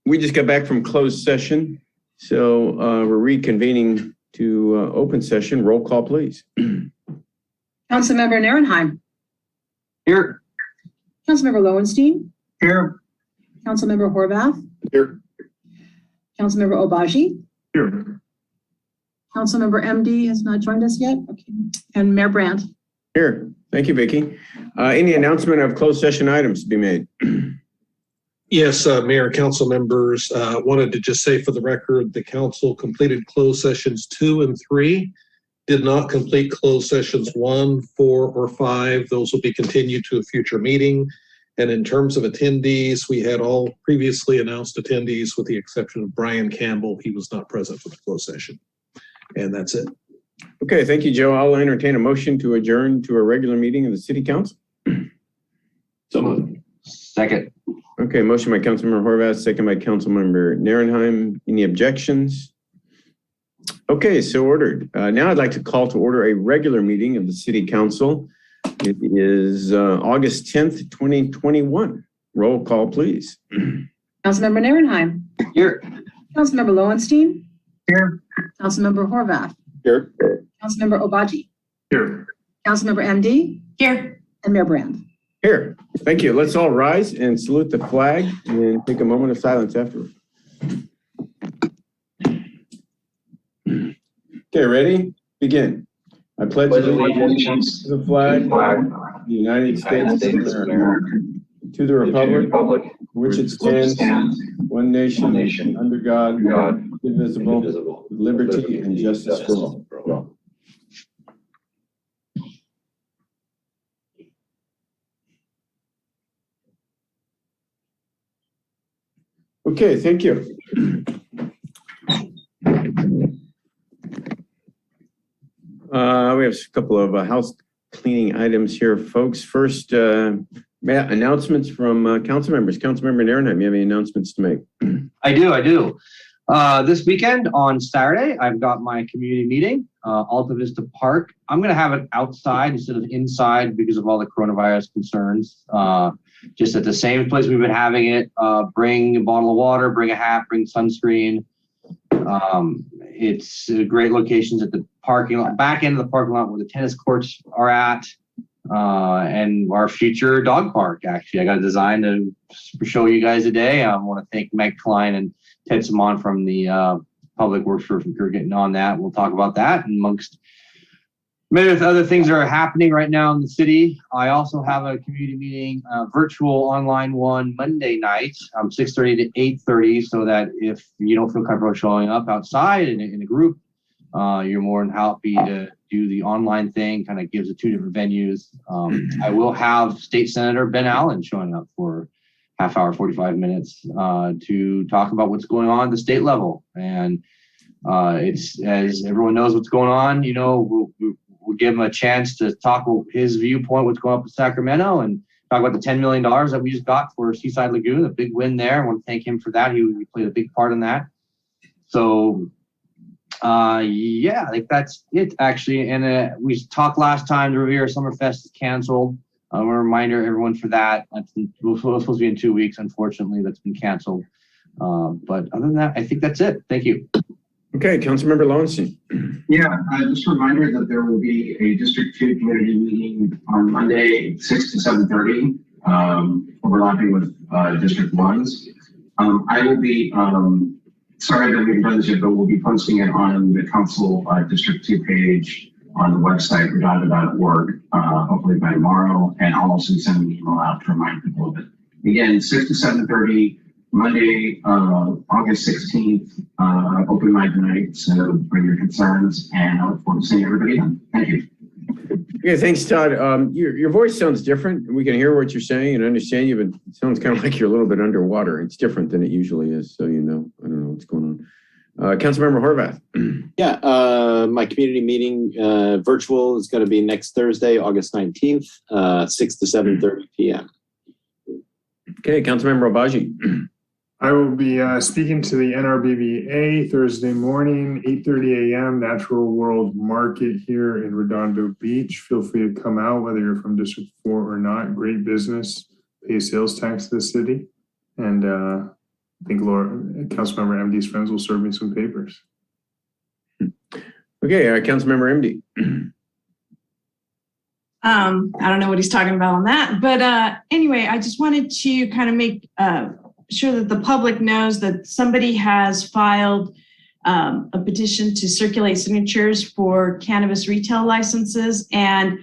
We just got back from closed session, so we're reconvening to open session. Roll call, please. Councilmember Nierenheim. Here. Councilmember Lowenstein. Here. Councilmember Horvath. Here. Councilmember Obaji. Here. Councilmember MD has not joined us yet. Okay. And Mayor Brandt. Here. Thank you, Vicki. Any announcement of closed session items to be made? Yes, Mayor, council members, wanted to just say for the record, the council completed closed sessions 2 and 3, did not complete closed sessions 1, 4, or 5. Those will be continued to a future meeting. And in terms of attendees, we had all previously announced attendees with the exception of Brian Campbell. He was not present for the closed session. And that's it. Okay, thank you, Joe. I'll entertain a motion to adjourn to a regular meeting of the City Council. So moved. Second. Okay, motion by Councilmember Horvath, second by Councilmember Nierenheim. Any objections? Okay, so ordered. Now I'd like to call to order a regular meeting of the City Council. It is August 10th, 2021. Roll call, please. Councilmember Nierenheim. Here. Councilmember Lowenstein. Here. Councilmember Horvath. Here. Councilmember Obaji. Here. Councilmember MD. Here. And Mayor Brandt. Here. Thank you. Let's all rise and salute the flag and take a moment of silence afterward. Okay, ready? Begin. I pledge allegiance to the flag of the United States of America, to the republic for which it stands, one nation, under God, indivisible, with liberty and justice for all. Okay, thank you. We have a couple of house cleaning items here, folks. First, announcements from council members. Councilmember Nierenheim, you have any announcements to make? I do. This weekend on Saturday, I've got my community meeting, Alta Vista Park. I'm going to have it outside instead of inside because of all the coronavirus concerns. Just at the same place we've been having it. Bring a bottle of water, bring a hat, bring sunscreen. It's great locations at the parking lot, back end of the parking lot where the tennis courts are at, and our future dog park. Actually, I got a design to show you guys today. I want to thank Meg Klein and Ted Simon from the Public Works for getting on that. We'll talk about that and amongst many other things that are happening right now in the city. I also have a community meeting, virtual online one Monday night, 6:30 to 8:30, so that if you don't feel comfortable showing up outside in a group, you're more than happy to do the online thing. Kind of gives it 2 different venues. I will have State Senator Ben Allen showing up for half hour, 45 minutes to talk about what's going on at the state level. And it's, as everyone knows what's going on, we'll give him a chance to talk his viewpoint, what's going on in Sacramento, and talk about the $10 million that we just got for Seaside Lagoon, a big win there. I want to thank him for that. He played a big part in that. So, yeah, I think that's it, actually. And we talked last time, the Riviera Summerfest is canceled. A reminder, everyone, for that. It was supposed to be in 2 weeks. Unfortunately, that's been canceled. But other than that, I think that's it. Thank you. Okay, Councilmember Lowenstein. Yeah, just a reminder that there will be a District 2 community meeting on Monday, 6 to 7:30, overlapping with District 1's. I will be, sorry that we've done this yet, but we'll be posting it on the Council District 2 page on the website, redondo.org, hopefully by tomorrow. And I'll also send an email out to remind people of it. Again, 6 to 7:30. Monday, August 16th, open mic night, so bring your concerns, and I look forward to seeing everybody then. Thank you. Okay, thanks, Todd. Your voice sounds different. We can hear what you're saying and understand you, but it sounds kind of like you're a little bit underwater. It's different than it usually is, so I don't know what's going on. Councilmember Horvath. Yeah, my community meeting virtual is going to be next Thursday, August 19th, 6 to 7:30 p.m. Okay, Councilmember Obaji. I will be speaking to the NRBVA Thursday morning, 8:30 a.m. Natural World Market here in Redondo Beach. Feel free to come out, whether you're from District 4 or not. Great business, pay sales tax to the city. And I think Councilmember MD's friends will serve me some papers. Okay, Councilmember MD. I don't know what he's talking about on that, but anyway, I just wanted to kind of make sure that the public knows that somebody has filed a petition to circulate signatures for cannabis retail licenses, and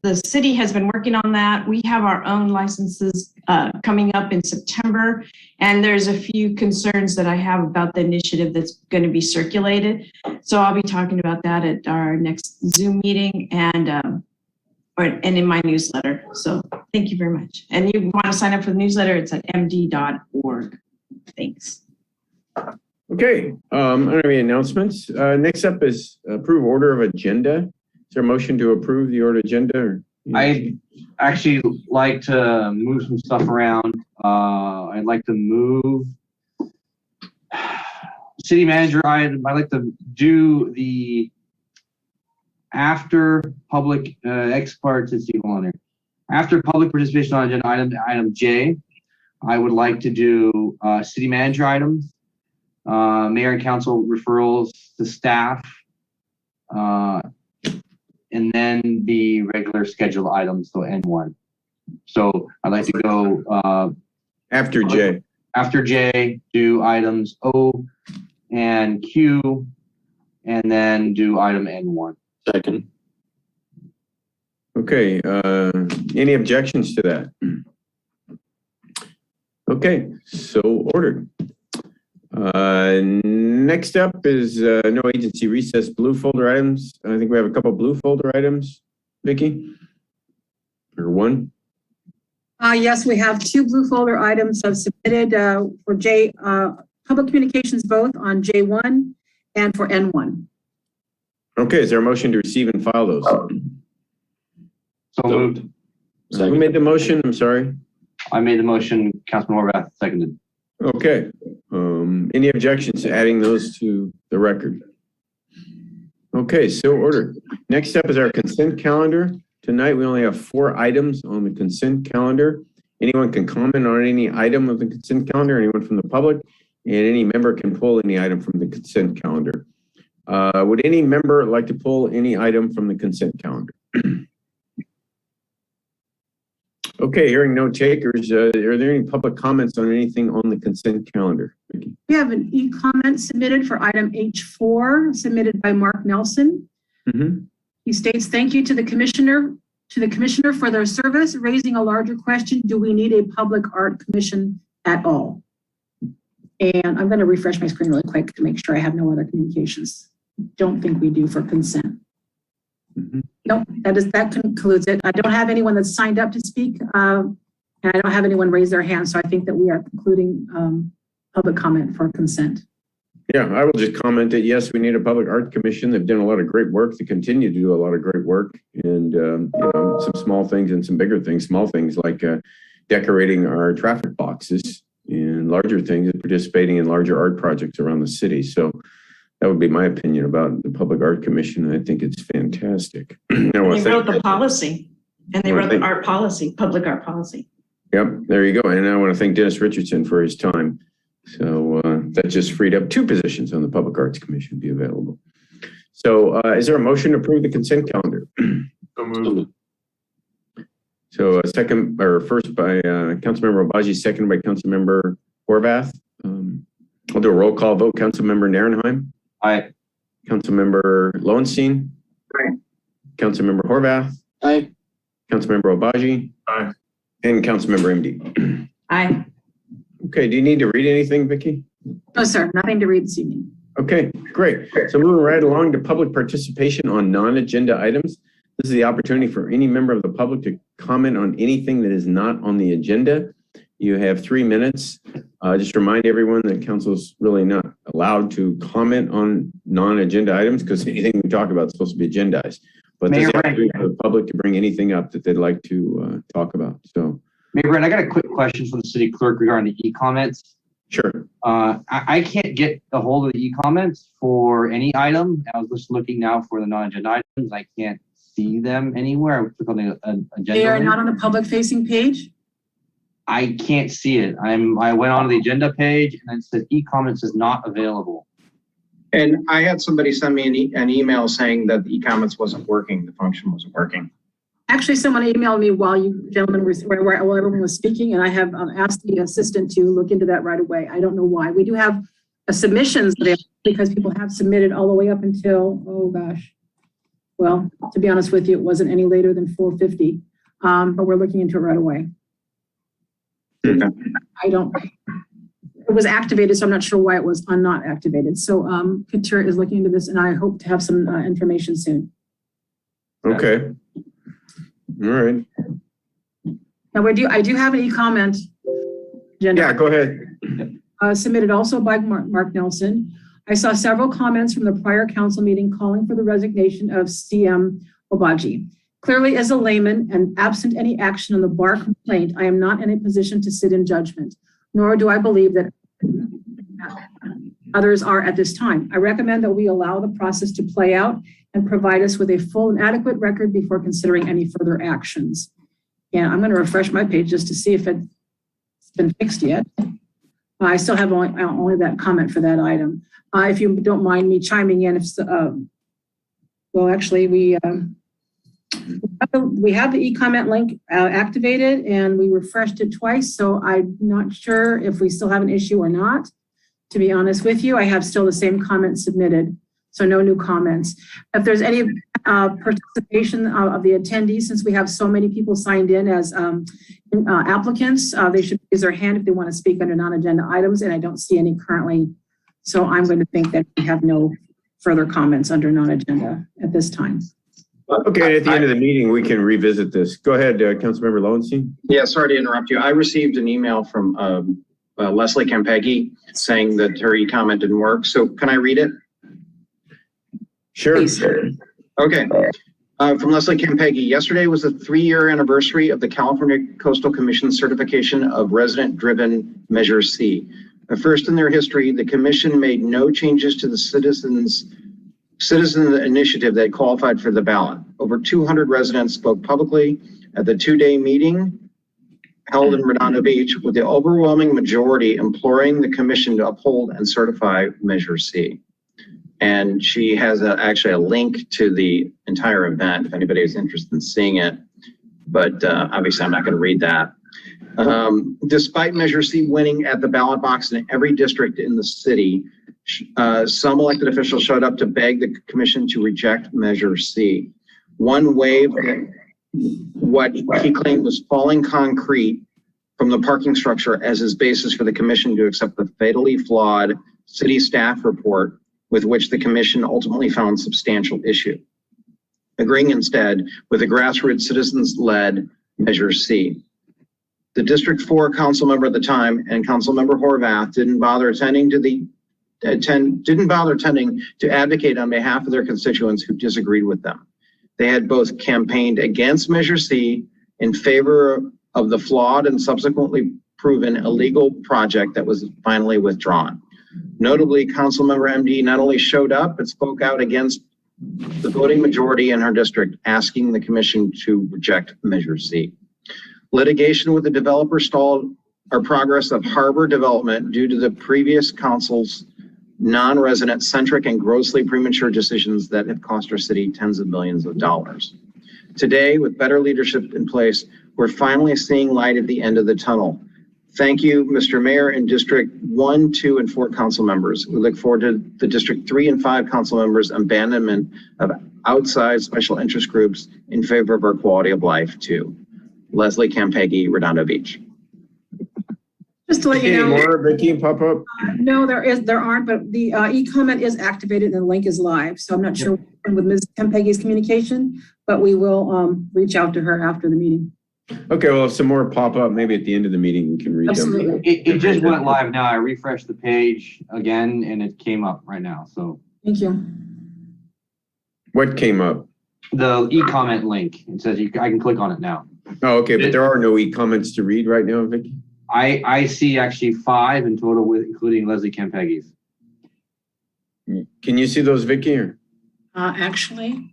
the city has been working on that. We have our own licenses coming up in September, and there's a few concerns that I have about the initiative that's going to be circulated. So I'll be talking about that at our next Zoom meeting and in my newsletter. So thank you very much. And you want to sign up for the newsletter, it's at md.org. Thanks. Okay, I don't have any announcements. Next up is approve order of agenda. Is there a motion to approve the order agenda? Or, I actually like to move some stuff around. I'd like to move city manager item. I'd like to do the after public ex parte. Let's see, hold on here. After public participation on agenda item J, I would like to do city manager items, mayor and council referrals to staff, and then the regular scheduled items, so N1. So I'd like to go after J. After J, do items O and Q, and then do item N1. Second. Okay, any objections to that? Okay, so ordered. Next up is no agency recess blue folder items. I think we have a couple blue folder items, Vicki, or one. Yes, we have two blue folder items submitted for public communications, both on J1 and for N1. Okay, is there a motion to receive and file those? So moved. Who made the motion? I'm sorry. I made the motion. Councilman Horvath seconded. Okay. Any objections to adding those to the record? Okay, so ordered. Next up is our consent calendar. Tonight, we only have 4 items on the consent calendar. Anyone can comment on any item of the consent calendar, anyone from the public, and any member can pull any item from the consent calendar. Would any member like to pull any item from the consent calendar? Okay, hearing no takers, are there any public comments on anything on the consent calendar? Vicki? We have an e-comment submitted for item H4, submitted by Mark Nelson. Mm-hmm. He states, thank you to the commissioner for their service, raising a larger question. Do we need a public art commission at all? And I'm going to refresh my screen really quick to make sure I have no other communications. Don't think we do for consent. Mm-hmm. Nope, that concludes it. I don't have anyone that's signed up to speak, and I don't have anyone raise their hand, so I think that we are concluding public comment for consent. Yeah, I will just comment that yes, we need a public art commission. They've done a lot of great work. They continue to do a lot of great work, and some small things and some bigger things. Small things like decorating our traffic boxes, and larger things participating in larger art projects around the city. So that would be my opinion about the Public Art Commission. I think it's fantastic. They wrote the policy, and they wrote the art policy, public art policy. Yep, there you go. And I want to thank Dennis Richardson for his time. So that just freed up 2 positions on the Public Arts Commission to be available. So is there a motion to approve the consent calendar? So moved. So first by Councilmember Obaji, second by Councilmember Horvath. I'll do a roll call vote. Councilmember Narenheim. Aye. Councilmember Lowenstein. Aye. Councilmember Horvath. Aye. Councilmember Obaji. Aye. And Councilmember MD. Aye. Okay, do you need to read anything, Vicki? No, sir, nothing to read this evening. Okay, great. So moving right along to public participation on non-agenda items. This is the opportunity for any member of the public to comment on anything that is not on the agenda. You have 3 minutes. Just remind everyone that council is really not allowed to comment on non-agenda items because anything we talk about is supposed to be agendized. But there's the opportunity for the public to bring anything up that they'd like to talk about. So, Mayor Brett, I got a quick question for the city clerk regarding the e-comments. sure. I can't get a hold of the e-comments for any item. I was just looking now for the non-agenda items. I can't see them anywhere. I click on the agenda. They are link. not on the public facing page. I can't see it. I went on the agenda page and it said e-comments is not available. And I had somebody send me an email saying that the e-comments wasn't working, the function wasn't working. Actually, someone emailed me while you gentlemen were, while everyone was speaking, and I have asked the assistant to look into that right away. I don't know why. We do have submissions there because people have submitted all the way up until, oh gosh. Well, to be honest with you, it wasn't any later than 4:50, but we're looking into it right away. Okay. It was activated, so I'm not sure why it was not activated. So Katura is looking into this, and I hope to have some information soon. Okay. All right. Now I do have an e-comment agenda. Yeah, go ahead. Submitted also by Mark Nelson. I saw several comments from the prior council meeting calling for the resignation of CM Obaji. Clearly, as a layman and absent any action on the bar complaint, I am not in a position to sit in judgment, nor do I believe that others are at this time. I recommend that we allow the process to play out and provide us with a full and adequate record before considering any further actions. And I'm going to refresh my page just to see if it's been fixed yet. I still have only that comment for that item. If you don't mind me chiming in, well, actually, we have the e-comment link activated and we refreshed it twice. So I'm not sure if we still have an issue or not. To be honest with you, I have still the same comments submitted. So no new comments. If there's any participation of the attendees, since we have so many people signed in as applicants, they should raise their hand if they want to speak under non-agenda items, and I don't see any currently. So I'm going to think that we have no further comments under non-agenda at this time. Okay, at the end of the meeting, we can revisit this. Go ahead, Councilmember Lowenstein. Yeah, sorry to interrupt you. I received an email from Leslie Campeggi saying that her e-comment didn't work. So can I read it? Sure. Please. Okay. From Leslie Campeggi, yesterday was the 3-year anniversary of the California Coastal Commission certification of resident-driven Measure C. The first in their history, the commission made no changes to the citizen initiative that qualified for the ballot. Over 200 residents spoke publicly at the 2-day meeting held in Redondo Beach, with the overwhelming majority imploring the commission to uphold and certify Measure C. And she has actually a link to the entire event if anybody is interested in seeing it. But obviously, I'm not going to read that. Despite Measure C winning at the ballot box in every district in the city, some elected officials showed up to beg the commission to reject Measure C. One waived what he claimed was falling concrete from the parking structure as his basis for the commission to accept the fatally flawed city staff report, with which the commission ultimately found substantial issue, agreeing instead with the grassroots citizens-led Measure C. The District 4 council member at the time and Council Member Horvath didn't bother attending to advocate on behalf of their constituents who disagreed with them. They had both campaigned against Measure C in favor of the flawed and subsequently proven illegal project that was finally withdrawn. Notably, Councilmember MD not only showed up, but spoke out against the voting majority in her district, asking the commission to reject Measure C. Litigation with the developer stalled our progress of harbor development due to the previous council's non-resident centric and grossly premature decisions that have cost our city tens of millions of dollars. Today, with better leadership in place, we're finally seeing light at the end of the tunnel. Thank you, Mr. Mayor and District 1, 2, and 4 council members. We look forward to the District 3 and 5 council members' abandonment of outside special interest groups in favor of our quality of life too. Leslie Campeggi, Redondo Beach. Just to let you know. Any more, Vicky, pop up? No, there aren't, but the e-comment is activated and the link is live. So I'm not sure with Ms. Campeggi's communication, but we will reach out to her after the meeting. Okay, well, if some more pop up, maybe at the end of the meeting, we can read them. Absolutely. It just went live now. I refreshed the page again and it came up right now. So Thank you. What came up? the e-comment link, it says I can click on it now. Oh, okay, but there are no e-comments to read right now, Vicky? I see actually 5 in total, with including Leslie Campeggi's. Can you see those, Vicky? Or? Actually,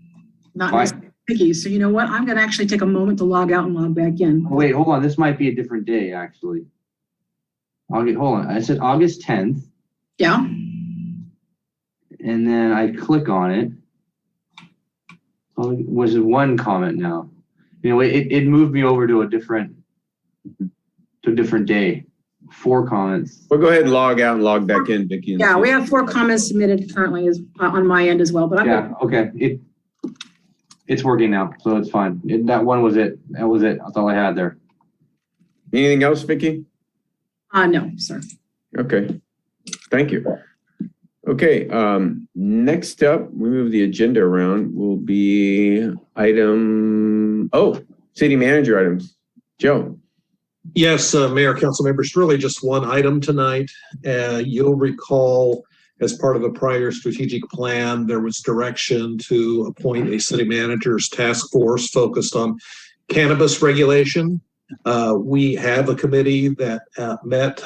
not 5, Vicky, so you know what? I'm going to actually take a moment to log out and log back in. Oh, wait, hold on. This might be a different day, actually. Hold on. I said August 10th, Yeah. and then I click on it. Oh, was it one comment now? You know, it moved me over to a different day. 4 comments. Well, go ahead and log out and log back in, Vicky. Yeah, we have 4 comments submitted currently on my end as well, but Yeah, okay. It's working now, so it's fine. That one was it. That was it. That's all I had there. Anything else, Vicky? No, sir. Okay, thank you. Okay, next up, we move the agenda around, will be city manager items. Joe. Yes, Mayor, council members, really just one item tonight. You'll recall as part of a prior strategic plan, there was direction to appoint a city manager's task force focused on cannabis regulation. We have a committee that met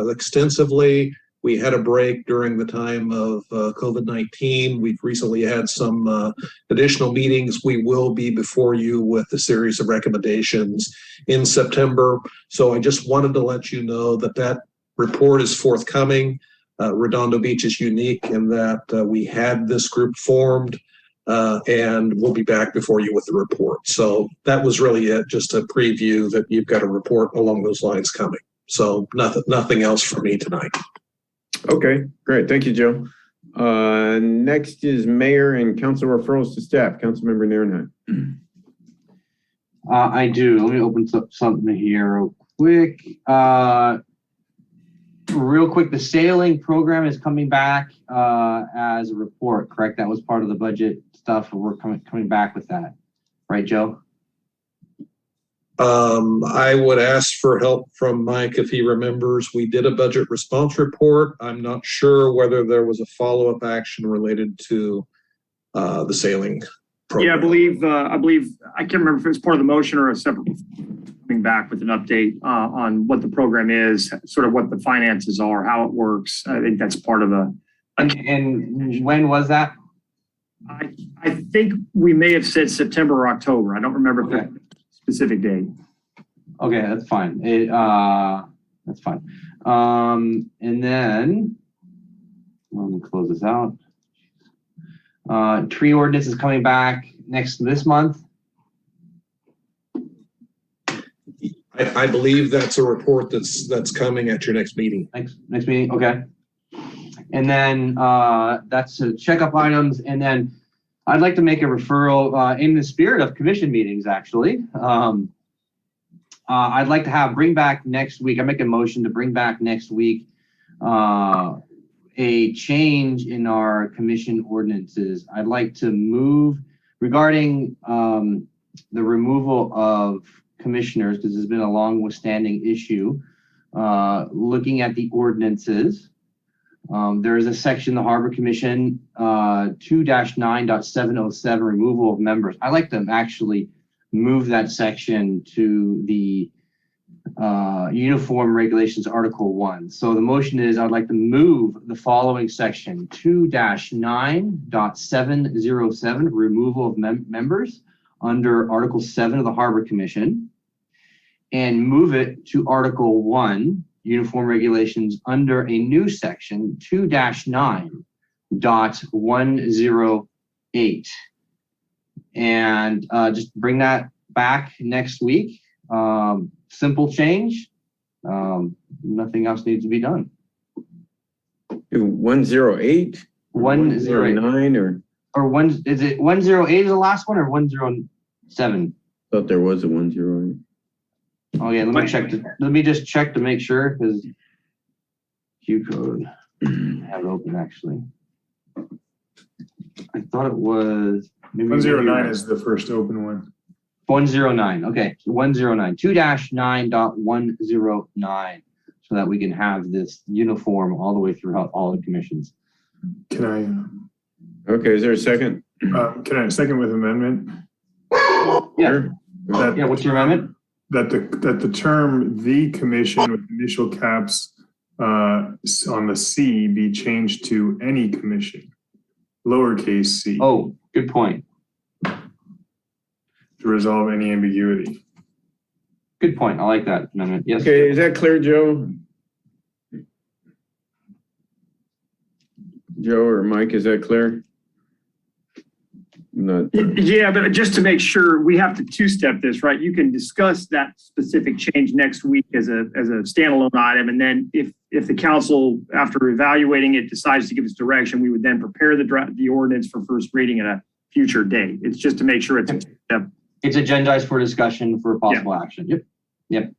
extensively. We had a break during the time of COVID-19. We've recently had some additional meetings. We will be before you with a series of recommendations in September. So I just wanted to let you know that that report is forthcoming. Redondo Beach is unique in that we had this group formed and we'll be back before you with the report. So that was really it, just a preview that you've got a report along those lines coming. So nothing else for me tonight. Okay, great. Thank you, Joe. Next is mayor and council referrals to staff. Councilmember Narenheim. I do. Let me open up something here real quick. The sailing program is coming back as a report, correct? That was part of the budget stuff, and we're coming back with that. Right, Joe? I would ask for help from Mike if he remembers. We did a budget response report. I'm not sure whether there was a follow-up action related to the sailing program. Yeah, I believe, I can't remember if it was part of the motion or a separate coming back with an update on what the program is, sort of what the finances are, how it works. I think that's part of the. And when was that? I think we may have said September or October. I don't remember the specific date. Okay, that's fine. That's fine. And then let me close this out. Tree ordinance is coming back this month. I believe that's a report that's coming at your next meeting. Next meeting, okay. And then that's checkup items. And then I'd like to make a referral in the spirit of commission meetings, actually. I'd like to bring back next week. I make a motion to bring back next week a change in our commission ordinances. I'd like to move regarding the removal of commissioners, because there's been a long withstanding issue. Looking at the ordinances, there is a section, the Harbor Commission 2-9.707, removal of members. I like to actually move that section to the Uniform Regulations Article 1. So the motion is I'd like to move the following section 2-9.707, removal of members, under Article 7 of the Harbor Commission, and move it to Article 1, Uniform Regulations, under a new section 2-9.108. And just bring that back next week. Simple change. Nothing else needs to be done. 108? 109 or one, is it 108 is the last one, or 107? Thought there was a 108. Oh yeah, let me check. Let me just check to make sure, because Q code I have it open actually. I thought it was maybe 109 is the first open one. 109. Okay, 109. 2-9.109, so that we can have this uniform all the way throughout all the commissions. Can I? Okay, is there a second? Can I second with amendment? Yeah. Yeah. What's your amendment? That the term "the commission" with initial caps on the C be changed to "any commission," lowercase c. Oh, good point. to resolve any ambiguity. Good point. I like that amendment. Yes. Okay, is that clear, Joe? Joe or Mike, is that clear? Not. Yeah, but just to make sure, we have to two-step this, right? You can discuss that specific change next week as a standalone item. And then if the council, after evaluating it, decides to give us direction, we would then prepare the ordinance for first reading at a future date. It's just to make sure it's It's agendized for discussion for possible action. Yep.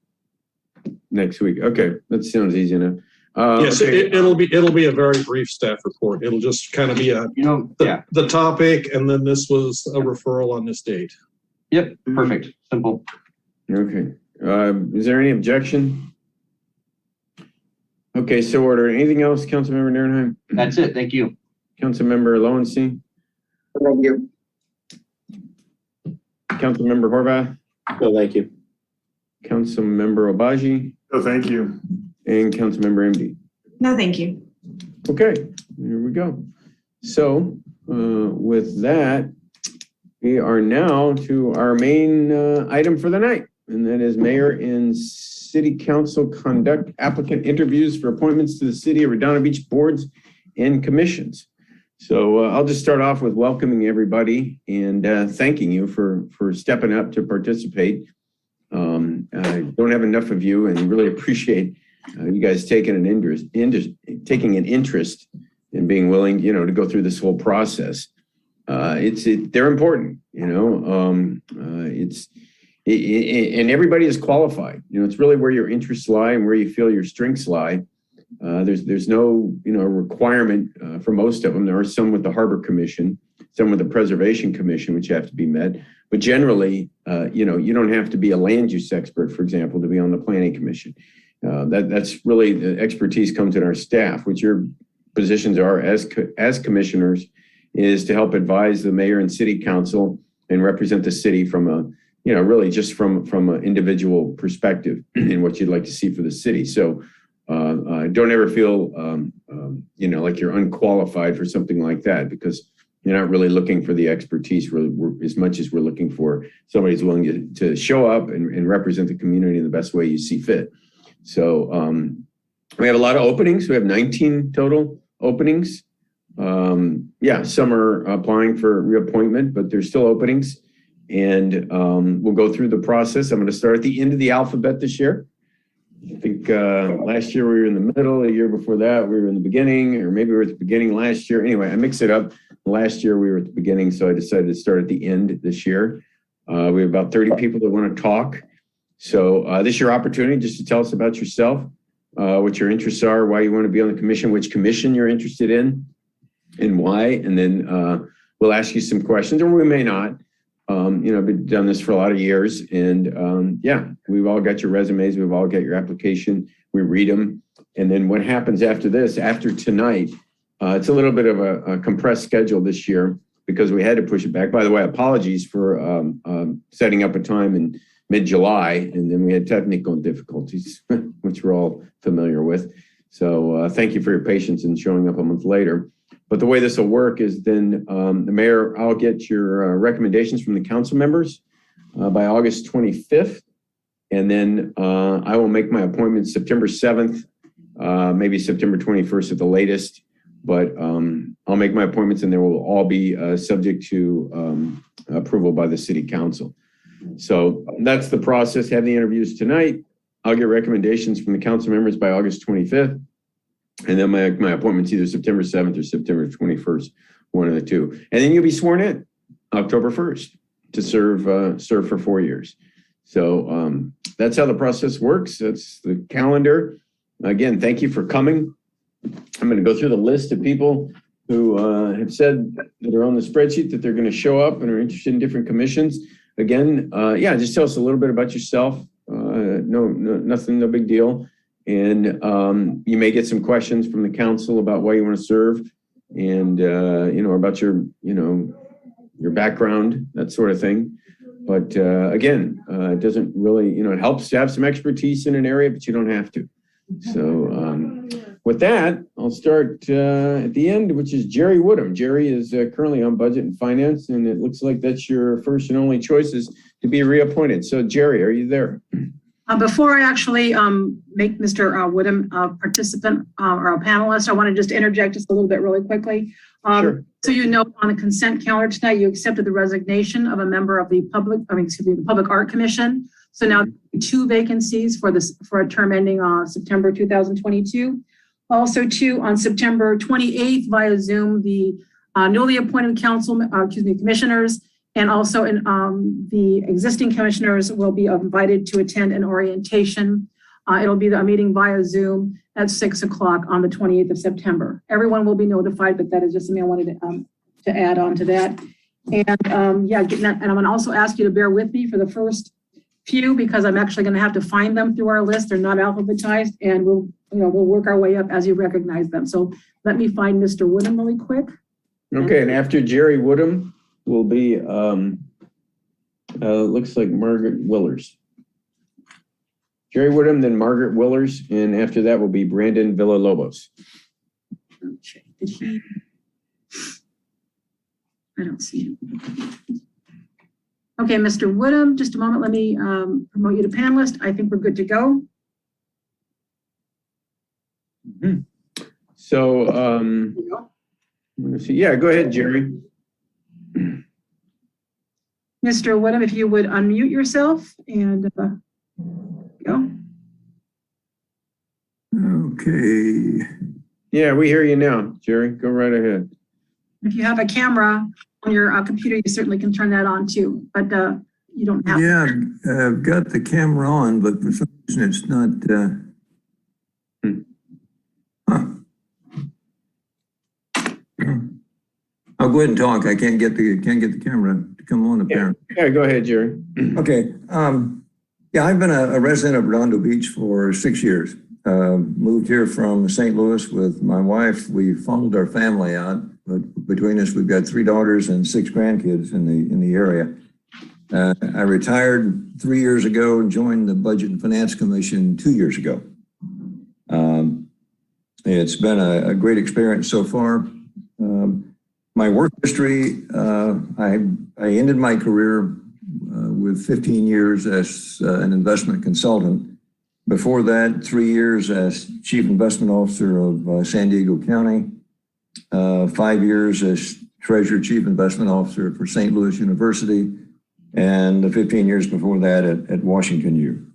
Next week. Okay, that sounds easy enough. Yes, Okay. it'll be a very brief staff report. It'll just kind of be the topic, and then this was a referral on this date. Yep. Perfect. Simple. Okay. Is there any objection? Okay, so order. Anything else, Councilmember Nierenheim? That's it. Thank you. Councilmember Lowenstein? Thank you. Councilmember Horvath? No, thank you. Councilmember Obaji? Oh, thank you. And Councilmember MD? No, thank you. Okay, here we go. So with that, we are now to our main item for the night, and that is Mayor and City Council conduct applicant interviews for appointments to the City of Redondo Beach boards and commissions. So I'll just start off with welcoming everybody and thanking you for stepping up to participate. I don't have enough of you and really appreciate you guys taking an interest in being willing, to go through this whole process. They're important, and everybody is qualified. It's really where your interests lie and where you feel your strengths lie. There's no, requirement for most of them. There are some with the Harbor Commission, some with the Preservation Commission, which have to be met. But generally, you don't have to be a land use expert, for example, to be on the Planning Commission. That's really the expertise comes in our staff, which your positions are as commissioners, is to help advise the mayor and city council and represent the city from a, really just from an individual perspective in what you'd like to see for the city. So don't ever feel, like you're unqualified for something like that, because you're not really looking for the expertise really as much as we're looking for somebody who's willing to show up and represent the community in the best way you see fit. So we have a lot of openings. We have 19 total openings. Some are applying for reappointment, but there's still openings. And we'll go through the process. I'm going to start at the end of the alphabet this year. I think last year we were in the middle. The year before that we were in the beginning, or maybe we were at the beginning last year. Anyway, I mix it up. Last year we were at the beginning, so I decided to start at the end this year. We have about 30 people that want to talk. So this is your opportunity just to tell us about yourself, what your interests are, why you want to be on the commission, which commission you're interested in, and why. And then we'll ask you some questions, or we may not. I've done this for a lot of years, and we've all got your resumes. We've all got your application. We read them. And then what happens after this, after tonight, it's a little bit of a compressed schedule this year because we had to push it back. By the way, apologies for setting up a time in mid-July, and then we had technical difficulties, which we're all familiar with. So thank you for your patience in showing up a month later. But the way this will work is then the mayor, I'll get your recommendations from the council members by August 25th. And then I will make my appointment September 7th, maybe September 21st at the latest. But I'll make my appointments and they will all be subject to approval by the city council. So that's the process. Have the interviews tonight. I'll get recommendations from the council members by August 25th. And then my appointment's either September 7th or September 21st, one of the two. And then you'll be sworn in October 1st to serve for 4 years. So that's how the process works. That's the calendar. Again, thank you for coming. I'm going to go through the list of people who have said that are on the spreadsheet that they're going to show up and are interested in different commissions. Again, just tell us a little bit about yourself. Nothing, no big deal. And you may get some questions from the council about why you want to serve and, about your background, that sort of thing. But again, it doesn't really, it helps to have some expertise in an area, but you don't have to. So With that, I'll start at the end, which is Jerry Woodham. Jerry is currently on Budget and Finance, and it looks like that's your first and only choices to be reappointed. So Jerry, are you there? Before I actually make Mr. Woodham a participant or a panelist, I want to just interject just a little bit really quickly. Sure. So you know, on the consent calendar tonight, you accepted the resignation of a member of the Public Art Commission. So now 2 vacancies for a term ending on September 2022. Also, on September 28th via Zoom, the newly appointed commissioners, and also the existing commissioners will be invited to attend an orientation. It'll be a meeting via Zoom at 6 o'clock on the 28th of September. Everyone will be notified, but that is just something I wanted to add on to that. And and I'm going to also ask you to bear with me for the first few, because I'm actually going to have to find them through our list. They're not alphabetized, and we'll work our way up as you recognize them. So let me find Mr. Woodham really quick. Okay, and after Jerry Woodham will be, looks like Margaret Willers. Jerry Woodham, then Margaret Willers, and after that will be Brandon Villalobos. Did he? I don't see him. Okay, Mr. Woodham, just a moment. Let me promote you to panelist. I think we're good to go. Mm-hmm. So, let me see. Yeah, go ahead, Jerry. Mr. Woodham, if you would unmute yourself and go. Okay. Yeah, we hear you now, Jerry. Go right ahead. If you have a camera on your computer, you certainly can turn that on too, but you don't have. Yeah, I've got the camera on, but for some reason it's not. I'll go ahead and talk. I can't get the camera to come on apparently. Yeah, go ahead, Jerry. Okay. Yeah, I've been a resident of Redondo Beach for 6 years. Moved here from St. Louis with my wife. We followed our family out, but between us, we've got 3 daughters and 6 grandkids in the area. I retired 3 years ago and joined the Budget and Finance Commission 2 years ago. It's been a great experience so far. My work history, I ended my career with 15 years as an investment consultant. Before that, 3 years as Chief Investment Officer of San Diego County, 5 years as Treasurer Chief Investment Officer for St. Louis University, and 15 years before that at Washington U.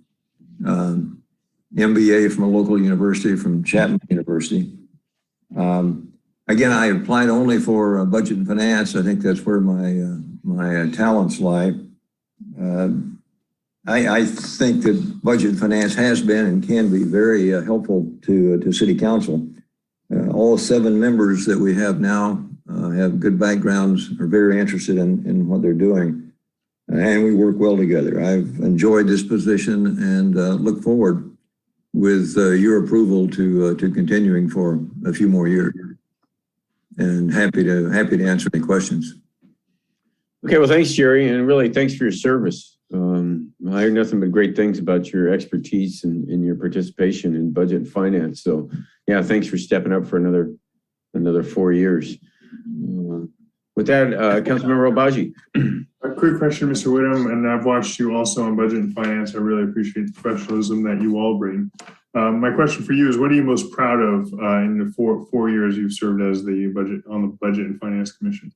MBA from a local university, from Chapman University. Again, I applied only for budget and finance. I think that's where my talents lie. I think that budget and finance has been and can be very helpful to City Council. All 7 members that we have now have good backgrounds, are very interested in what they're doing, and we work well together. I've enjoyed this position and look forward with your approval to continuing for a few more years. And happy to answer any questions. Okay, well, thanks, Jerry, and really thanks for your service. I heard nothing but great things about your expertise and your participation in budget and finance. So, yeah, thanks for stepping up for another 4 years. With that, Councilmember Obaji. A quick question, Mr. Woodham, and I've watched you also on budget and finance. I really appreciate the professionalism that you all bring. My question for you is, what are you most proud of in the four years you've served as the Budget and Finance Commission?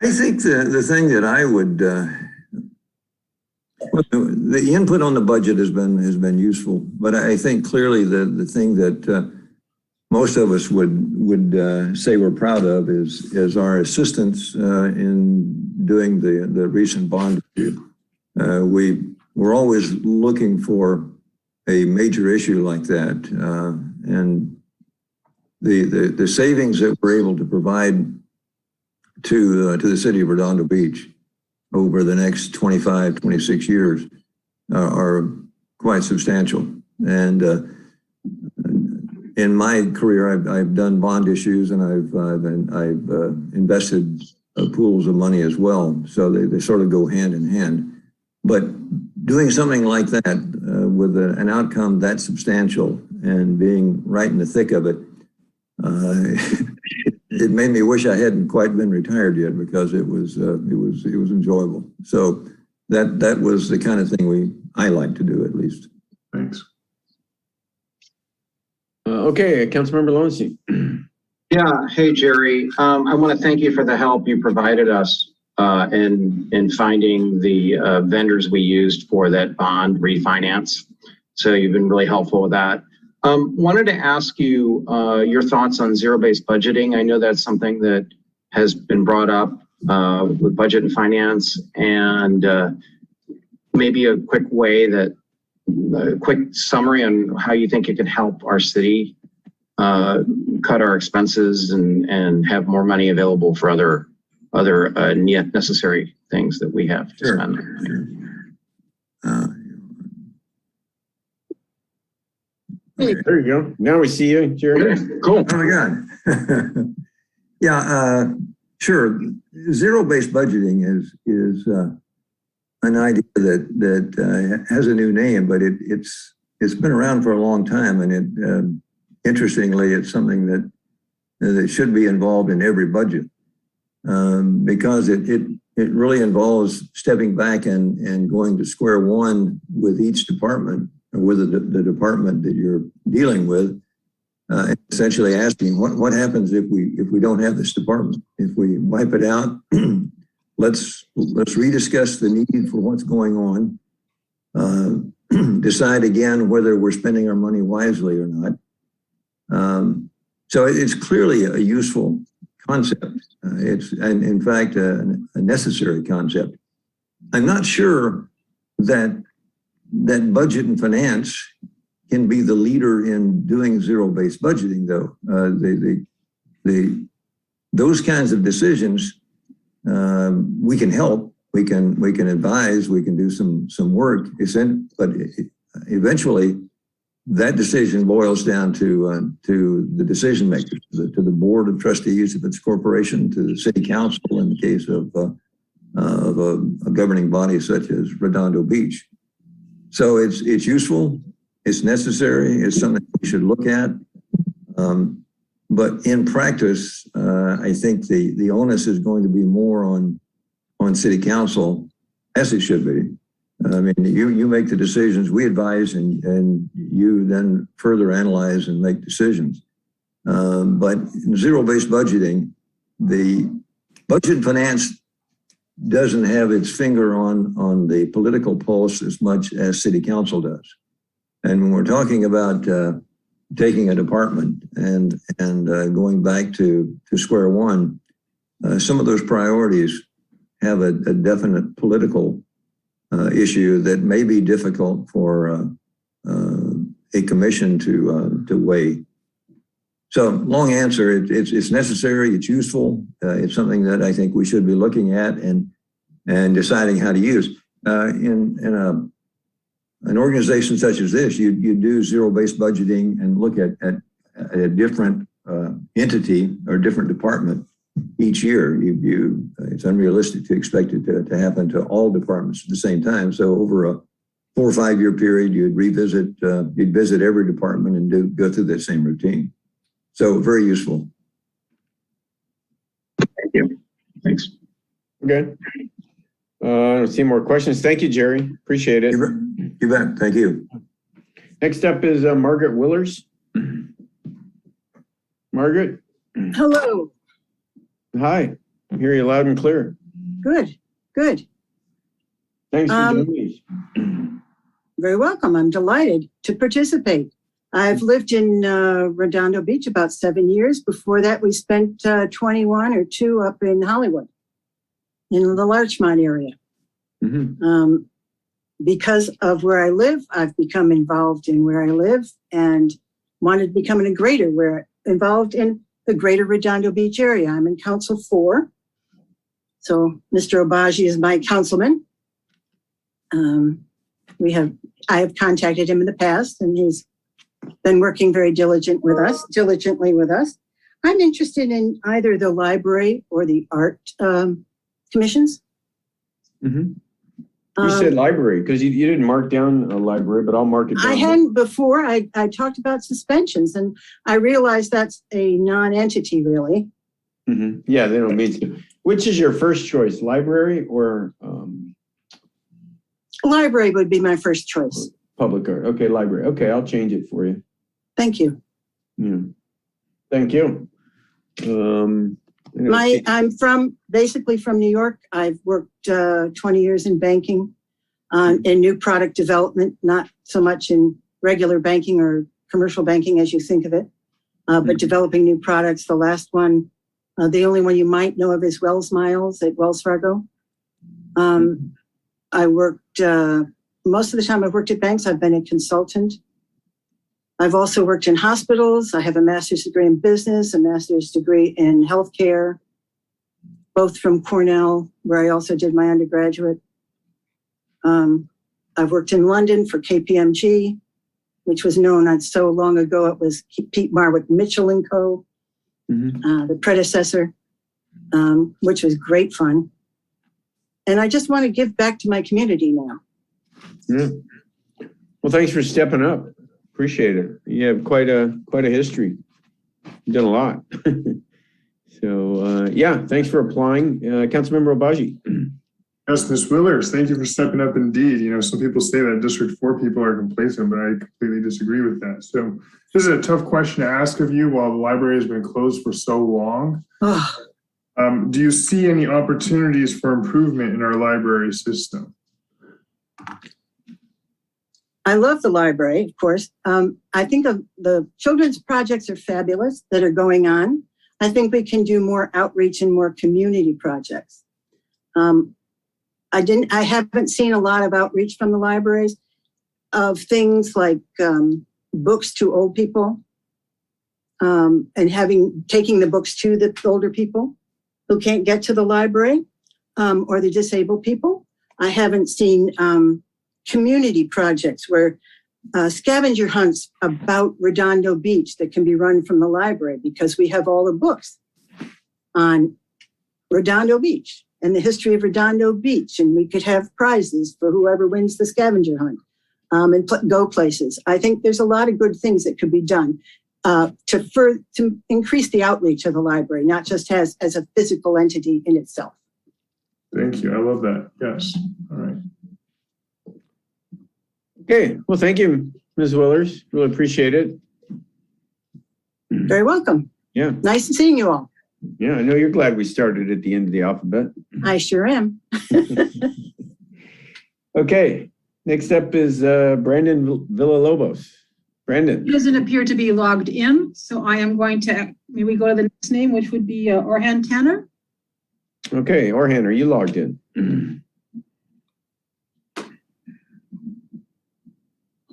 I think the thing that I would, the input on the budget has been useful, but I think clearly the thing that most of us would say we're proud of is our assistance in doing the recent bond issue. We're always looking for a major issue like that, and the savings that we're able to provide to the city of Redondo Beach over the next 25, 26 years are quite substantial. And in my career, I've done bond issues, and I've invested pools of money as well. So they sort of go hand in hand. But doing something like that with an outcome that substantial and being right in the thick of it, it made me wish I hadn't quite been retired yet, because it was enjoyable. So that was the kind of thing I like to do, at least. Thanks. Okay, Councilmember Lowenstein. Yeah, hey, Jerry. I want to thank you for the help you provided us in finding the vendors we used for that bond refinance. So you've been really helpful with that. Wanted to ask you your thoughts on zero-based budgeting. I know that's something that has been brought up with budget and finance, and maybe a quick summary on how you think it could help our city cut our expenses and have more money available for other necessary things that we have to spend. There you go. Now we see you, Jerry. Okay, cool. Oh my God. Yeah, sure. Zero-based budgeting is an idea that has a new name, but it's been around for a long time, and interestingly, it's something that should be involved in every budget, because it really involves stepping back and going to square one with each department, or with the department that you're dealing with, and essentially asking what happens if we don't have this department. If we wipe it out, let's rediscuss the need for what's going on, decide again whether we're spending our money wisely or not. So it's clearly a useful concept. It's, and in fact, a necessary concept. I'm not sure that budget and finance can be the leader in doing zero-based budgeting, though. Those kinds of decisions, we can help, we can advise, we can do some work, but eventually that decision boils down to the decision makers, to the board of trustees if it's a corporation, to the city council in the case of a governing body such as Redondo Beach. So it's useful, it's necessary, it's something we should look at. But in practice, I think the onus is going to be more on city council, as it should be. I mean, you make the decisions, we advise, and you then further analyze and make decisions. But in zero-based budgeting, the budget and finance doesn't have its finger on the political pulse as much as city council does. And when we're talking about taking a department and going back to square one, some of those priorities have a definite political issue that may be difficult for a commission to weigh. So long answer, it's necessary, it's useful, it's something that I think we should be looking at and deciding how to use. In an organization such as this, you do zero-based budgeting and look at a different entity or different department each year. It's unrealistic to expect it to happen to all departments at the same time. So over a 4 or 5 year period, you'd visit every department and go through that same routine. So very useful. Thank you. Thanks. Okay. I don't see more questions. Thank you, Jerry. Appreciate it. You bet. Thank you. Next up is Margaret Willers. Margaret. Hello. Hi. I hear you loud and clear. Good. Thanks for joining us. Very welcome. I'm delighted to participate. I've lived in Redondo Beach about 7 years. Before that, we spent 21 or 2 up in Hollywood, in the Larchmont area. Mm-hmm. Because of where I live, I've become involved in where I live and wanted to become involved in the greater Redondo Beach area. I'm in Council 4. So Mr. Obagi is my councilman. I have contacted him in the past, and he's been working very diligently with us. I'm interested in either the library or the art commissions. Mm-hmm. You said library, because you didn't mark down a library, but I'll mark it down. I hadn't before. I talked about suspensions, and I realized that's a non-entity, really. Mm-hmm. Yeah, they don't mean to. Which is your first choice, library or Library would be my first choice. public art? Okay, library. Okay, I'll change it for you. Thank you. Yeah. Thank you. I'm basically from New York. I've worked 20 years in banking, in new product development, not so much in regular banking or commercial banking as you think of it, but developing new products. The last one, the only one you might know of is Wells Miles at Wells Fargo. I worked, most of the time I've worked at banks, I've been a consultant. I've also worked in hospitals. I have a master's degree in business, a master's degree in healthcare, both from Cornell, where I also did my undergraduate. I've worked in London for KPMG, which was known not so long ago. It was Pete Marwick Mitchell & Co., the predecessor, which was great fun. And I just want to give back to my community now. Yeah. Well, thanks for stepping up. Appreciate it. You have quite a history. You've done a lot. So yeah, thanks for applying. Councilmember Obaji. Yes, Ms. Willers, thank you for stepping up indeed. You know, some people say that District 4 people are complacent, but I completely disagree with that. So this is a tough question to ask of you while the library has been closed for so long. Do you see any opportunities for improvement in our library system? I love the library, of course. I think the children's projects are fabulous that are going on. I think we can do more outreach and more community projects. I haven't seen a lot of outreach from the libraries of things like books to old people and taking the books to the older people who can't get to the library or the disabled people. I haven't seen community projects where scavenger hunts about Redondo Beach that can be run from the library, because we have all the books on Redondo Beach and the history of Redondo Beach, and we could have prizes for whoever wins the scavenger hunt and go places. I think there's a lot of good things that could be done to increase the outreach of the library, not just as a physical entity in itself. Thank you. I love that. Yes. All right. Okay. Well, thank you, Ms. Willers. Really appreciate it. Very welcome. Yeah. Nice seeing you all. Yeah, I know you're glad we started at the end of the alphabet. I sure am. Okay. Next up is Brandon Villalobos. Brandon. He doesn't appear to be logged in, so I am going to maybe go to the next name, which would be Orhan Tanner. Okay, Orhan, are you logged in?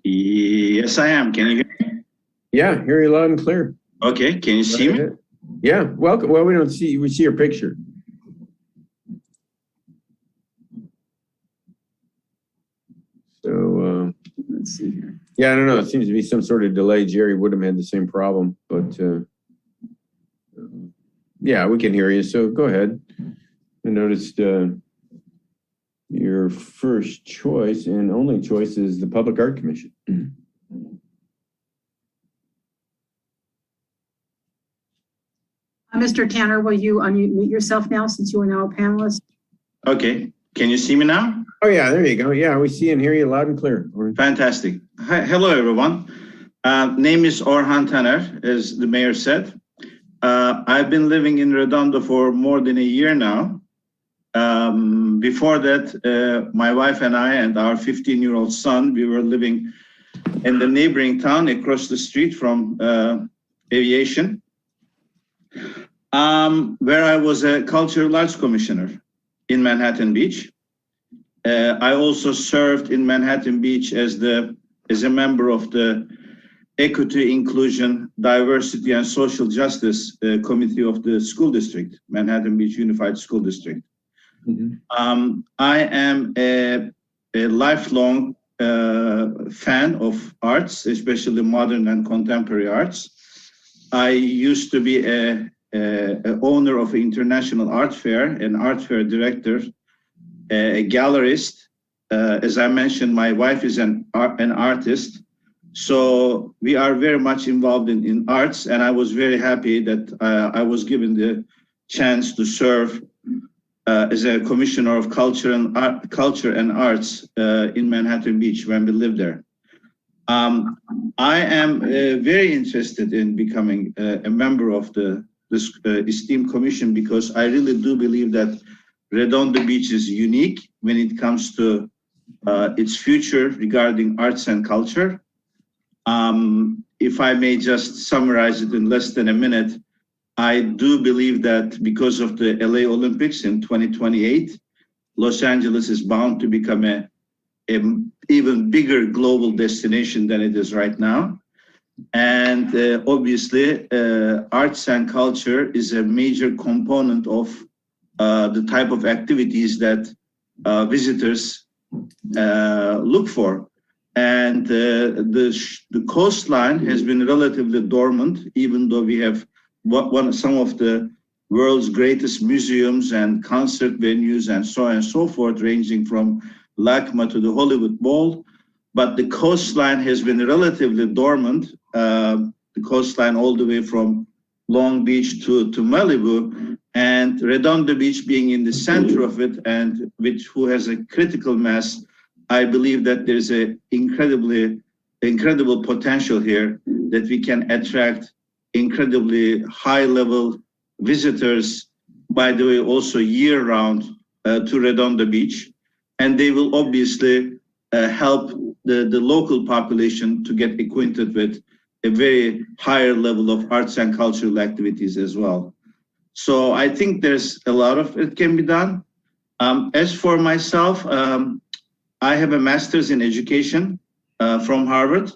Yes, I am. Can you hear me? Yeah, hear you loud and clear. Okay, can you see me? Yeah, welcome. Well, we don't see, we see your picture. So, let's see here. Yeah, I don't know. It seems to be some sort of delay. Jerry Woodham had the same problem, but yeah, we can hear you. So go ahead. I noticed your first choice and only choice is the Public Art Commission. Mr. Tanner, will you unmute yourself now, since you are now a panelist? Okay, can you see me now? Oh yeah, there you go. Yeah, we see and hear you loud and clear. Fantastic. Hi, hello, everyone. Name is Orhan Taner, as the mayor said. I've been living in Redondo for more than a year now. Before that, my wife and I and our 15-year-old son, we were living in the neighboring town across the street from Aviation, where I was a cultural arts commissioner in Manhattan Beach. I also served in Manhattan Beach as a member of the Equity, Inclusion, Diversity, and Social Justice Committee of the School District, Manhattan Beach Unified School District. Mm-hmm. I am a lifelong fan of arts, especially modern and contemporary arts. I used to be a owner of an international art fair, an art fair director, a gallerist, as I mentioned, my wife is an artist. So we are very much involved in arts, and I was very happy that I was given the chance to serve as a commissioner of culture and arts in Manhattan Beach when we lived there. I am very interested in becoming a member of this esteemed commission because I really do believe that Redondo Beach is unique when it comes to its future regarding arts and culture. If I may just summarize it in less than a minute, I do believe that because of the LA Olympics in 2028, Los Angeles is bound to become an even bigger global destination than it is right now. And obviously, arts and culture is a major component of the type of activities that visitors look for. And the coastline has been relatively dormant, even though we have some of the world's greatest museums and concert venues and so on and so forth, ranging from LACMA to the Hollywood Bowl. But the coastline has been relatively dormant. The coastline all the way from Long Beach to Malibu, and Redondo Beach being in the center of it, and who has a critical mass. I believe that there's a incredible potential here that we can attract incredibly high level visitors, by the way, also year round to Redondo Beach. And they will obviously help the local population to get acquainted with a very higher level of arts and cultural activities as well. So I think there's a lot of it can be done. As for myself, I have a master's in education from Harvard,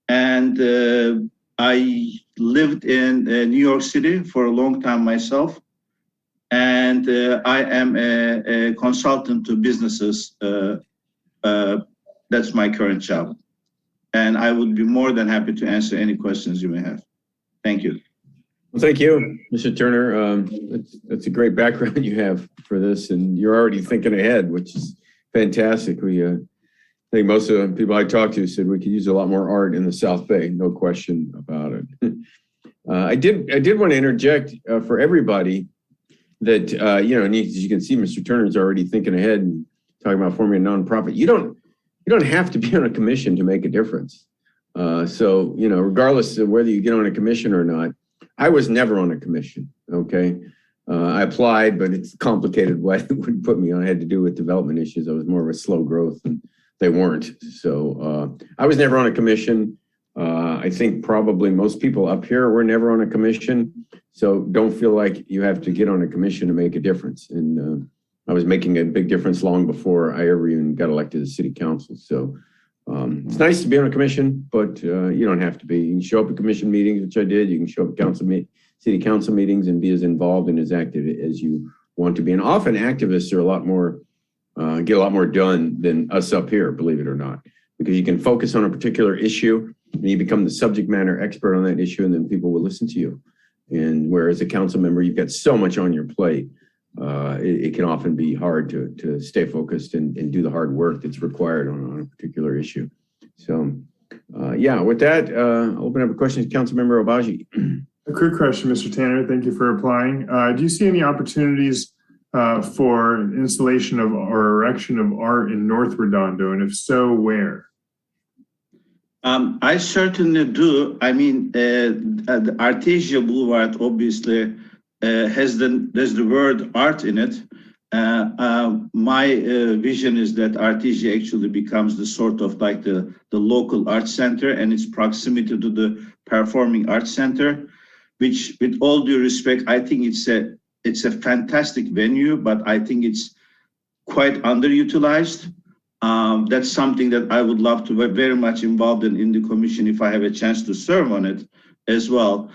and I lived in New York City for a long time myself, and I am a consultant to businesses. That's my current job, and I would be more than happy to answer any questions you may have. Thank you. Well, thank you, Mr. Turner. That's a great background you have for this, and you're already thinking ahead, which is fantastic. I think most of the people I talked to said we could use a lot more art in the South Bay, no question about it. I did want to interject for everybody that, and as you can see, Mr. Turner's already thinking ahead and talking about forming a nonprofit. You don't have to be on a commission to make a difference. So, regardless of whether you get on a commission or not, I was never on a commission, okay? I applied, but it's complicated what it would put me on. It had to do with development issues. I was more of a slow growth, and they weren't. So I was never on a commission. I think probably most people up here were never on a commission. So don't feel like you have to get on a commission to make a difference. And I was making a big difference long before I ever even got elected to city council. So it's nice to be on a commission, but you don't have to be. You can show up at commission meetings, which I did. You can show up at city council meetings and be as involved and as active as you want to be. And often activists are get a lot more done than us up here, believe it or not, because you can focus on a particular issue and you become the subject matter expert on that issue, and then people will listen to you. And whereas a council member, you've got so much on your plate, it can often be hard to stay focused and do the hard work that's required on a particular issue. So, with that, I'll open up a question to Councilmember Obaji. A quick question, Mr. Tanner. Thank you for applying. Do you see any opportunities for installation of or erection of art in North Redondo? And if so, where? I certainly do. I mean, the Artesia Boulevard obviously there's the word art in it. My vision is that Artesia actually becomes the sort of like the local art center and its proximity to the Performing Arts Center, which, with all due respect, I think it's a fantastic venue, but I think it's quite underutilized. That's something that I would love to be very much involved in the commission if I have a chance to serve on it as well.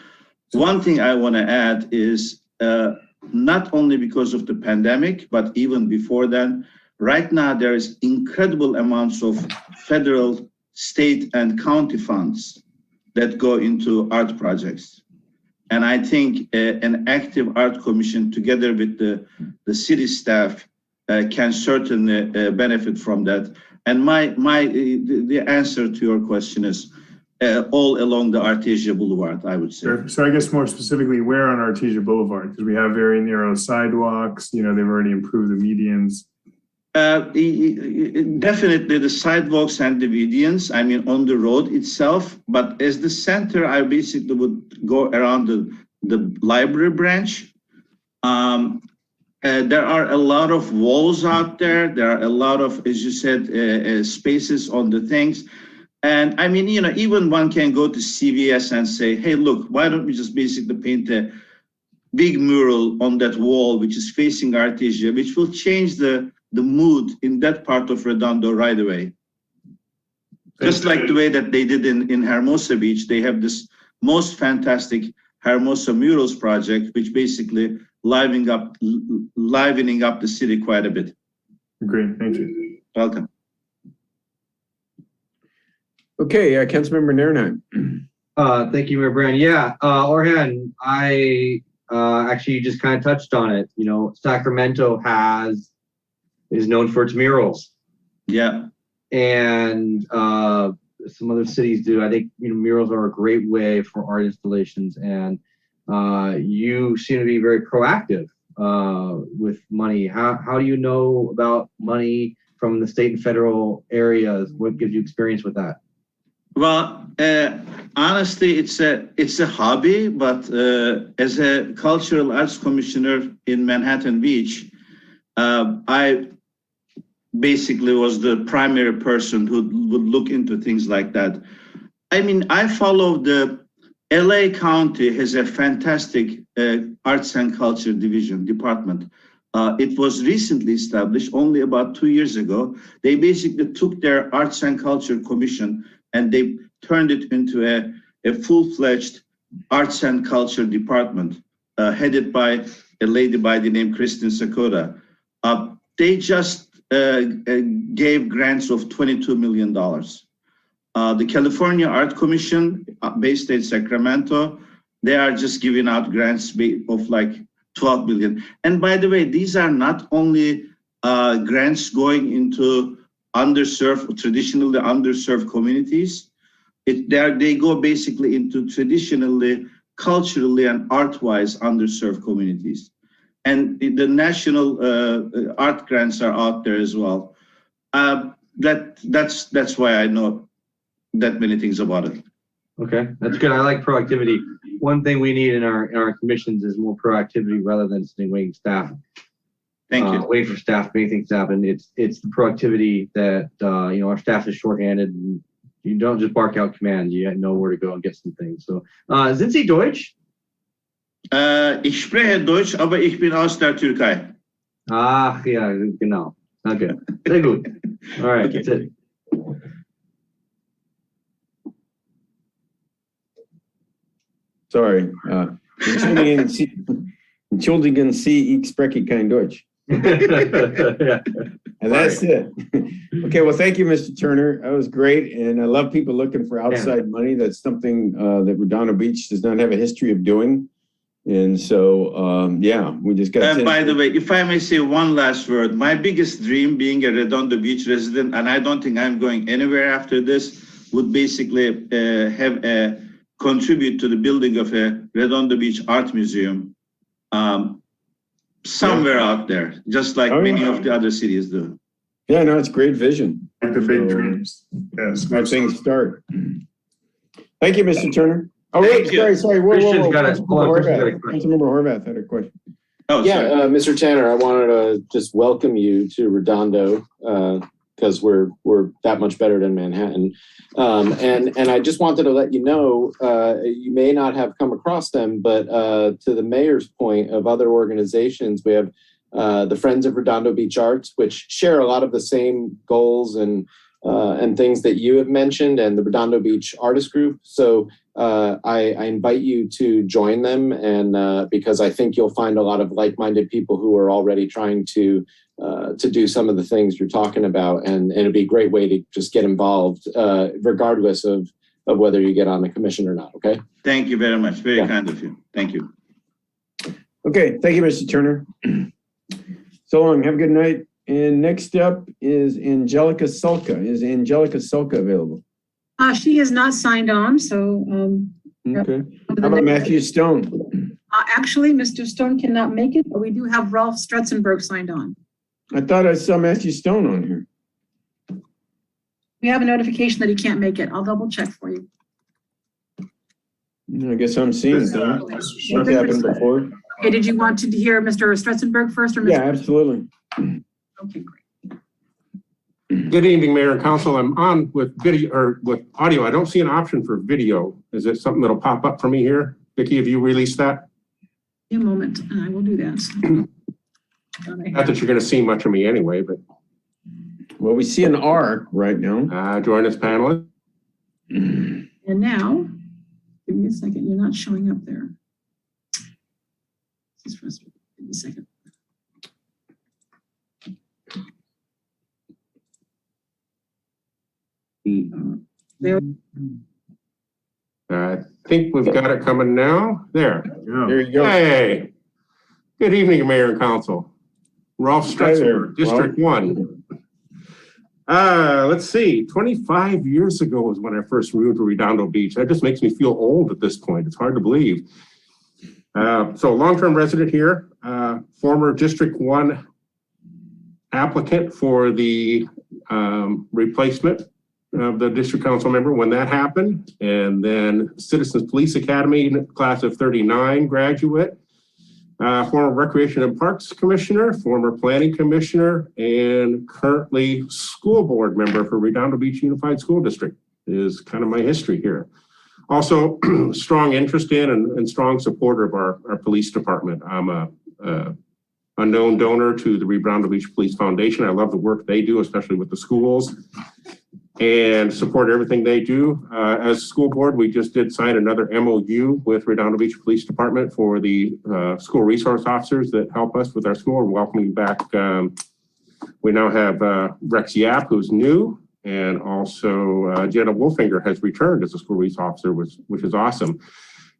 One thing I want to add is not only because of the pandemic, but even before then, right now there is incredible amounts of federal, state, and county funds that go into art projects. And I think an active art commission together with the city staff can certainly benefit from that. And the answer to your question is all along the Artesia Boulevard, I would say. Sure. So I guess more specifically, where on Artesia Boulevard? Because we have very narrow sidewalks, they've already improved the medians. Definitely the sidewalks and the medians, I mean, on the road itself. But as the center, I basically would go around the library branch. There are a lot of walls out there. There are a lot of, as you said, spaces on the things. And I mean, even one can go to CVS and say, hey, look, why don't we just basically paint a big mural on that wall, which is facing Artesia, which will change the mood in that part of Redondo right away. Just like the way that they did in Hermosa Beach, they have this most fantastic Hermosa Murals project, which basically livening up the city quite a bit. Great, thank you. Welcome. Okay, Councilmember Nairnheim. Thank you, Mayor Brand. Yeah, Orhan, I actually just kind of touched on it. Sacramento is known for its murals. Yeah. And some other cities do. I think murals are a great way for art installations, and you seem to be very proactive with money. How do you know about money from the state and federal areas? What gives you experience with that? Well, honestly, it's a hobby, but as a cultural arts commissioner in Manhattan Beach, I basically was the primary person who would look into things like that. I mean, I follow the LA County has a fantastic arts and culture department. It was recently established only about 2 years ago. They basically took their arts and culture commission and they turned it into a full-fledged arts and culture department headed by a lady by the name Kristen Sakota. They just gave grants of $22 million. The California Art Commission, based in Sacramento, they are just giving out grants of like 12 million. And by the way, these are not only grants going into traditionally underserved communities. They go basically into traditionally, culturally, and art-wise underserved communities. And the national art grants are out there as well. That's why I know that many things about it. Okay, that's good. I like proactivity. One thing we need in our commissions is more proactivity rather than sitting waiting staff. Thank you. Wait for staff, make things happen. It's the proactivity that our staff is shorthanded. And you don't just bark out commands. You know where to go and get some things. So, sind Sie Deutsch? Ich spreche Deutsch, aber ich bin aus der Türkei. Ach ja, genau. Okay, sehr gut. All right, okay. That's it. Sorry. Entschuldigen Sie, ich spreche kein Deutsch. Yeah. And that's it. Okay, well, thank you, Mr. Turner. That was great. And I love people looking for outside money. That's something that Redondo Beach does not have a history of doing. And so, we just got by the way, if I may say one last word, my biggest dream being a Redondo Beach resident, and I don't think I'm going anywhere after this, would basically contribute to the building of a Redondo Beach Art Museum somewhere out there, just like many of the other cities do. Yeah, no, it's great vision. Like the big dreams. Yes. How things start. Thank you, Mr. Turner. Oh, Thank you. sorry. Christian's got a Councilmember Horvath had a question. Oh, Yeah, Mr. Tanner, I wanted to just welcome you to Redondo because we're that much better than Manhattan. And I just wanted to let you know, you may not have come across them, but to the mayor's point of other organizations, we have the Friends of Redondo Beach Arts, which share a lot of the same goals and things that you have mentioned, and the Redondo Beach Artist Group. So I invite you to join them, and because I think you'll find a lot of like-minded people who are already trying to do some of the things you're talking about, and it'd be a great way to just get involved, regardless of whether you get on the commission or not. Okay. Thank you very much. Very kind of you. Thank you. Okay, thank you, Mr. Turner. So long. Have a good night. And next up is Angelica Sulka. Is Angelica Sulka available? She has not signed on, so. Okay. How about Matthew Stone? Actually, Mr. Stone cannot make it, but we do have Ralph Stretzenberg signed on. I thought I saw Matthew Stone on here. We have a notification that he can't make it. I'll double check for you. I guess I'm seeing something. That happened before. Okay, did you want to hear Mr. Stretzenberg first or Mr.? Yeah, absolutely. Okay, great. Good evening, Mayor and Council. I'm on with video or with audio. I don't see an option for video. Is it something that'll pop up for me here? Vicki, have you released that? In a moment, and I will do that. Not that you're going to see much of me anyway, but. Well, we see an R right now. Join us, panelists. And now, give me a second. You're not showing up there. This is frustrating. Give me a second. There. I think we've got it coming now. There. There you go. Hey. Good evening, Mayor and Council. Ralph Stretzenberg, District 1. Let's see. 25 years ago was when I first moved to Redondo Beach. That just makes me feel old at this point. It's hard to believe. So long-term resident here, former District 1 applicant for the replacement of the district council member when that happened, and then Citizens Police Academy class of 39 graduate, former Recreation and Parks Commissioner, former Planning Commissioner, and currently school board member for Redondo Beach Unified School District is kind of my history here. Also, strong interest in and strong supporter of our police department. I'm a known donor to the Redondo Beach Police Foundation. I love the work they do, especially with the schools, and support everything they do. As school board, we just did sign another MOU with Redondo Beach Police Department for the school resource officers that help us with our school. We're welcoming back, we now have Rex Yap, who's new, and also Jenna Wolfinger has returned as a school resource officer, which is awesome.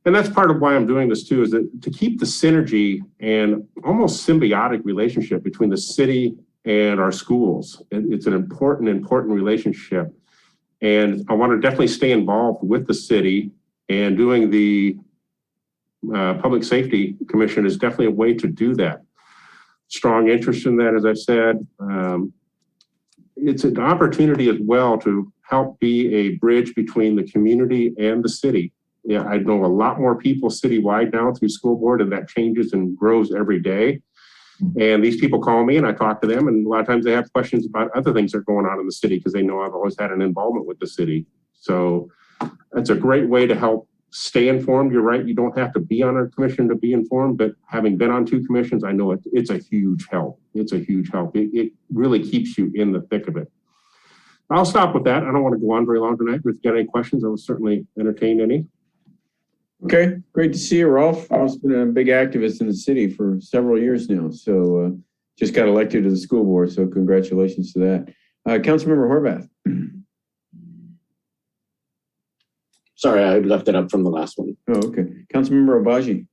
And that's part of why I'm doing this too, is that to keep the synergy and almost symbiotic relationship between the city and our schools. It's an important relationship. And I want to definitely stay involved with the city, and doing the Public Safety Commission is definitely a way to do that. Strong interest in that, as I said. It's an opportunity as well to help be a bridge between the community and the city. Yeah, I know a lot more people citywide now through school board, and that changes and grows every day. And these people call me and I talk to them, and a lot of times they have questions about other things that are going on in the city because they know I've always had an involvement with the city. So that's a great way to help stay informed. You're right, you don't have to be on a commission to be informed, but having been on 2 commissions, I know it's a huge help. It's a huge help. It really keeps you in the thick of it. I'll stop with that. I don't want to go on very long tonight, but if you got any questions, I will certainly entertain any. Okay, great to see you, Rolf. I've been a big activist in the city for several years now, so just got elected to the school board, so congratulations to that. Councilmember Horvath. Sorry, I left it up from the last one. Oh, okay. Councilmember Obaji.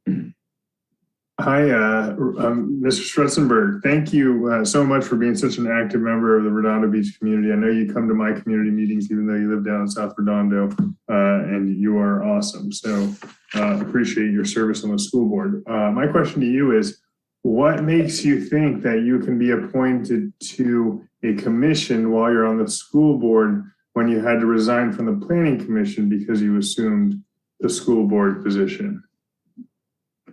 Hi, Mr. Stretzenberg. Thank you so much for being such an active member of the Redondo Beach community. I know you come to my community meetings, even though you live down in South Redondo, and you are awesome. So appreciate your service on the school board. My question to you is, what makes you think that you can be appointed to a commission while you're on the school board when you had to resign from the planning commission because you assumed the school board position?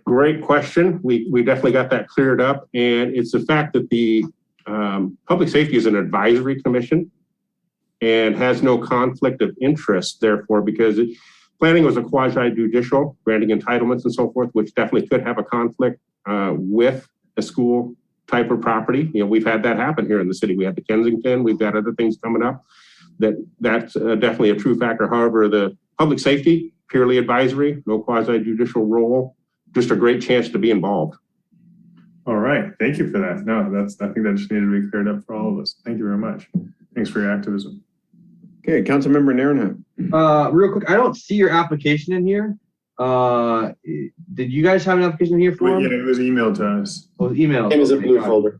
Great question. We definitely got that cleared up. And it's the fact that the Public Safety is an advisory commission and has no conflict of interest, therefore, because planning was a quasi-judicial, granting entitlements and so forth, which definitely could have a conflict with a school type of property. You know, we've had that happen here in the city. We had the Kensington, we've got other things coming up. That's definitely a true factor. However, the Public Safety, purely advisory, no quasi-judicial role, just a great chance to be involved. All right, thank you for that. No, I think that just needed to be cleared up for all of us. Thank you very much. Thanks for your activism. Okay, Councilmember Narenhut. Real quick, I don't see your application in here. Did you guys have an application in here for him? Yeah, it was emailed to us. Oh, emailed. It was a blue folder.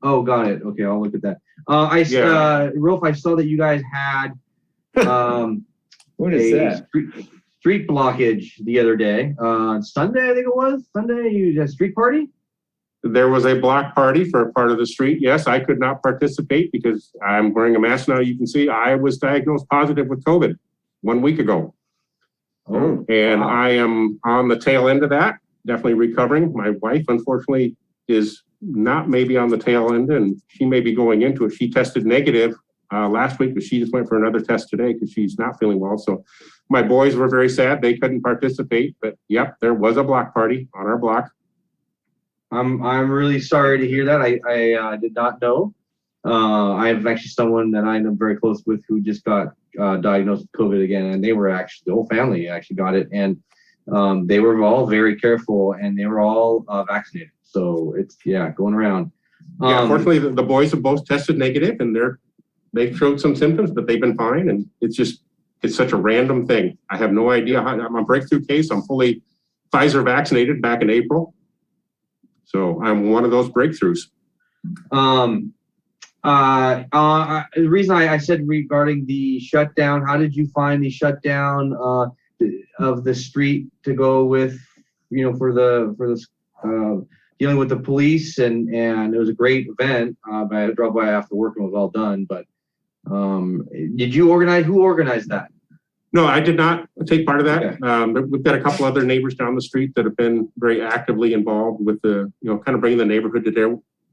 Oh, got it. Okay, I'll look at that. Rolf, I saw that you guys had What is that? Street blockage the other day. Sunday, I think it was. Sunday, you had a street party? There was a block party for a part of the street. Yes, I could not participate because I'm wearing a mask now. You can see I was diagnosed positive with COVID 1 week ago. Oh, and wow. I am on the tail end of that, definitely recovering. My wife, unfortunately, is not maybe on the tail end, and she may be going into it. She tested negative last week, but she just went for another test today because she's not feeling well. So my boys were very sad. They couldn't participate, but yep, there was a block party on our block. I'm really sorry to hear that. I did not know. I have actually someone that I know very close with who just got diagnosed with COVID again, and they were actually, the whole family actually got it, and they were all very careful, and they were all vaccinated. So it's, going around. Yeah, fortunately, the boys have both tested negative, and they've showed some symptoms, but they've been fine. And it's such a random thing. I have no idea how. I'm a breakthrough case. I'm fully Pfizer vaccinated back in April. So I'm one of those breakthroughs. The reason I said regarding the shutdown, how did you find the shutdown of the street to go with, for this dealing with the police, and it was a great event. I drove by after work and it was all done, but did you organize? Who organized that? No, I did not take part of that. Okay. We've got a couple other neighbors down the street that have been very actively involved with the, kind of bringing the neighborhood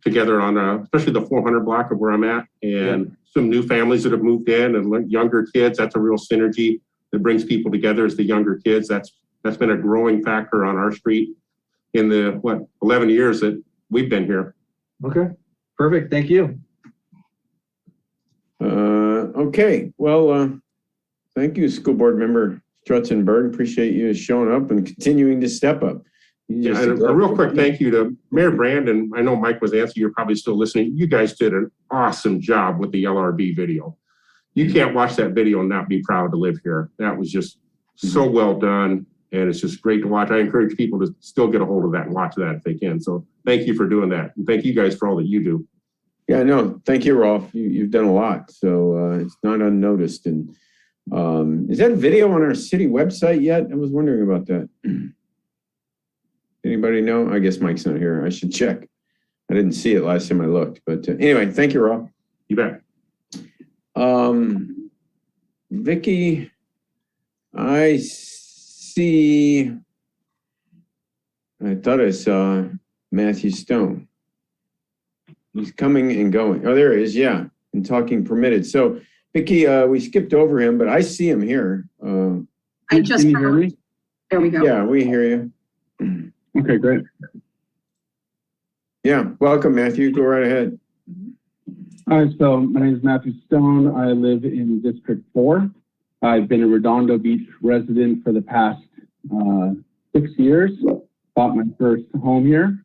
together on, especially the 400 block of where I'm at, and some new families that have moved in, and younger kids. That's a real synergy that brings people together, is the younger kids. That's been a growing factor on our street in the 11 years that we've been here. Okay, perfect. Thank you. Okay, well, thank you, School Board Member Strutzenberg. Appreciate you showing up and continuing to step up. And a real quick thank you to Mayor Brandon. I know Mike was answering, you're probably still listening. You guys did an awesome job with the LRB video. You can't watch that video and not be proud to live here. That was just so well done, and it's just great to watch. I encourage people to still get a hold of that and watch that if they can. So thank you for doing that. And thank you guys for all that you do. Yeah, no, thank you, Rolf. You've done a lot, so it's not unnoticed. And is that video on our city website yet? I was wondering about that. Anybody know? I guess Mike's not here. I should check. I didn't see it last time I looked. But anyway, thank you, Rolf. You bet. Vicky, I see. I thought I saw Matthew Stone. He's coming and going. Oh, there he is. Yeah, and talking permitted. So, Vicky, we skipped over him, but I see him here. I just can you hear me? There we go. Yeah, we hear you. Okay, great. Yeah, welcome, Matthew. Go right ahead. All right, so my name is Matthew Stone. I live in District 4. I've been a Redondo Beach resident for the past 6 years. Bought my first home here.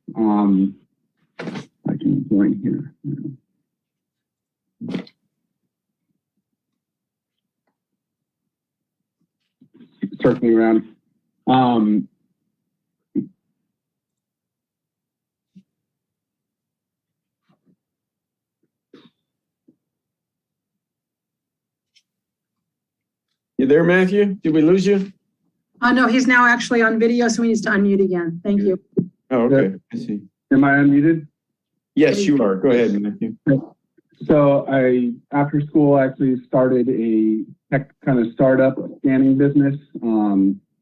I can join here. Circling around. You there, Matthew? Did we lose you? No, he's now actually on video, so he needs to unmute again. Thank you. Oh, okay. I see. Am I unmuted? Yes, you are. Go ahead, Matthew. So after school, actually started a tech kind of startup scanning business,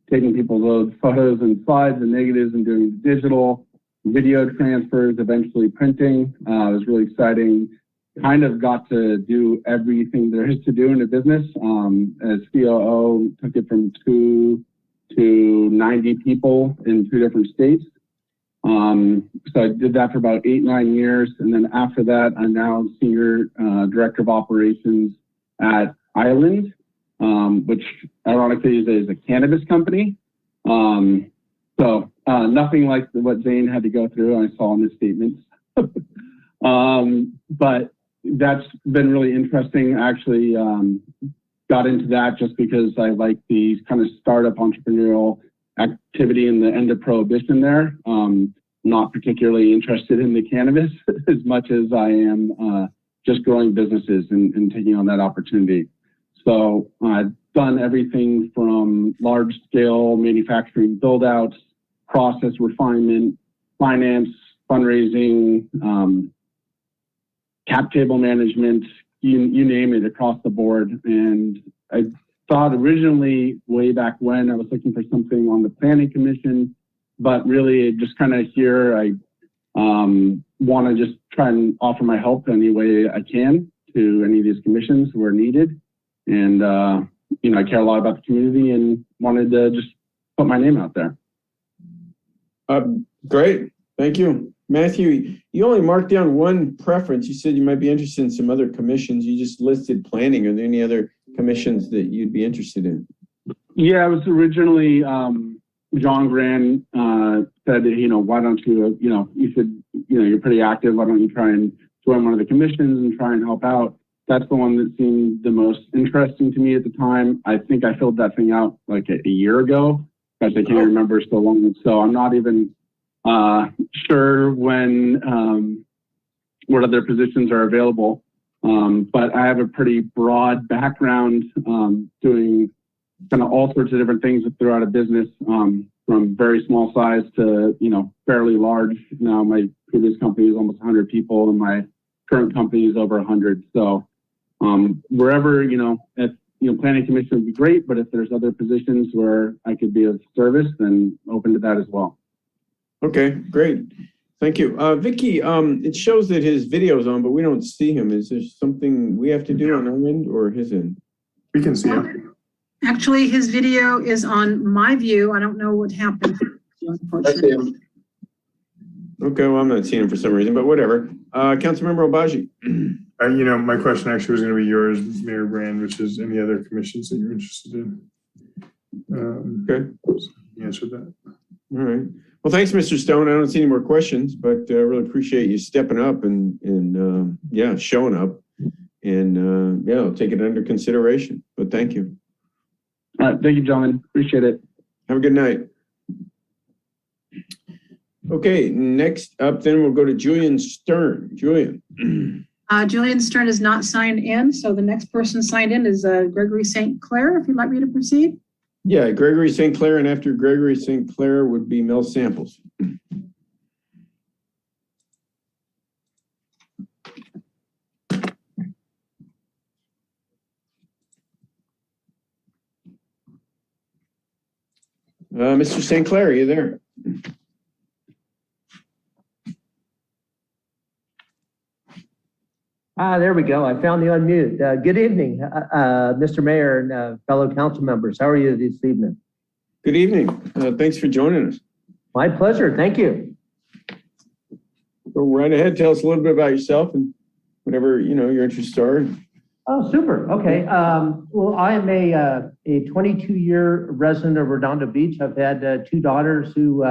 taking people's old photos and slides and negatives and doing digital video transfers, eventually printing. It was really exciting. Kind of got to do everything there is to do in a business. As COO, took it from 2 to 90 people in 2 different states. So I did that for about 8-9 years. And then after that, I'm now Senior Director of Operations at Island, which ironically is a cannabis company. So nothing like what Zane had to go through, I saw in his statements. But that's been really interesting. I actually got into that just because I like the kind of startup entrepreneurial activity in the end of prohibition there. not particularly interested in the cannabis as much as I am just growing businesses and taking on that opportunity. So I've done everything from large scale manufacturing build outs, process refinement, finance, fundraising, cap table management, you name it, across the board. And I thought originally, way back when, I was looking for something on the planning commission, but really just kind of here, I want to just try and offer my help any way I can to any of these commissions where needed. And, I care a lot about the community and wanted to just put my name out there. Great. Thank you. Matthew, you only marked down one preference. You said you might be interested in some other commissions. You just listed planning. Are there any other commissions that you'd be interested in? Yeah, I was originally, John Gran said, why don't you, you said, you're pretty active. Why don't you try and join one of the commissions and try and help out? That's the one that seemed the most interesting to me at the time. I think I filled that thing out like a year ago, because I can't remember so long. So I'm not even sure when, what other positions are available. But I have a pretty broad background doing kind of all sorts of different things throughout a business, from very small size to, fairly large. Now my previous company is almost 100 people and my current company is over 100. So wherever, if, planning commission would be great, but if there's other positions where I could be of service, then open to that as well. Okay, great. Thank you. Vicky, it shows that his video's on, but we don't see him. Is there something we have to do on our end or his end? We can see him. Actually, his video is on my view. I don't know what happened. Unfortunately. Okay, well, I'm not seeing him for some reason, but whatever. Councilmember Obaji. My question actually was going to be yours, Mayor Brand, which is any other commissions that you're interested in. Okay. You answered that. All right. Well, thanks, Mr. Stone. I don't see any more questions, but I really appreciate you stepping up and showing up. And I'll take it under consideration. But thank you. All right. Thank you, gentlemen. Appreciate it. Have a good night. Okay, next up then we'll go to Julian Stern. Julian. Julian Stern is not signed in, so the next person signed in is Gregory St. Clair, if you'd like me to proceed. Yeah, Gregory St. Clair, and after Gregory St. Clair would be Mel Samples. Mr. St. Clair, are you there? There we go. I found the unmute. Good evening, Mr. Mayor and fellow council members. How are you this evening? Good evening. Thanks for joining us. My pleasure. Thank you. Go right ahead. Tell us a little bit about yourself and whatever your interests are. Oh, super. Okay. Well, I am a 22-year resident of Redondo Beach. I've had two daughters who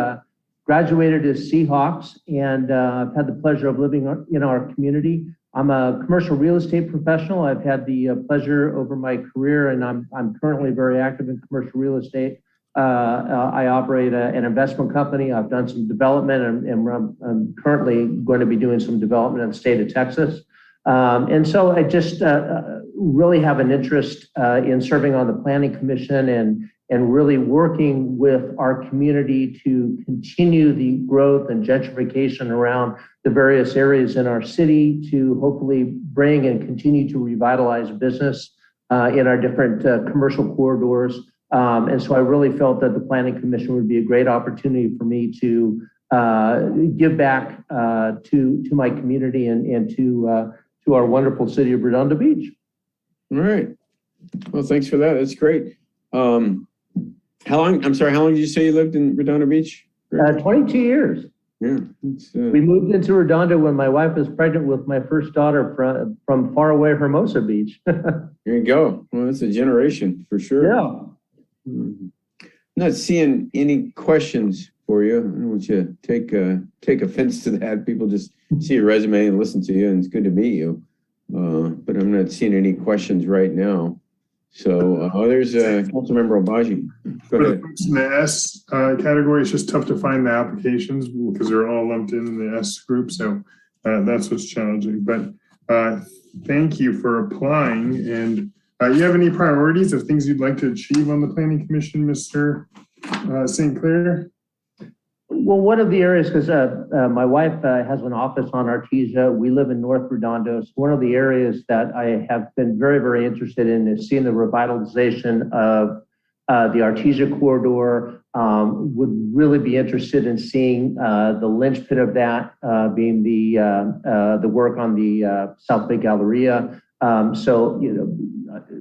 graduated as Seahawks, and I've had the pleasure of living in our community. I'm a commercial real estate professional. I've had the pleasure over my career, and I'm currently very active in commercial real estate. I operate an investment company. I've done some development, and I'm currently going to be doing some development in the state of Texas. And so I just really have an interest in serving on the Planning Commission and really working with our community to continue the growth and gentrification around the various areas in our city to hopefully bring and continue to revitalize business in our different commercial corridors. And so I really felt that the Planning Commission would be a great opportunity for me to give back to my community and to our wonderful city of Redondo Beach. All right. Well, thanks for that. That's great. How long did you say you lived in Redondo Beach? 22 years. Yeah. We moved into Redondo when my wife was pregnant with my first daughter from far away Hermosa Beach. There you go. Well, that's a generation for sure. Yeah. I'm not seeing any questions for you. I don't want you to take offense to that. People just see your resume and listen to you, and it's good to meet you. But I'm not seeing any questions right now. So there's Councilmember Obaji. Go For the ahead. folks in the S category, it's just tough to find the applications because they're all lumped in the S group. So that's what's challenging. But thank you for applying. And you have any priorities of things you'd like to achieve on the Planning Commission, Mr. St. Clair? Well, one of the areas, because my wife has an office on Artesia. We live in North Redondo. So one of the areas that I have been very, very interested in is seeing the revitalization of the Artesia corridor. Would really be interested in seeing the linchpin of that being the work on the South Bay Galleria. So, you know,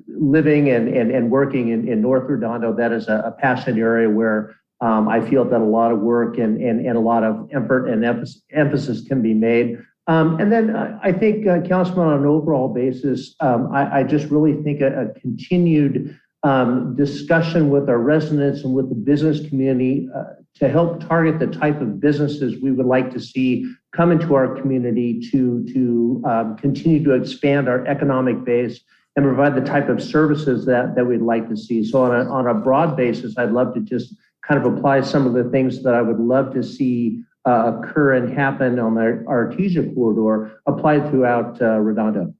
living and working in North Redondo, that is a passionate area where I feel that a lot of work and a lot of effort and emphasis can be made. And then I think, Councilman, on an overall basis, I just really think a continued discussion with our residents and with the business community to help target the type of businesses we would like to see come into our community to continue to expand our economic base and provide the type of services that we'd like to see. So on a broad basis, I'd love to just kind of apply some of the things that I would love to see occur and happen on the Artesia corridor applied throughout Redondo.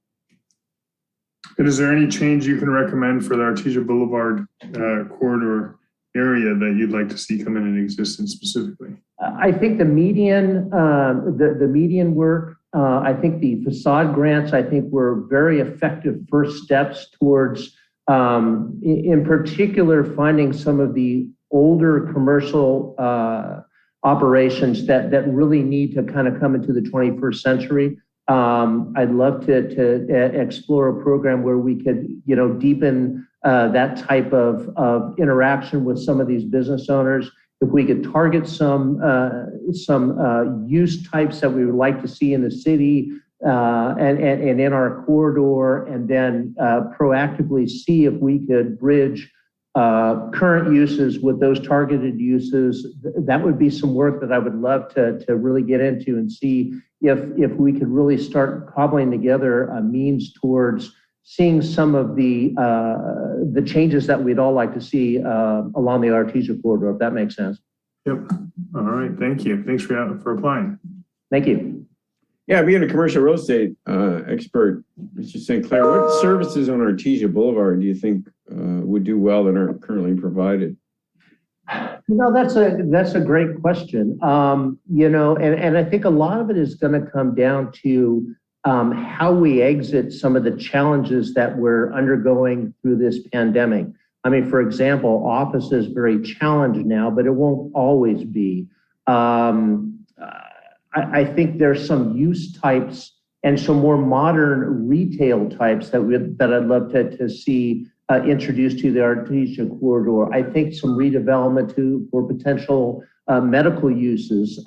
And is there any change you can recommend for the Artesia Boulevard corridor area that you'd like to see come into existence specifically? I think the median, the median work, I think the facade grants, I think were very effective first steps towards, in particular, finding some of the older commercial operations that really need to kind of come into the 21st century. I'd love to explore a program where we could, you know, deepen that type of interaction with some of these business owners. If we could target some use types that we would like to see in the city and in our corridor, and then proactively see if we could bridge current uses with those targeted uses, that would be some work that I would love to really get into and see if we could really start cobbling together a means towards seeing some of the changes that we'd all like to see along the Artesia corridor, if that makes sense. Yep. All right. Thank you. Thanks for applying. Thank you. Yeah, being a commercial real estate expert, Mr. St. Clair, what services on Artesia Boulevard do you think would do well that aren't currently provided? You know, that's a great question. You know, and I think a lot of it is going to come down to how we exit some of the challenges that we're undergoing through this pandemic. I mean, for example, office is very challenged now, but it won't always be. I think there's some use types and some more modern retail types that I'd love to see introduced to the Artesia corridor. I think some redevelopment for potential medical uses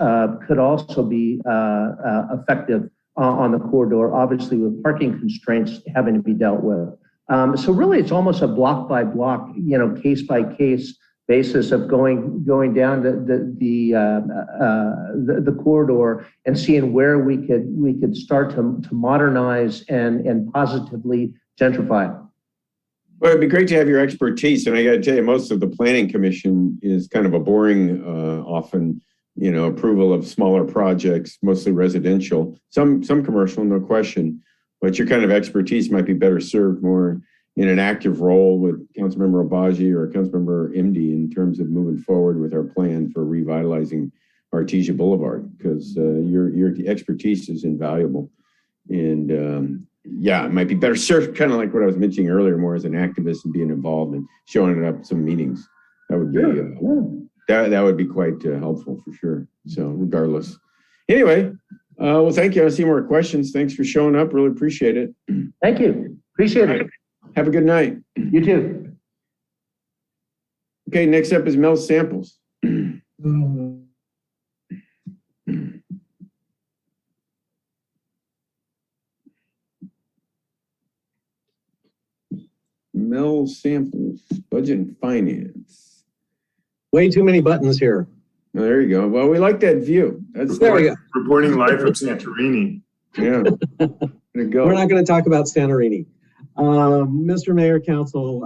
could also be effective on the corridor, obviously with parking constraints having to be dealt with. So really, it's almost a block by block, you know, case by case basis of going down the corridor and seeing where we could start to modernize and positively gentrify. Well, it'd be great to have your expertise. And I got to tell you, most of the Planning Commission is kind of a boring, often, you know, approval of smaller projects, mostly residential, some commercial, no question. But your kind of expertise might be better served more in an active role with Councilmember Obaji or Councilmember Imdi in terms of moving forward with our plan for revitalizing Artesia Boulevard, because your expertise is invaluable. And yeah, it might be better served, kind of like what I was mentioning earlier, more as an activist and being involved and showing up at some meetings. That would be that would be quite helpful for sure. So regardless, anyway, well, thank you. I see more questions. Thanks for showing up. Really appreciate it. Thank you. Appreciate it. Have a good night. You too. Okay, next up is Mel Samples. Mel Samples, Budget and Finance. Way too many buttons here. Oh, there you go. Well, we like that view. That's there we go. Reporting live from Santorini. Yeah. There you go. We're not going to talk about Santorini. Mr. Mayor, Council,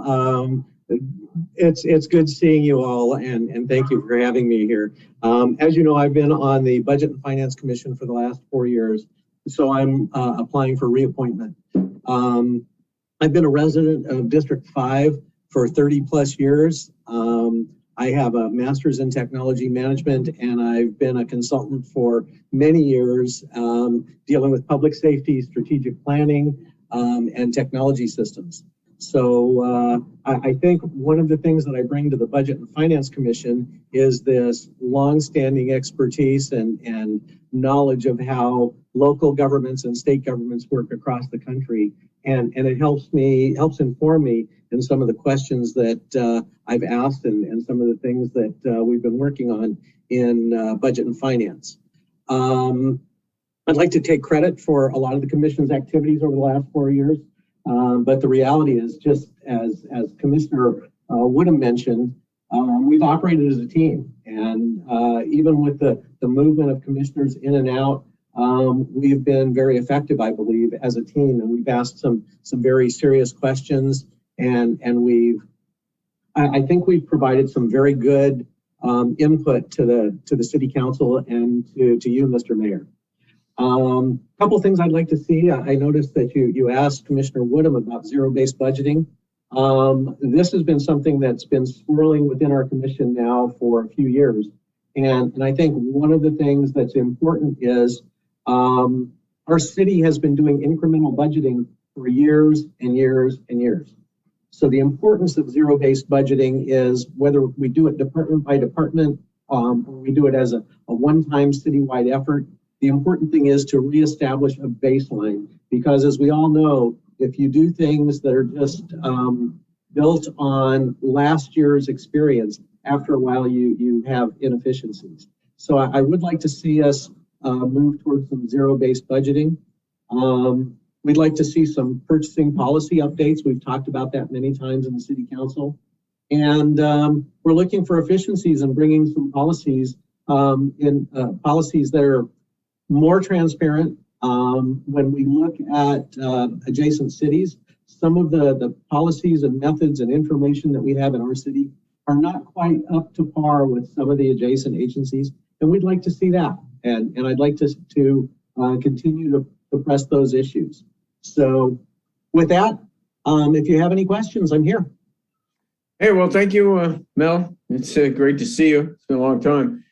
It's good seeing you all, and thank you for having me here. As you know, I've been on the Budget and Finance Commission for the last 4 years, so I'm applying for reappointment. I've been a resident of District 5 for 30 plus years. I have a master's in technology management, and I've been a consultant for many years dealing with public safety, strategic planning, and technology systems. So I think one of the things that I bring to the Budget and Finance Commission is this longstanding expertise and knowledge of how local governments and state governments work across the country. And it helps inform me in some of the questions that I've asked and some of the things that we've been working on in Budget and Finance. I'd like to take credit for a lot of the Commission's activities over the last 4 years. But the reality is, just as Commissioner Woodham mentioned, we've operated as a team. And even with the movement of commissioners in and out, we've been very effective, I believe, as a team. And we've asked some very serious questions. And I think we've provided some very good input to the City Council and to you, Mr. Mayor. Couple of things I'd like to see. I noticed that you asked Commissioner Woodham about zero-based budgeting. This has been something that's been swirling within our commission now for a few years. And I think one of the things that's important is our city has been doing incremental budgeting for years and years and years. So the importance of zero-based budgeting is whether we do it department by department or we do it as a one-time citywide effort. The important thing is to reestablish a baseline, because as we all know, if you do things that are just built on last year's experience, after a while you have inefficiencies. So I would like to see us move towards some zero-based budgeting. We'd like to see some purchasing policy updates. We've talked about that many times in the City Council. And we're looking for efficiencies and bringing some policies policies that are more transparent. When we look at adjacent cities, some of the policies and methods and information that we have in our city are not quite up to par with some of the adjacent agencies, and we'd like to see that. And I'd like to continue to press those issues. So with that, if you have any questions, I'm here. Hey, well, thank you, Mel. It's great to see you. It's been a long time.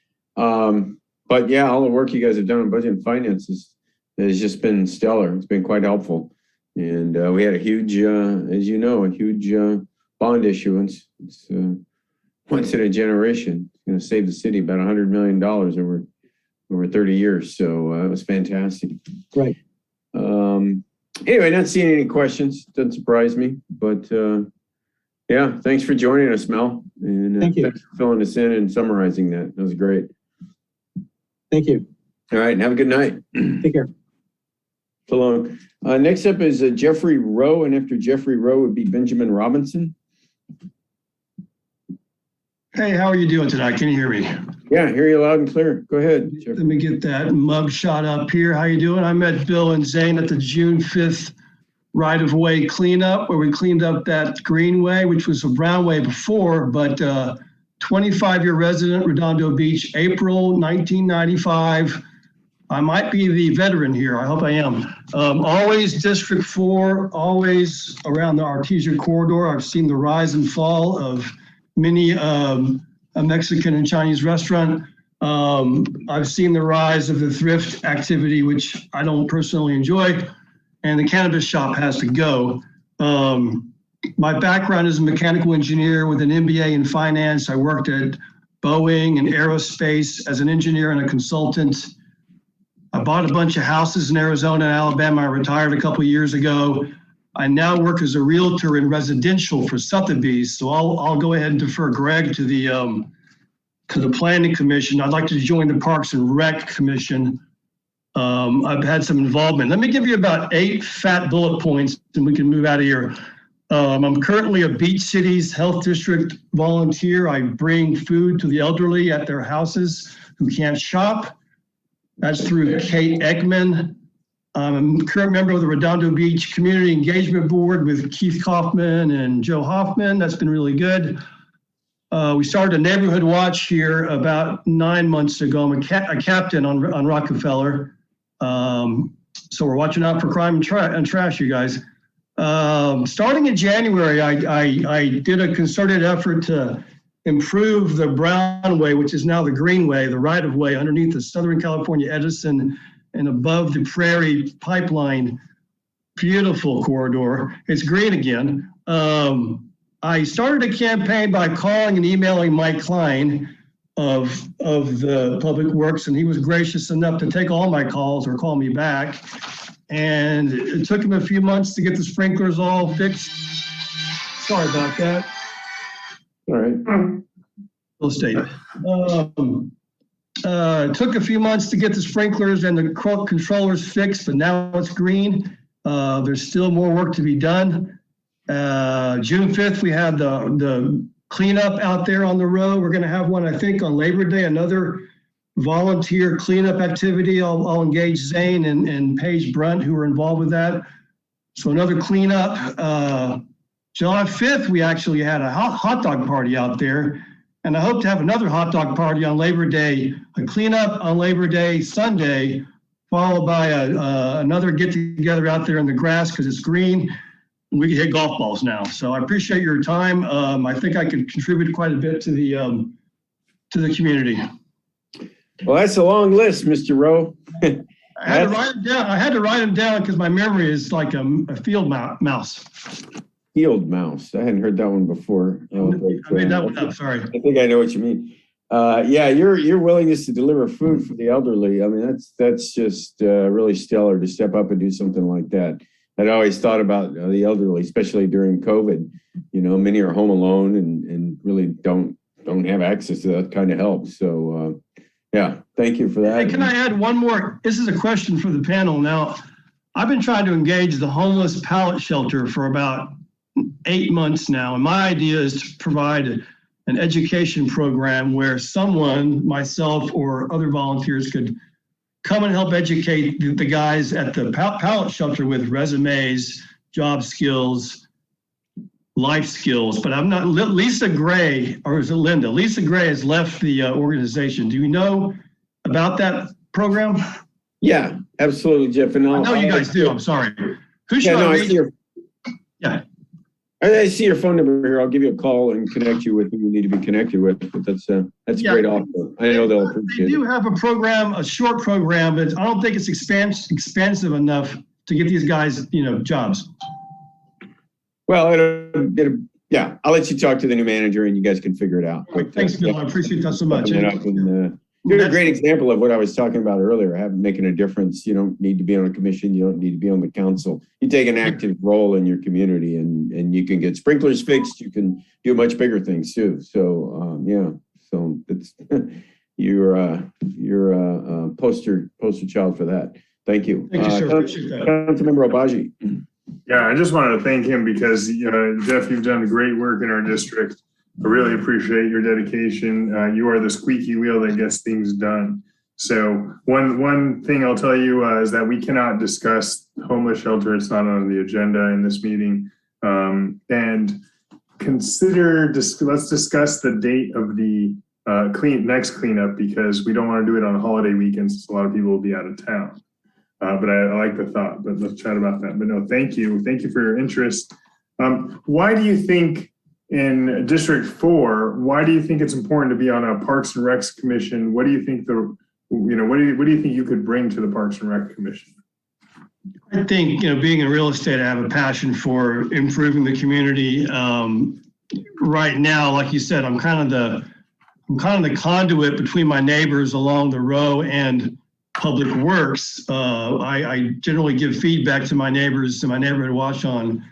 But yeah, all the work you guys have done on budget and finances has just been stellar. It's been quite helpful. And we had a huge, as you know, a huge bond issuance. It's once in a generation. It's going to save the city about $100 million over 30 years. So it was fantastic. Right. Anyway, not seeing any questions. Doesn't surprise me. But yeah, thanks for joining us, Mel. And thank you. Thanks for filling us in and summarizing that. That was great. Thank you. All right, and have a good night. Take care. So long. Next up is Jeffrey Rowe, and after Jeffrey Rowe would be Benjamin Robinson. Hey, how are you doing tonight? Can you hear me? Yeah, hear you loud and clear. Go ahead, Jeffrey. Let me get that mug shot up here. How you doing? I met Bill and Zane at the June 5th right-of-way cleanup, where we cleaned up that greenway, which was a brownway before, but 25-year resident, Redondo Beach, April 1995. I might be the veteran here. I hope I am. Always District 4, always around the Artesia corridor. I've seen the rise and fall of many a Mexican and Chinese restaurant. I've seen the rise of the thrift activity, which I don't personally enjoy, and the cannabis shop has to go. My background is a mechanical engineer with an MBA in finance. I worked at Boeing and aerospace as an engineer and a consultant. I bought a bunch of houses in Arizona and Alabama. I retired a couple of years ago. I now work as a realtor in residential for Sotheby's. So I'll go ahead and defer Greg to the Planning Commission. I'd like to join the Parks and Rec Commission. I've had some involvement. Let me give you about 8 fat bullet points and we can move out of here. I'm currently a Beach Cities Health District volunteer. I bring food to the elderly at their houses who can't shop. That's through Kate Ekman. I'm a current member of the Redondo Beach Community Engagement Board with Keith Kaufman and Joe Hoffman. That's been really good. We started a neighborhood watch here about 9 months ago. I'm a captain on Rockefeller. So we're watching out for crime and trash, you guys. Starting in January, I did a concerted effort to improve the Brownway, which is now the Greenway, the right-of-way underneath the Southern California Edison and above the Prairie Pipeline. Beautiful corridor. It's green again. I started a campaign by calling and emailing Mike Klein of the Public Works, and he was gracious enough to take all my calls or call me back. And it took him a few months to get the sprinklers all fixed. Sorry about that. All right. Real estate. It took a few months to get the sprinklers and the controllers fixed, but now it's green. There's still more work to be done. June 5th, we had the cleanup out there on the road. We're going to have one, I think, on Labor Day, another volunteer cleanup activity. I'll engage Zane and Paige Brunt, who are involved with that. So another cleanup. July 5th, we actually had a hot dog party out there. And I hope to have another hot dog party on Labor Day, a cleanup on Labor Day Sunday, followed by another get together out there in the grass because it's green. We can hit golf balls now. So I appreciate your time. I think I could contribute quite a bit to the community. Well, that's a long list, Mr. Rowe. I had to write them down. I had to write them down because my memory is like a field mouse. Field mouse. I hadn't heard that one before. I made that one up. Sorry. I think I know what you mean. Yeah, your willingness to deliver food for the elderly. I mean, that's just really stellar to step up and do something like that. I'd always thought about the elderly, especially during COVID. You know, many are home alone and really don't have access to that kind of help. So, yeah, thank you for that. Hey, can I add one more? This is a question for the panel. Now, I've been trying to engage the homeless pallet shelter for about 8 months now. And my idea is to provide an education program where someone, myself or other volunteers, could come and help educate the guys at the pallet shelter with resumes, job skills, life skills. But I'm not, Lisa Gray, or is it Linda? Lisa Gray has left the organization. Do you know about that program? Yeah, absolutely, Jeff. And I know you guys do. I'm sorry. Who should I reach? Yeah. I see your phone number here. I'll give you a call and connect you with who you need to be connected with. But that's a great offer. I know they'll appreciate it. They do have a program, a short program, but I don't think it's expansive enough to get these guys, jobs. Well, yeah, I'll let you talk to the new manager and you guys can figure it out. Thanks, Bill. I appreciate that so much. You're a great example of what I was talking about earlier, making a difference. You don't need to be on a commission. You don't need to be on the council. You take an active role in your community and you can get sprinklers fixed. You can do much bigger things too. So, yeah, so it's, you're a poster child for that. Thank you. Thank you, sir. Appreciate that. Councilmember Obaji. Yeah, I just wanted to thank him because, Jeff, you've done great work in our district. I really appreciate your dedication. You are the squeaky wheel that gets things done. So one thing I'll tell you is that we cannot discuss homeless shelter. It's not on the agenda in this meeting. And let's discuss the date of the next cleanup because we don't want to do it on holiday weekends. A lot of people will be out of town. But I like the thought, but let's chat about that. But no, thank you. Thank you for your interest. Why do you think in District 4, why do you think it's important to be on a Parks and Recs Commission? What do you think what do you think you could bring to the Parks and Rec Commission? I think, being in real estate, I have a passion for improving the community. Right now, like you said, I'm kind of the conduit between my neighbors along the Rowe and Public Works. I generally give feedback to my neighbors in my neighborhood watch on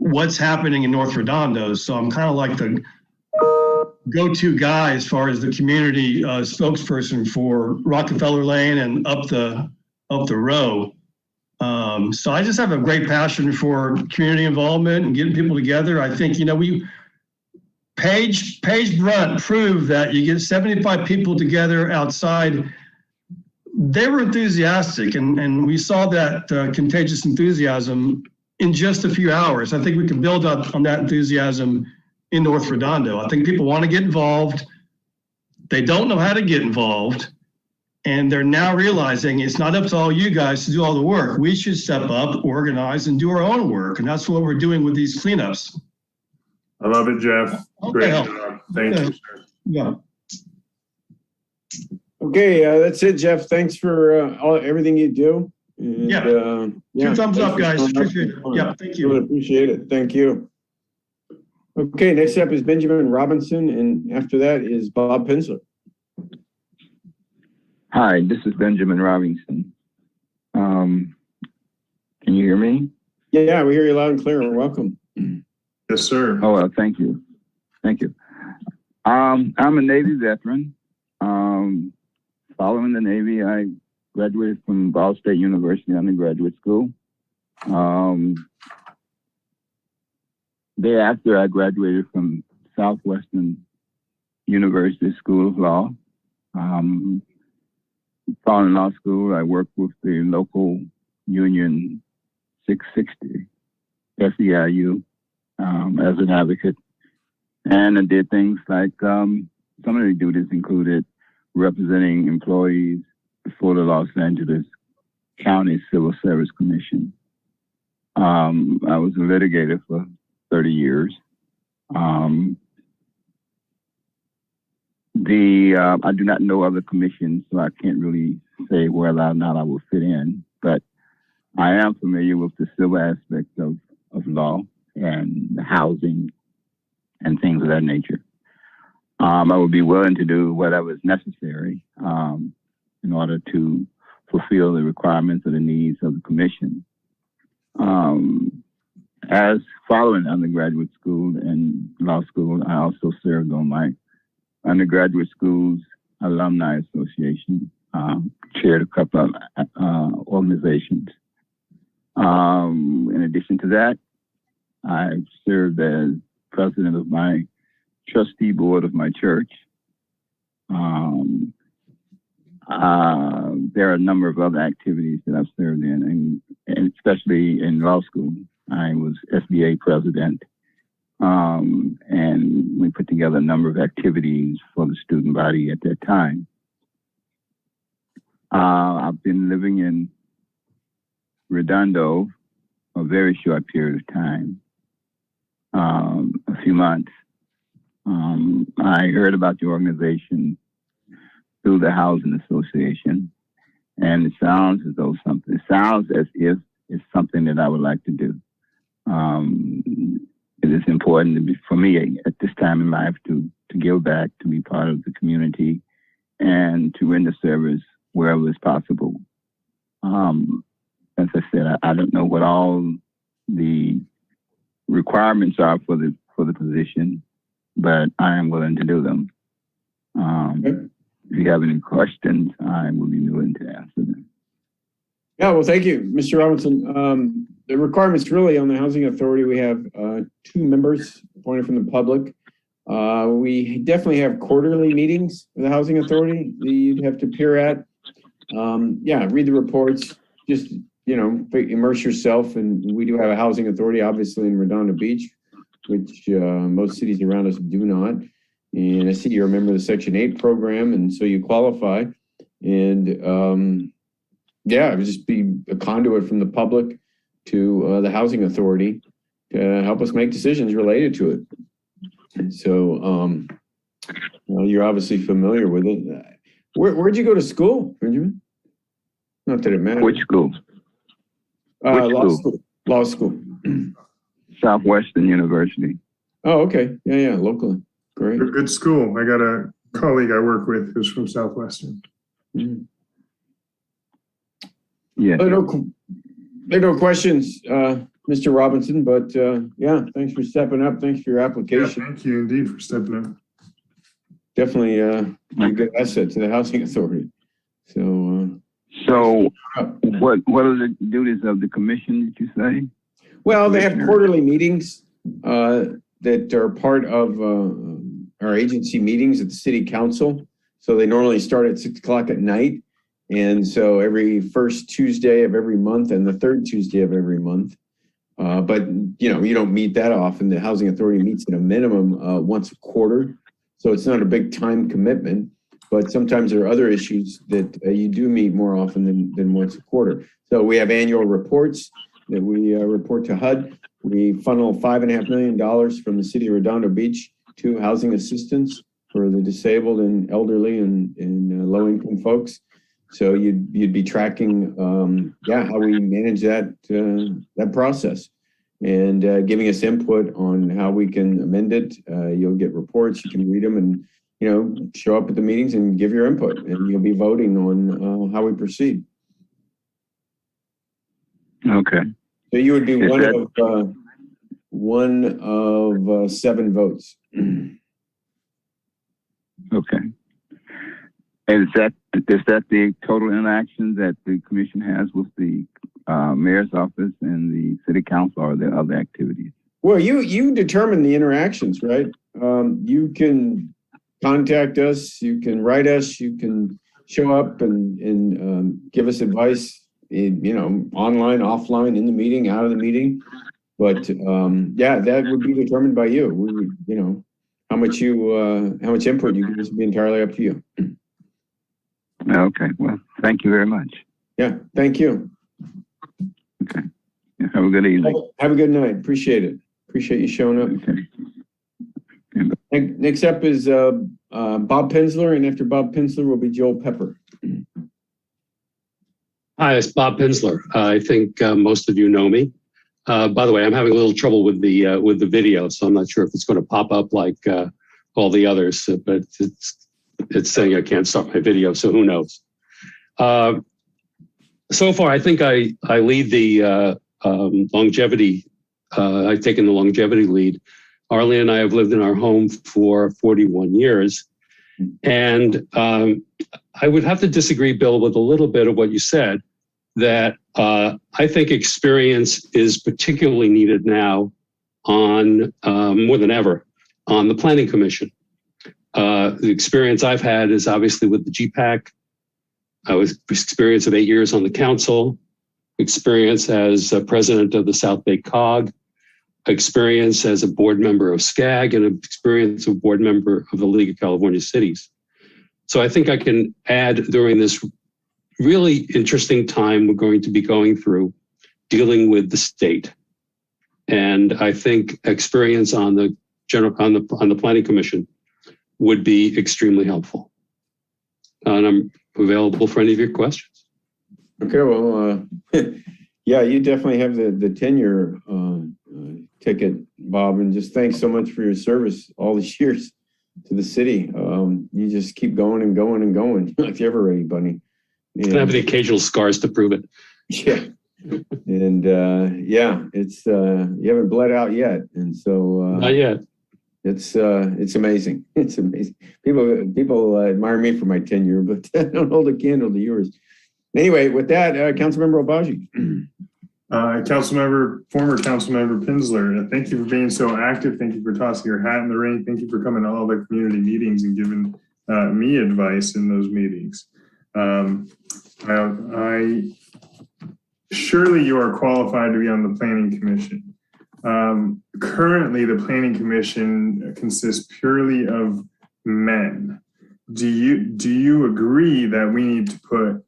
what's happening in North Redondo. So I'm kind of like the go-to guy as far as the community spokesperson for Rockefeller Lane and up the Rowe. So I just have a great passion for community involvement and getting people together. I think, Paige Brunt proved that you get 75 people together outside they were enthusiastic, and we saw that contagious enthusiasm in just a few hours. I think we can build up on that enthusiasm in North Redondo. I think people want to get involved. They don't know how to get involved. And they're now realizing it's not up to all you guys to do all the work. We should step up, organize, and do our own work. And that's what we're doing with these cleanups. I love it, Jeff. Great job. Thank you, sir. Yeah. Okay, that's it, Jeff. Thanks for everything you do. And, Yeah. Two thumbs up, guys. Appreciate it. Yeah, thank you. Really appreciate it. Thank you. Okay, next up is Benjamin Robinson, and after that is Bob Pensler. Hi, this is Benjamin Robinson. Can you hear me? Yeah, we hear you loud and clear. Welcome. Yes, sir. Oh, well, thank you. Thank you. I'm a Navy veteran. Following the Navy, I graduated from Ball State University undergraduate school. Thereafter, I graduated from Southwestern University School of Law. Following law school, I worked with the local union 660, SEIU, as an advocate. And I did things like, some of the duties included representing employees before the Los Angeles County Civil Service Commission. I was a litigator for 30 years. I do not know other commissions, so I can't really say whether or not I will fit in, but I am familiar with the civil aspects of law and the housing and things of that nature. I would be willing to do whatever is necessary in order to fulfill the requirements or the needs of the commission. As following undergraduate school and law school, I also served on my undergraduate school's alumni association, chaired a couple of organizations. In addition to that, I served as president of my trustee board of my church. There are a number of other activities that I've served in, and especially in law school. I was SBA president, and we put together a number of activities for the student body at that time. I've been living in Redondo a very short period of time, a few months. I heard about the organization through the Housing Association, and it sounds as if it's something that I would like to do. It is important for me at this time in life to give back, to be part of the community, and to render service wherever it's possible. As I said, I don't know what all the requirements are for the position, but I am willing to do them. If you have any questions, I will be willing to answer them. Yeah, well, thank you, Mr. Robinson. The requirements really on the Housing Authority, we have 2 members appointed from the public. We definitely have quarterly meetings with the Housing Authority that you'd have to appear at. Read the reports, just, immerse yourself. And we do have a Housing Authority, obviously, in Redondo Beach, which most cities around us do not. And I see you're a member of the Section 8 program, and so you qualify. And it would just be a conduit from the public to the Housing Authority to help us make decisions related to it. And so you're obviously familiar with it. Where'd you go to school, Benjamin? Not that it matters. Which school? Law school. Southwestern University. Oh, okay. Yeah, locally. Great. Good school. I got a colleague I work with who's from Southwestern. Mm. Yeah. There are no questions, Mr. Robinson, but thanks for stepping up. Thanks for your application. Yeah, thank you indeed for stepping up. Definitely a good asset to the Housing Authority. So what are the duties of the commission, did you say? Well, they have quarterly meetings that are part of our agency meetings at the city council. So they normally start at 6 o'clock at night. And so every first Tuesday of every month and the third Tuesday of every month. But you don't meet that often. The Housing Authority meets at a minimum once a quarter. So it's not a big time commitment, but sometimes there are other issues that you do meet more often than once a quarter. So we have annual reports that we report to HUD. We funnel $5.5 million from the city of Redondo Beach to housing assistance for the disabled and elderly and low-income folks. So you'd be tracking, how we manage that process and giving us input on how we can amend it. You'll get reports, you can read them, and show up at the meetings and give your input, and you'll be voting on how we proceed. Okay. So you would be one of 7 votes. Okay. And is that the total interaction that the commission has with the mayor's office and the city council, or are there other activities? Well, you determine the interactions, right? You can contact us, you can write us, you can show up and give us advice, online, offline, in the meeting, out of the meeting. But that would be determined by you. We would, how much input you give us would be entirely up to you. Okay. Well, thank you very much. Yeah. Thank you. Okay. Yeah, have a good evening. Have a good night. Appreciate it. Appreciate you showing up. Okay. Next up is Bob Pensler, and after Bob Pensler will be Joel Pepper. Hi, it's Bob Pensler. I think most of you know me. By the way, I'm having a little trouble with the video, so I'm not sure if it's going to pop up like all the others, but it's saying I can't start my video, so who knows? So far, I think I lead the longevity. I've taken the longevity lead. Arlene and I have lived in our home for 41 years. And I would have to disagree, Bill, with a little bit of what you said, that I think experience is particularly needed now on more than ever on the Planning Commission. The experience I've had is obviously with the GPAC. I was experience of 8 years on the council, experience as president of the South Bay COG, experience as a board member of SCAG, and an experience of board member of the League of California Cities. So I think I can add during this really interesting time we're going to be going through dealing with the state. And I think experience on the Planning Commission would be extremely helpful. And I'm available for any of your questions. Okay, well, yeah, you definitely have the tenure ticket, Bob, and just thanks so much for your service all these years to the city. You just keep going and going and going like you're ever ready, buddy. I have the occasional scars to prove it. Yeah. And it's you haven't bled out yet. And so not yet. It's amazing. It's amazing. People admire me for my tenure, but I don't hold a candle to yours. Anyway, with that, Councilmember Obaji. Former Councilmember Pensler, thank you for being so active. Thank you for tossing your hat in the ring. Thank you for coming to all the community meetings and giving me advice in those meetings. Surely you are qualified to be on the Planning Commission. Currently, the Planning Commission consists purely of men. Do you agree that we need to put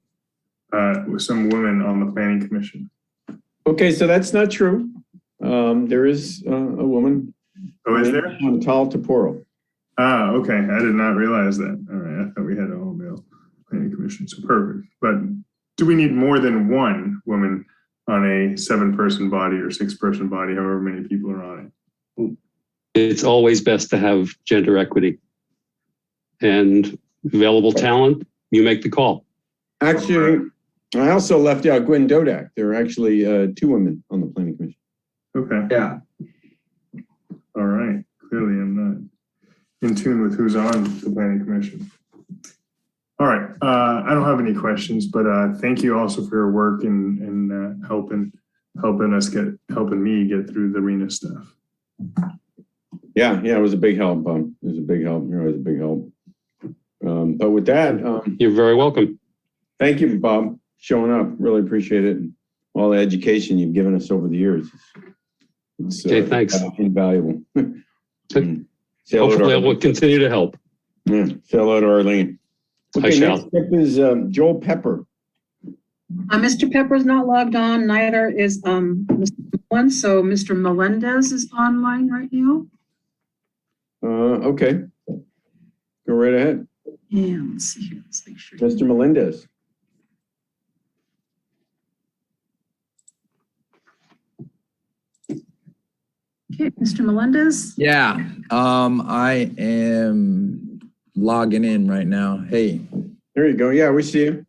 some women on the Planning Commission? Okay, so that's not true. There is a woman. Oh, is there? Untitled Chapter. Ah, okay. I did not realize that. All right, I thought we had an all-male Planning Commission, so perfect. But do we need more than one woman on a 7-person body or 6-person body, however many people are on it? It's always best to have gender equity and available talent. You make the call. Actually, I also left out Gwen Dodak. There are actually 2 women on the Planning Commission. Okay. Yeah. All right. Clearly, I'm not in tune with who's on the Planning Commission. All right. I don't have any questions, but thank you also for your work and helping me get through the RENA stuff. Yeah, it was a big help. It was a big help. You're always a big help. But with that, you're very welcome. Thank you, Bob, showing up. Really appreciate it. All the education you've given us over the years. It's Okay, thanks. Invaluable. Hopefully, I will continue to help. Yeah, say hello to Arlene. I Okay, shall. next up is Joel Pepper. Mr. Pepper's not logged on, neither is Mr. One, so Mr. Melendez is online right now. Okay. Go right ahead. Yeah, let's see here. Let's make sure. Mr. Melendez. Okay, Mr. Melendez. Yeah, I am logging in right now. Hey. There you go. Yeah, we see you.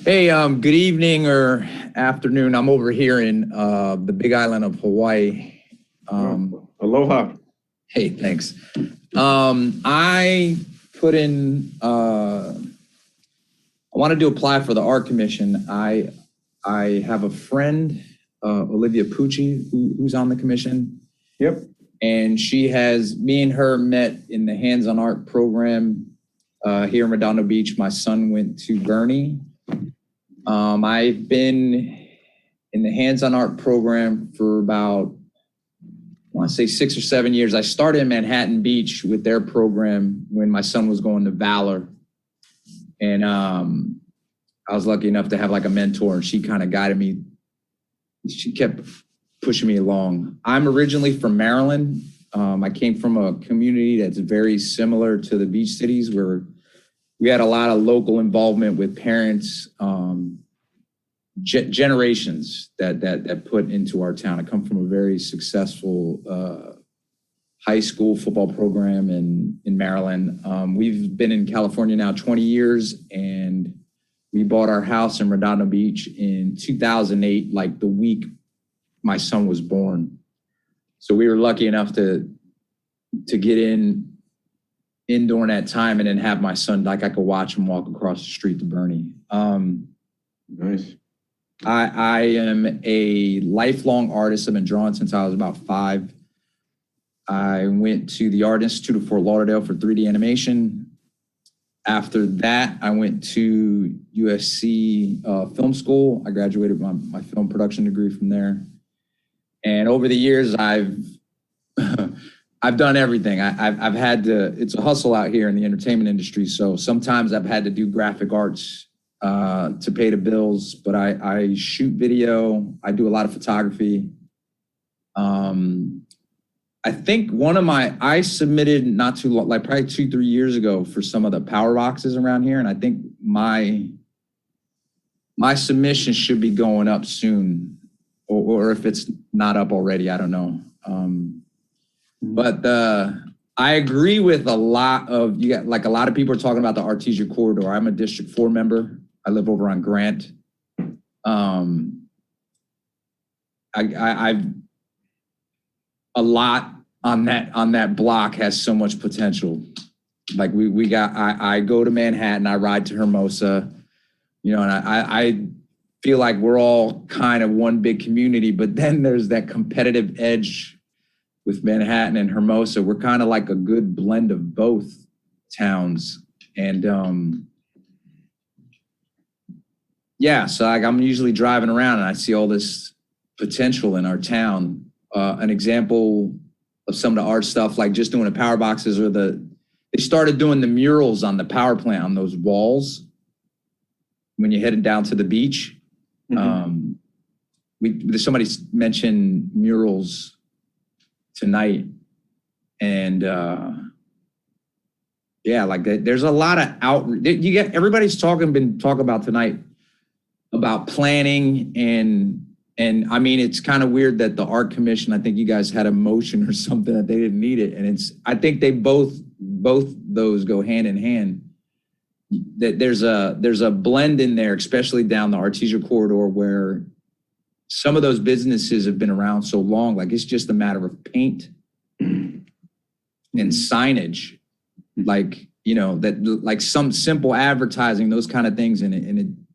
Hey, good evening or afternoon. I'm over here in the Big Island of Hawaii. Aloha. Hey, thanks. I put in, I wanted to apply for the Art Commission. I have a friend, Olivia Pucci, who's on the commission. Yep. And me and her met in the Hands on Art program here in Redondo Beach. My son went to Bernie. I've been in the Hands on Art program for about, I want to say 6 or 7 years. I started in Manhattan Beach with their program when my son was going to Valor. And I was lucky enough to have like a mentor, and she kind of guided me. She kept pushing me along. I'm originally from Maryland. I came from a community that's very similar to the beach cities, where we had a lot of local involvement with parents, generations that put into our town. I come from a very successful high school football program in Maryland. We've been in California now 20 years, and we bought our house in Redondo Beach in 2008, like the week my son was born. So we were lucky enough to get in during that time and then have my son, like I could watch him walk across the street to Bernie. Nice. I am a lifelong artist. I've been drawing since I was about 5. I went to the Art Institute of Fort Lauderdale for 3D animation. After that, I went to USC Film School. I graduated my film production degree from there. And over the years, I've done everything. I've had to, it's a hustle out here in the entertainment industry. So sometimes I've had to do graphic arts to pay the bills, but I shoot video. I do a lot of photography. I think I submitted not too long, like probably 2-3 years ago, for some of the power boxes around here. And I think my submission should be going up soon, or if it's not up already, I don't know. But I agree with a lot of, a lot of people are talking about the Artesia Corridor. I'm a District 4 member. I live over on Grant. I've a lot on that block has so much potential. Like I go to Manhattan, I ride to Hermosa, and I feel like we're all kind of one big community, but then there's that competitive edge with Manhattan and Hermosa. We're kind of like a good blend of both towns. And so I'm usually driving around and I see all this potential in our town. An example of some of the art stuff, like just doing the power boxes, or they started doing the murals on the power plant on those walls when you're headed down to the beach. Somebody mentioned murals tonight, and there's a lot of outreach. Everybody's been talking about tonight about planning, and I mean, it's kind of weird that the Art Commission, I think you guys had a motion or something that they didn't need it, and I think they both those go hand in hand. That there's a blend in there, especially down the Artesia Corridor, where some of those businesses have been around so long, like it's just a matter of paint and signage, like, like some simple advertising, those kind of things. And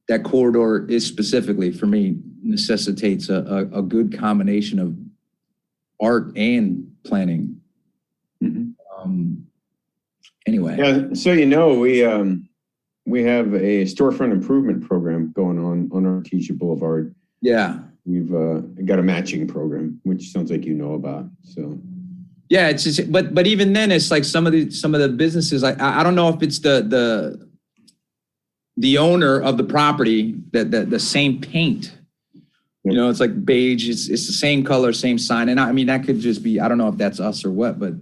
that corridor is specifically, for me, necessitates a good combination of art and planning. Mm-hmm. Anyway. Yeah, so we we have a storefront improvement program going on Artesia Boulevard. Yeah. We've got a matching program, which sounds like you know about. So yeah, it's just, but even then, it's like some of the businesses. I don't know if it's the owner of the property that the same paint. You know, it's like beige. It's the same color, same sign. And I mean, that could just be, I don't know if that's us or what, but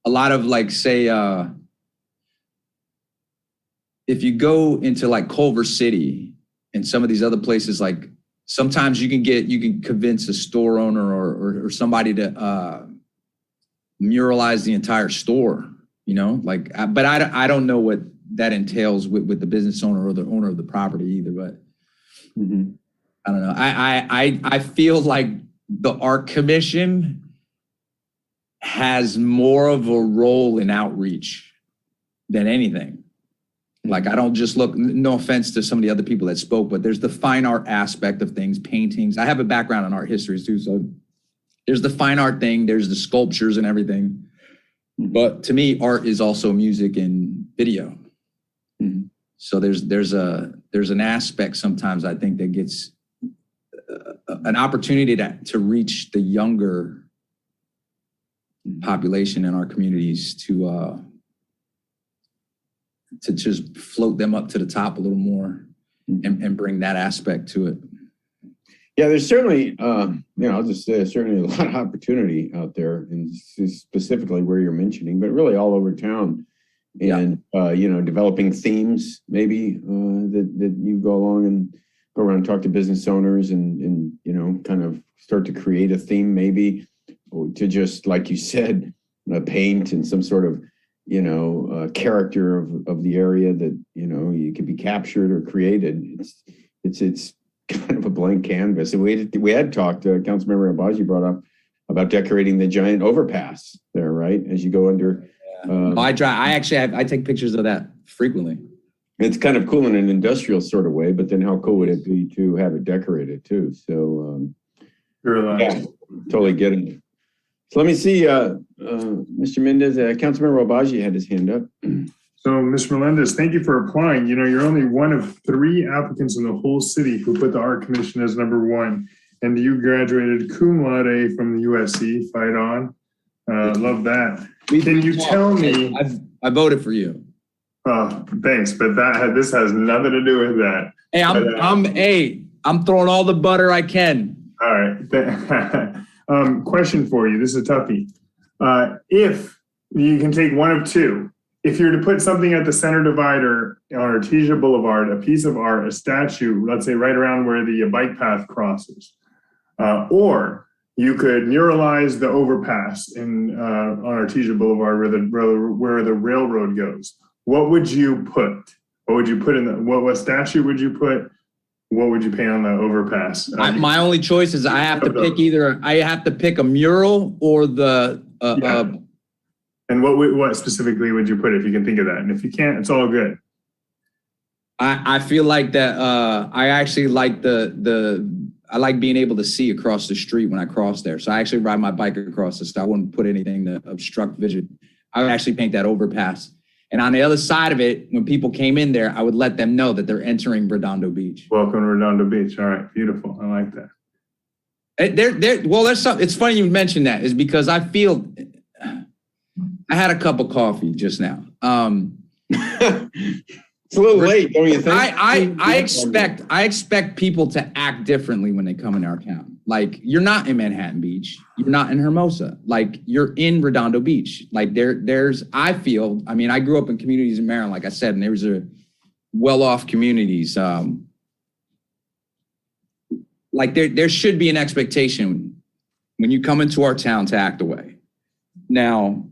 a lot of like, say, if you go into like Culver City and some of these other places, like sometimes you can convince a store owner or somebody to muralize the entire store, you know, like, but I don't know what that entails with the business owner or the owner of the property either, but I don't know. I feel like the Art Commission has more of a role in outreach than anything. Like, I don't just look, no offense to some of the other people that spoke, but there's the fine art aspect of things, paintings. I have a background in art histories too, so there's the fine art thing, there's the sculptures and everything. But to me, art is also music and video. So there's an aspect sometimes I think that gets an opportunity to reach the younger population in our communities to just float them up to the top a little more and bring that aspect to it. Yeah, there's certainly, I'll just say there's certainly a lot of opportunity out there, and specifically where you're mentioning, but really all over town. And, developing themes maybe that you go along and go around and talk to business owners and kind of start to create a theme maybe, or to just, like you said, paint and some sort of, character of the area that, you could be captured or created. It's kind of a blank canvas. And we had talked, Councilmember Abaji brought up about decorating the giant overpass there, right? As you go under. I take pictures of that frequently. It's kind of cool in an industrial sort of way, but then how cool would it be to have it decorated too? So, yeah, totally get it. So let me see, Mr. Mendez, Councilmember Abaji had his hand up. So, Mr. Melendez, thank you for applying. You're only one of 3 applicants in the whole city who put the Art Commission as #1. And you graduated cum laude from the USC. Fight on. Love that. Can you tell me? I voted for you. Oh, thanks. But this has nothing to do with that. Hey, I'm throwing all the butter I can. All right. Question for you. This is a toughie. If you can take one of 2, if you're to put something at the center divider on Artesia Boulevard, a piece of art, a statue, let's say right around where the bike path crosses, or you could muralize the overpass on Artesia Boulevard where the railroad goes. What would you put? What would you put what statue would you put? What would you paint on the overpass? My only choice is I have to pick a mural or the. And what specifically would you put if you can think of that? And if you can't, it's all good. I feel like that. I actually like I like being able to see across the street when I cross there. So I actually ride my bike across the street. I wouldn't put anything to obstruct vision. I would actually paint that overpass. And on the other side of it, when people came in there, I would let them know that they're entering Redondo Beach. Welcome to Redondo Beach. All right, beautiful. I like that. Well, there's something. It's funny you mentioned that, is because I feel I had a cup of coffee just now. It's a little late, don't you think? I expect people to act differently when they come in our town. Like, you're not in Manhattan Beach, you're not in Hermosa, like you're in Redondo Beach. Like I grew up in communities in Maryland, like I said, and there's a well-off communities. Like there should be an expectation when you come into our town to act away. Now,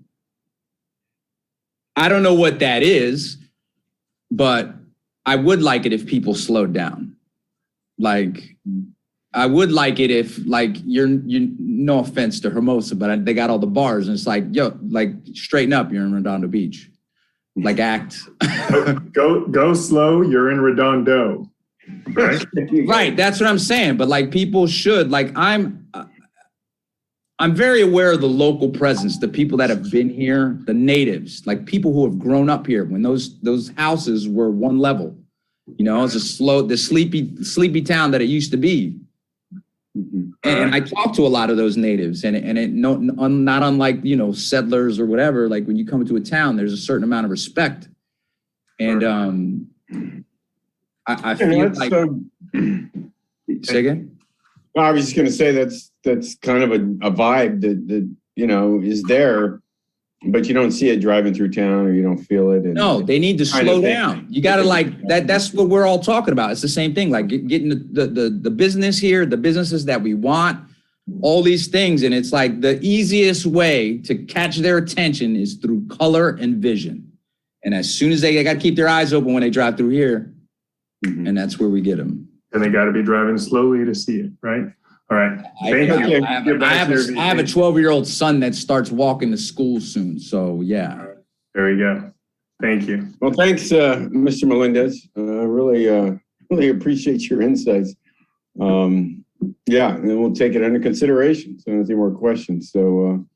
I don't know what that is, but I would like it if people slowed down. Like, I would like it if, like, you're no offense to Hermosa, but they got all the bars and it's like, yo, like, straighten up, you're in Redondo Beach. Like, act. Go slow, you're in Redondo. Right? Right, that's what I'm saying. But like, people should, like, I'm very aware of the local presence, the people that have been here, the natives, like people who have grown up here when those houses were one level. You know, it's the sleepy town that it used to be. And I talked to a lot of those natives, not unlike, you know, settlers or whatever. Like when you come into a town, there's a certain amount of respect. And I feel like. Say again? I was just going to say that's kind of a vibe that you know is there, but you don't see it driving through town, or you don't feel it. No, they need to slow down. You got to like that. That's what we're all talking about. It's the same thing, like getting the business here, the businesses that we want, all these things. And it's like the easiest way to catch their attention is through color and vision. And as soon as they got to keep their eyes open when they drive through here, and that's where we get them. And they got to be driving slowly to see it, right? All right. I have a 12-year-old son that starts walking to school soon. So yeah. There you go. Thank you. Well, thanks, Mr. Melendez. Really appreciate your insights. Yeah, and we'll take it under consideration. So anything more questions. So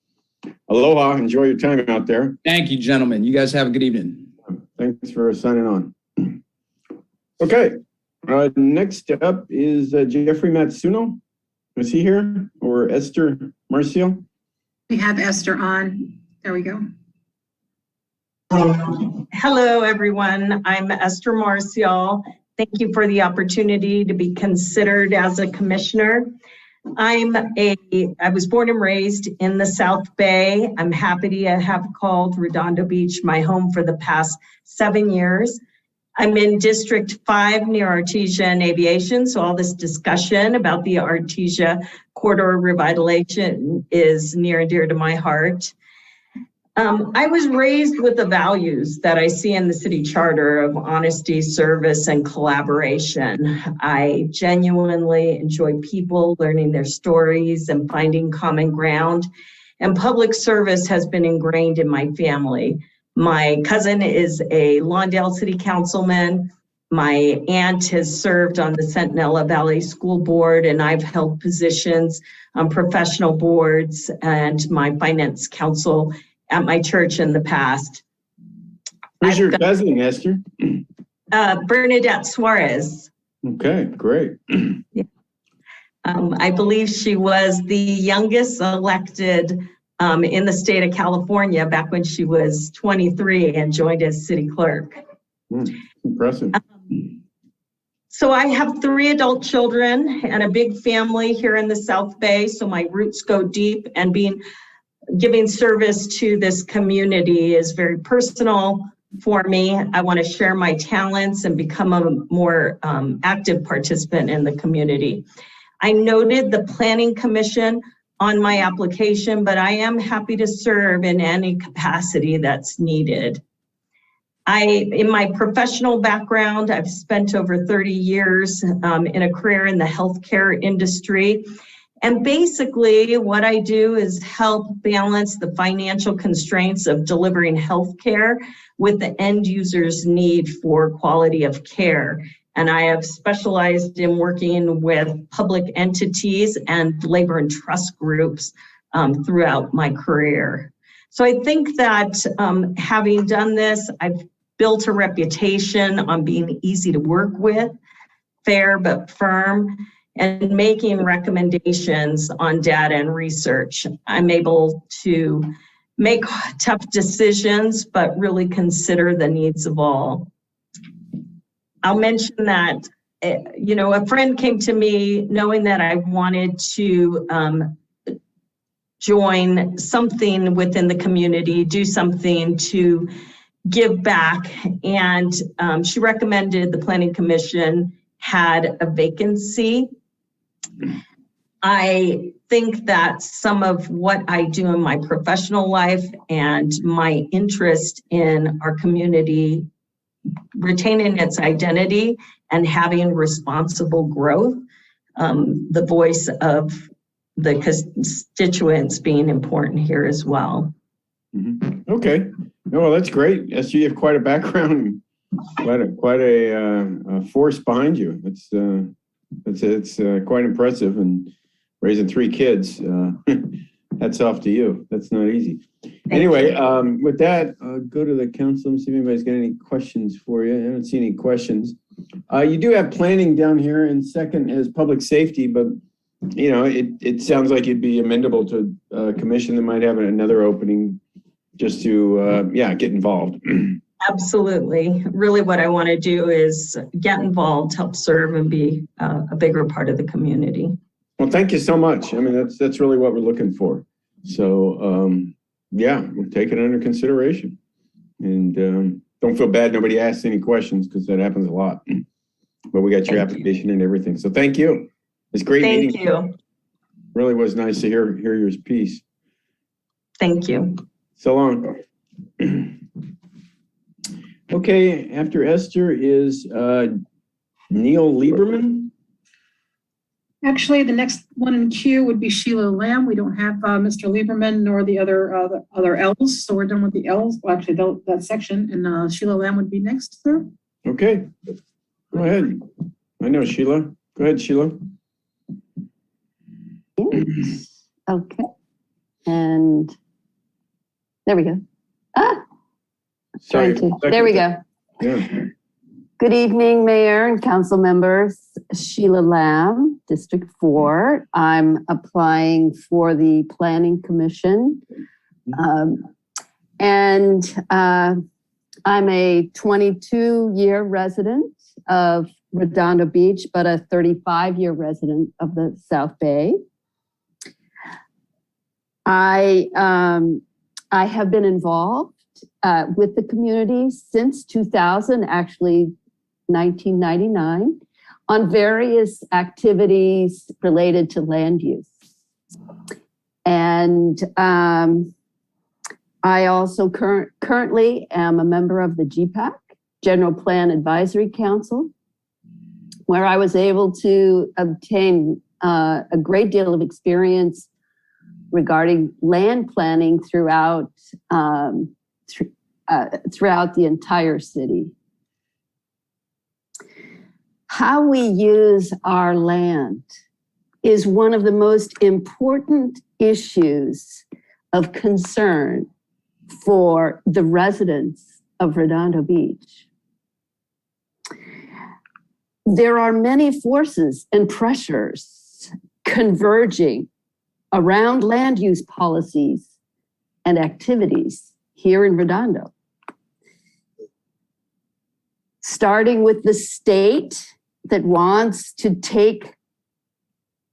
aloha, enjoy your time out there. Thank you, gentlemen. You guys have a good evening. Thanks for signing on. Okay. Next up is Jeffrey Matsuno. Is he here? Or Esther Marcial? We have Esther on. There we go. Hello, everyone. I'm Esther Marcial. Thank you for the opportunity to be considered as a commissioner. I was born and raised in the South Bay. I'm happy to have called Redondo Beach my home for the past 7 years. I'm in District 5 near Artesia and Aviation, so all this discussion about the Artesia corridor revitalization is near and dear to my heart. I was raised with the values that I see in the city charter of honesty, service, and collaboration. I genuinely enjoy people, learning their stories, and finding common ground. And public service has been ingrained in my family. My cousin is a Lawndale City Councilman. My aunt has served on the Centinela Valley School Board, and I've held positions on professional boards and my finance council at my church in the past. Who's your cousin, Esther? Bernadette Suarez. Okay, great. Yeah. I believe she was the youngest elected in the state of California back when she was 23 and joined as city clerk. Impressive. So I have 3 adult children and a big family here in the South Bay. So my roots go deep, and giving service to this community is very personal for me. I want to share my talents and become a more active participant in the community. I noted the Planning Commission on my application, but I am happy to serve in any capacity that's needed. In my professional background, I've spent over 30 years in a career in the healthcare industry. And basically what I do is help balance the financial constraints of delivering healthcare with the end user's need for quality of care. And I have specialized in working with public entities and labor and trust groups throughout my career. So I think that having done this, I've built a reputation on being easy to work with, fair but firm, and making recommendations on data and research. I'm able to make tough decisions, but really consider the needs of all. I'll mention that, a friend came to me knowing that I wanted to join something within the community, do something to give back. And she recommended the Planning Commission had a vacancy. I think that some of what I do in my professional life and my interest in our community retaining its identity and having responsible growth, the voice of the constituents being important here as well. Okay. Well, that's great. Yes, you have quite a background, quite a force behind you. It's quite impressive, and raising 3 kids. hats off to you. That's not easy. Anyway, with that, I'll go to the council and see if anybody's got any questions for you. I don't see any questions. You do have planning down here, and second is public safety, but you know, it sounds like you'd be amenable to a commission that might have another opening just to, get involved. Absolutely. Really what I want to do is get involved, help serve, and be a bigger part of the community. Well, thank you so much. I mean, that's really what we're looking for. So, we'll take it under consideration. And don't feel bad nobody asked any questions, because that happens a lot. But we got your application and everything. So thank you. It's great meeting you. Thank you. Really was nice to hear your piece. Thank you. So long. Okay, after Esther is Neil Lieberman. Actually, the next one in queue would be Sheila Lamb. We don't have Mr. Lieberman nor the other L's, so we're done with the L's. Well, actually, that section, and Sheila Lamb would be next, sir. Okay, go ahead. I know Sheila. Go ahead, Sheila. Okay, and there we go. Sorry. There we go. Yeah. Good evening, Mayor and council members. Sheila Lamb, District 4. I'm applying for the Planning Commission. And I'm a 22-year resident of Redondo Beach, but a 35-year resident of the South Bay. I have been involved with the community since 2000, actually 1999, on various activities related to land use. And I also currently am a member of the GPAC, General Plan Advisory Council, where I was able to obtain a great deal of experience regarding land planning throughout the entire city. How we use our land is one of the most important issues of concern for the residents of Redondo Beach. There are many forces and pressures converging around land use policies and activities here in Redondo. Starting with the state that wants to take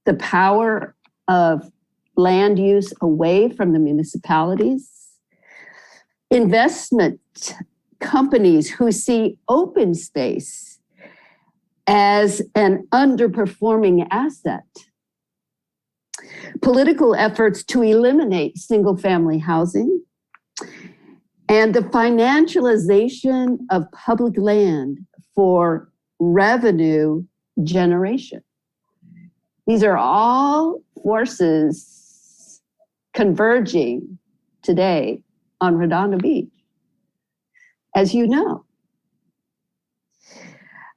the power of land use away from the municipalities, investment companies who see open space as an underperforming asset, political efforts to eliminate single-family housing, and the financialization of public land for revenue generation. These are all forces converging today on Redondo Beach, as you know.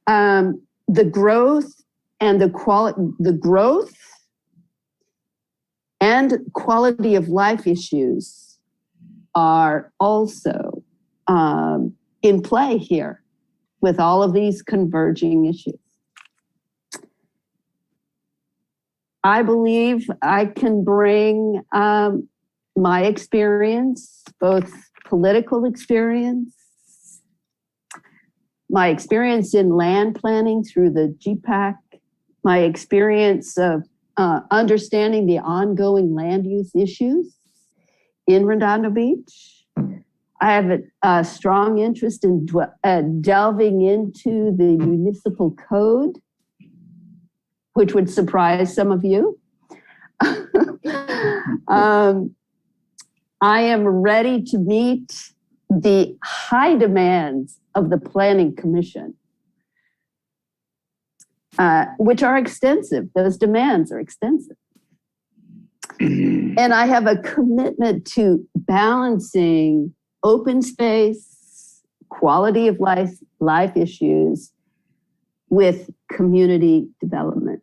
The growth and quality of life issues are also in play here with all of these converging issues. I believe I can bring my experience, both political experience, my experience in land planning through the GPAC, my experience of understanding the ongoing land use issues in Redondo Beach. I have a strong interest in delving into the municipal code, which would surprise some of you. I am ready to meet the high demands of the Planning Commission, which are extensive. Those demands are extensive. And I have a commitment to balancing open space, quality of life issues with community development.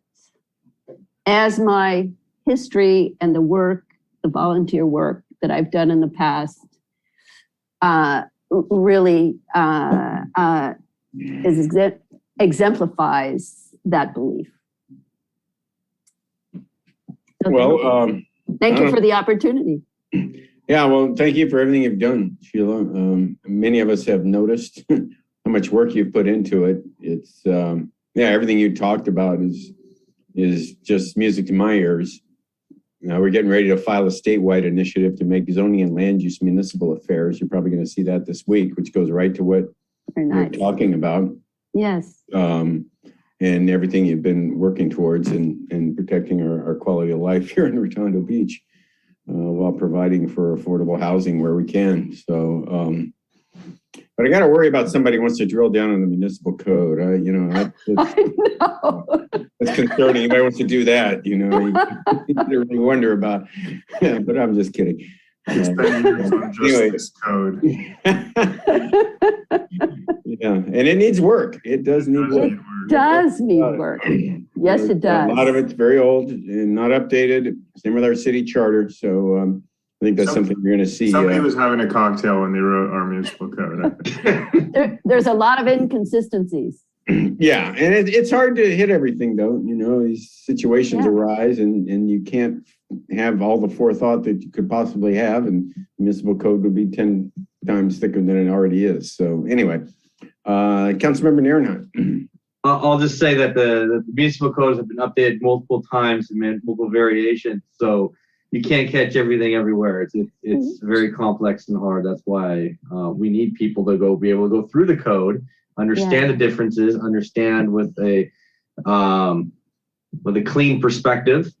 As my history and the work the volunteer work that I've done in the past really exemplifies that belief. So Well, thank you for the opportunity. yeah, well, thank you for everything you've done, Sheila. Many of us have noticed how much work you've put into it. It's, yeah, everything you talked about is just music to my ears. We're getting ready to file a statewide initiative to make zoning and land use municipal affairs. You're probably going to see that this week, which goes right to what you're talking about. Yes. And everything you've been working towards and protecting our quality of life here in Redondo Beach, while providing for affordable housing where we can. So, but I got to worry about somebody who wants to drill down on the municipal code. You know, that's concerning. Anybody wants to do that, you know, you really wonder about. Yeah, but I'm just kidding. Anyway, code. Yeah, and it needs work. It does need work. It does need work. Yes, it does. A lot of it's very old and not updated. Same with our city charter. So I think that's something you're going to see. Somebody was having a cocktail when they wrote our municipal code. There's a lot of inconsistencies. Yeah, and it's hard to hit everything, though. You know, these situations arise, and you can't have all the forethought that you could possibly have, and municipal code would be 10 times thicker than it already is. So anyway, Councilmember Nierenheim. I'll just say that the municipal codes have been updated multiple times and multiple variations, so you can't catch everything everywhere. It's very complex and hard. That's why we need people to be able to go through the code, understand the differences, understand with a clean perspective.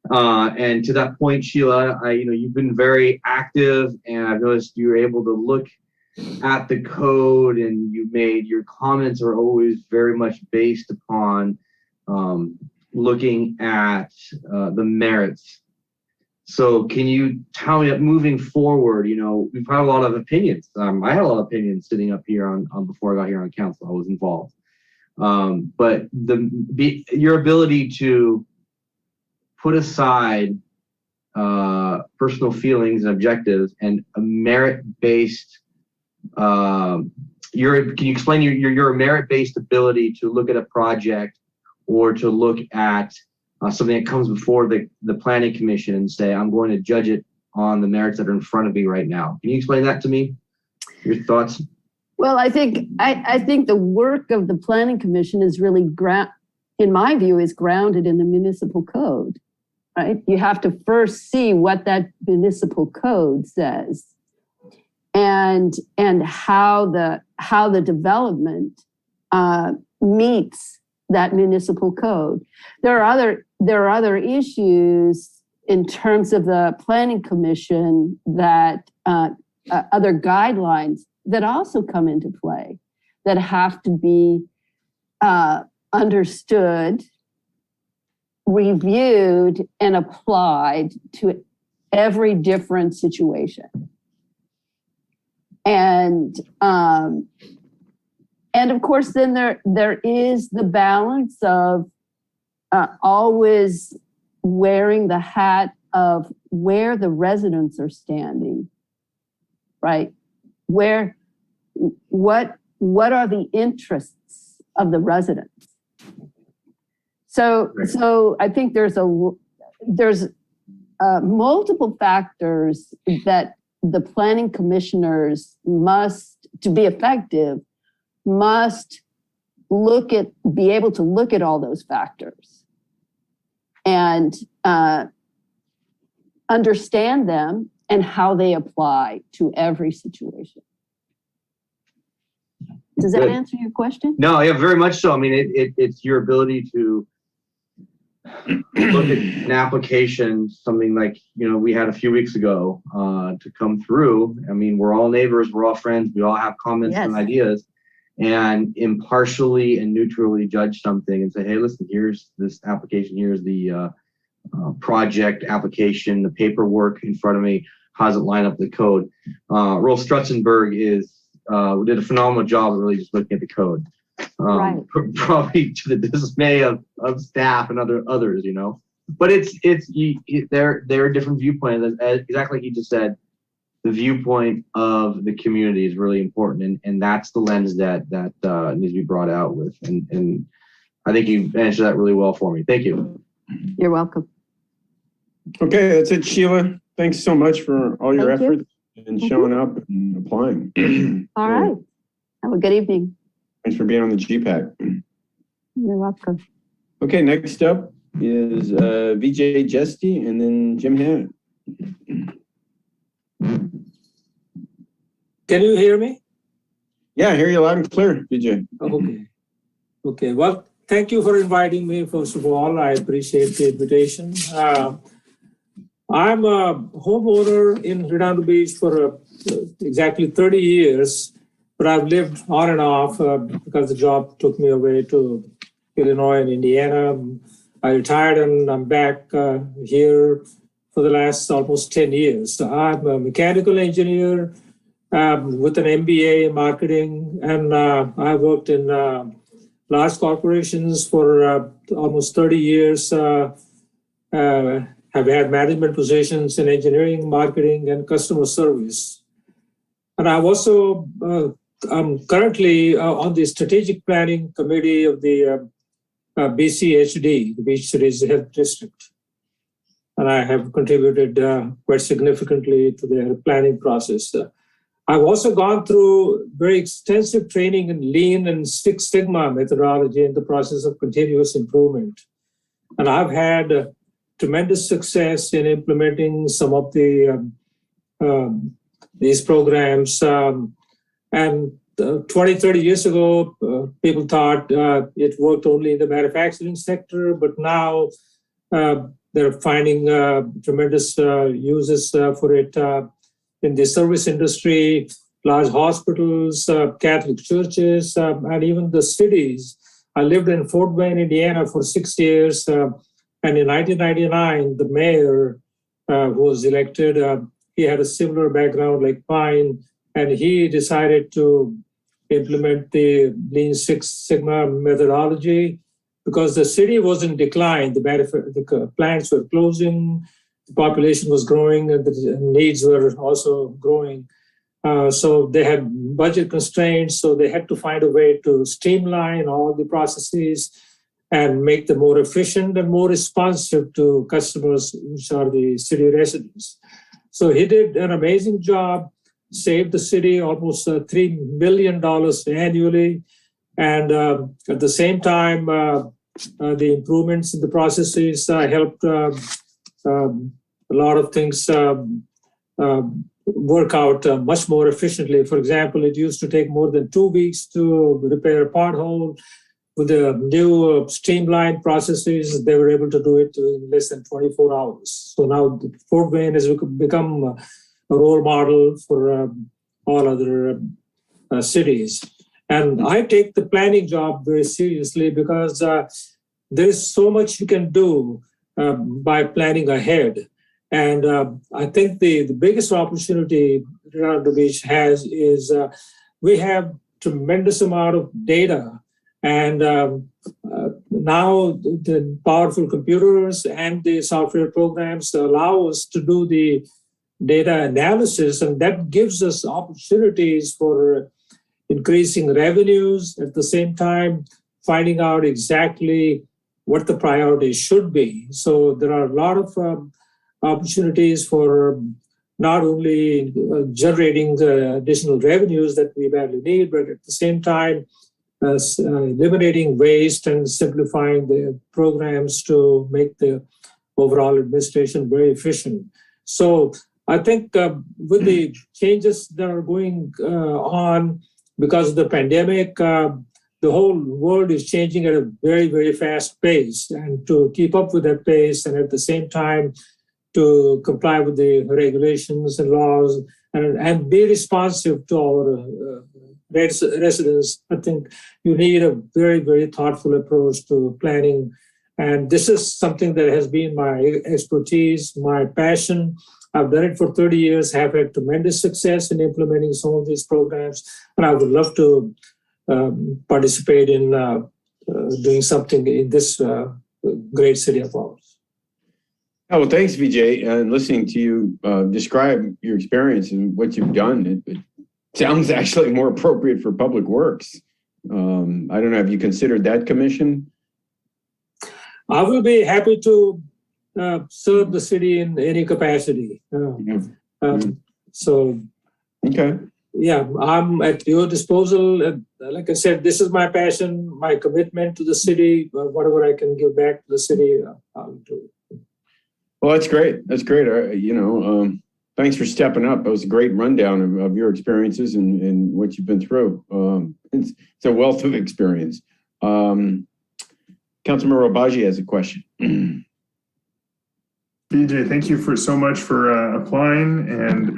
And to that point, Sheila, you've been very active, and I've noticed you're able to look at the code, and your comments are always very much based upon looking at the merits. So can you tell me that moving forward, we've had a lot of opinions. I had a lot of opinions sitting up here on before I got here on council. I was involved. But your ability to put aside personal feelings and objectives and a merit-based, can you explain your merit-based ability to look at a project or to look at something that comes before the planning commission and say, I'm going to judge it on the merits that are in front of me right now. Can you explain that to me? Your thoughts? Well, I think the work of the planning commission is really in my view, is grounded in the municipal code, right? You have to first see what that municipal code says and how the development meets that municipal code. There are other issues in terms of the planning commission that other guidelines that also come into play that have to be understood, reviewed, and applied to every different situation. And of course, then there is the balance of always wearing the hat of where the residents are standing, right? What are the interests of the residents? So I think there's multiple factors that the planning commissioners must, to be effective, must be able to look at all those factors and understand them and how they apply to every situation. Does that answer your question? No, yeah, very much so. I mean, it's your ability to look at an application, something like, we had a few weeks ago to come through. I mean, we're all neighbors, we're all friends, we all have comments and ideas, and impartially and neutrally judge something and say, hey, listen, here's this application, here's the project application, the paperwork in front of me, how does it line up with the code? Rowe Strutzenberg did a phenomenal job of really just looking at the code. Probably to the dismay of staff and others, but there are different viewpoints. Exactly like you just said, the viewpoint of the community is really important, and that's the lens that needs to be brought out with. And I think you answered that really well for me. Thank you. You're welcome. Okay, that's it, Sheila. Thanks so much for all your Thank you. efforts and showing up and applying. All right. Have a good evening. Thanks for being on the GPAC. You're welcome. Okay, next up is Vijay Jeste and then Jim Hammond. Can you hear me? Yeah, I hear you loud and clear, Vijay. Okay. Okay. Well, thank you for inviting me. First of all, I appreciate the invitation. I'm a homeowner in Redondo Beach for exactly 30 years, but I've lived on and off because the job took me away to Illinois and Indiana. I retired and I'm back here for the last almost 10 years. So I'm a mechanical engineer with an MBA in marketing, and I worked in large corporations for almost 30 years. Have had management positions in engineering, marketing, and customer service. And I've also, I'm currently on the strategic planning committee of the BCHD, the Beach Cities Health District. And I have contributed quite significantly to their planning process. I've also gone through very extensive training in Lean and Six Sigma methodology in the process of continuous improvement. And I've had tremendous success in implementing some of these programs. And 20, 30 years ago, people thought it worked only in the manufacturing sector, but now they're finding tremendous uses for it in the service industry, large hospitals, Catholic churches, and even the cities. I lived in Fort Wayne, Indiana for 6 years. And in 1999, the mayor who was elected, he had a similar background like mine, and he decided to implement the Lean Six Sigma methodology because the city was in decline. The plants were closing, the population was growing, and the needs were also growing. So they had budget constraints, so they had to find a way to streamline all the processes and make them more efficient and more responsive to customers, which are the city residents. So he did an amazing job, saved the city almost $3 million annually. And at the same time, the improvements in the processes helped a lot of things work out much more efficiently. For example, it used to take more than 2 weeks to repair a pothole. With the new streamlined processes, they were able to do it in less than 24 hours. So now Fort Wayne has become a role model for all other cities. And I take the planning job very seriously because there is so much you can do by planning ahead. And I think the biggest opportunity Redondo Beach has is we have tremendous amount of data. And now the powerful computers and the software programs allow us to do the data analysis, and that gives us opportunities for increasing revenues, at the same time finding out exactly what the priorities should be. So there are a lot of opportunities for not only generating the additional revenues that we badly need, but at the same time eliminating waste and simplifying the programs to make the overall administration very efficient. So I think with the changes that are going on because of the pandemic, the whole world is changing at a very, very fast pace. And to keep up with that pace and at the same time to comply with the regulations and laws and be responsive to our residents, I think you need a very, very thoughtful approach to planning. And this is something that has been my expertise, my passion. I've done it for 30 years, have had tremendous success in implementing some of these programs, and I would love to participate in doing something in this great city of ours. Oh, well, thanks, Vijay. And listening to you describe your experience and what you've done, it sounds actually more appropriate for public works. I don't know, have you considered that commission? I will be happy to serve the city in any capacity. So, okay. Yeah, I'm at your disposal. Like I said, this is my passion, my commitment to the city. Whatever I can give back to the city, I'll do. Well, that's great. That's great. Thanks for stepping up. It was a great rundown of your experiences and what you've been through. It's a wealth of experience. Councilman Robaji has a question. Vijay, thank you so much for applying. And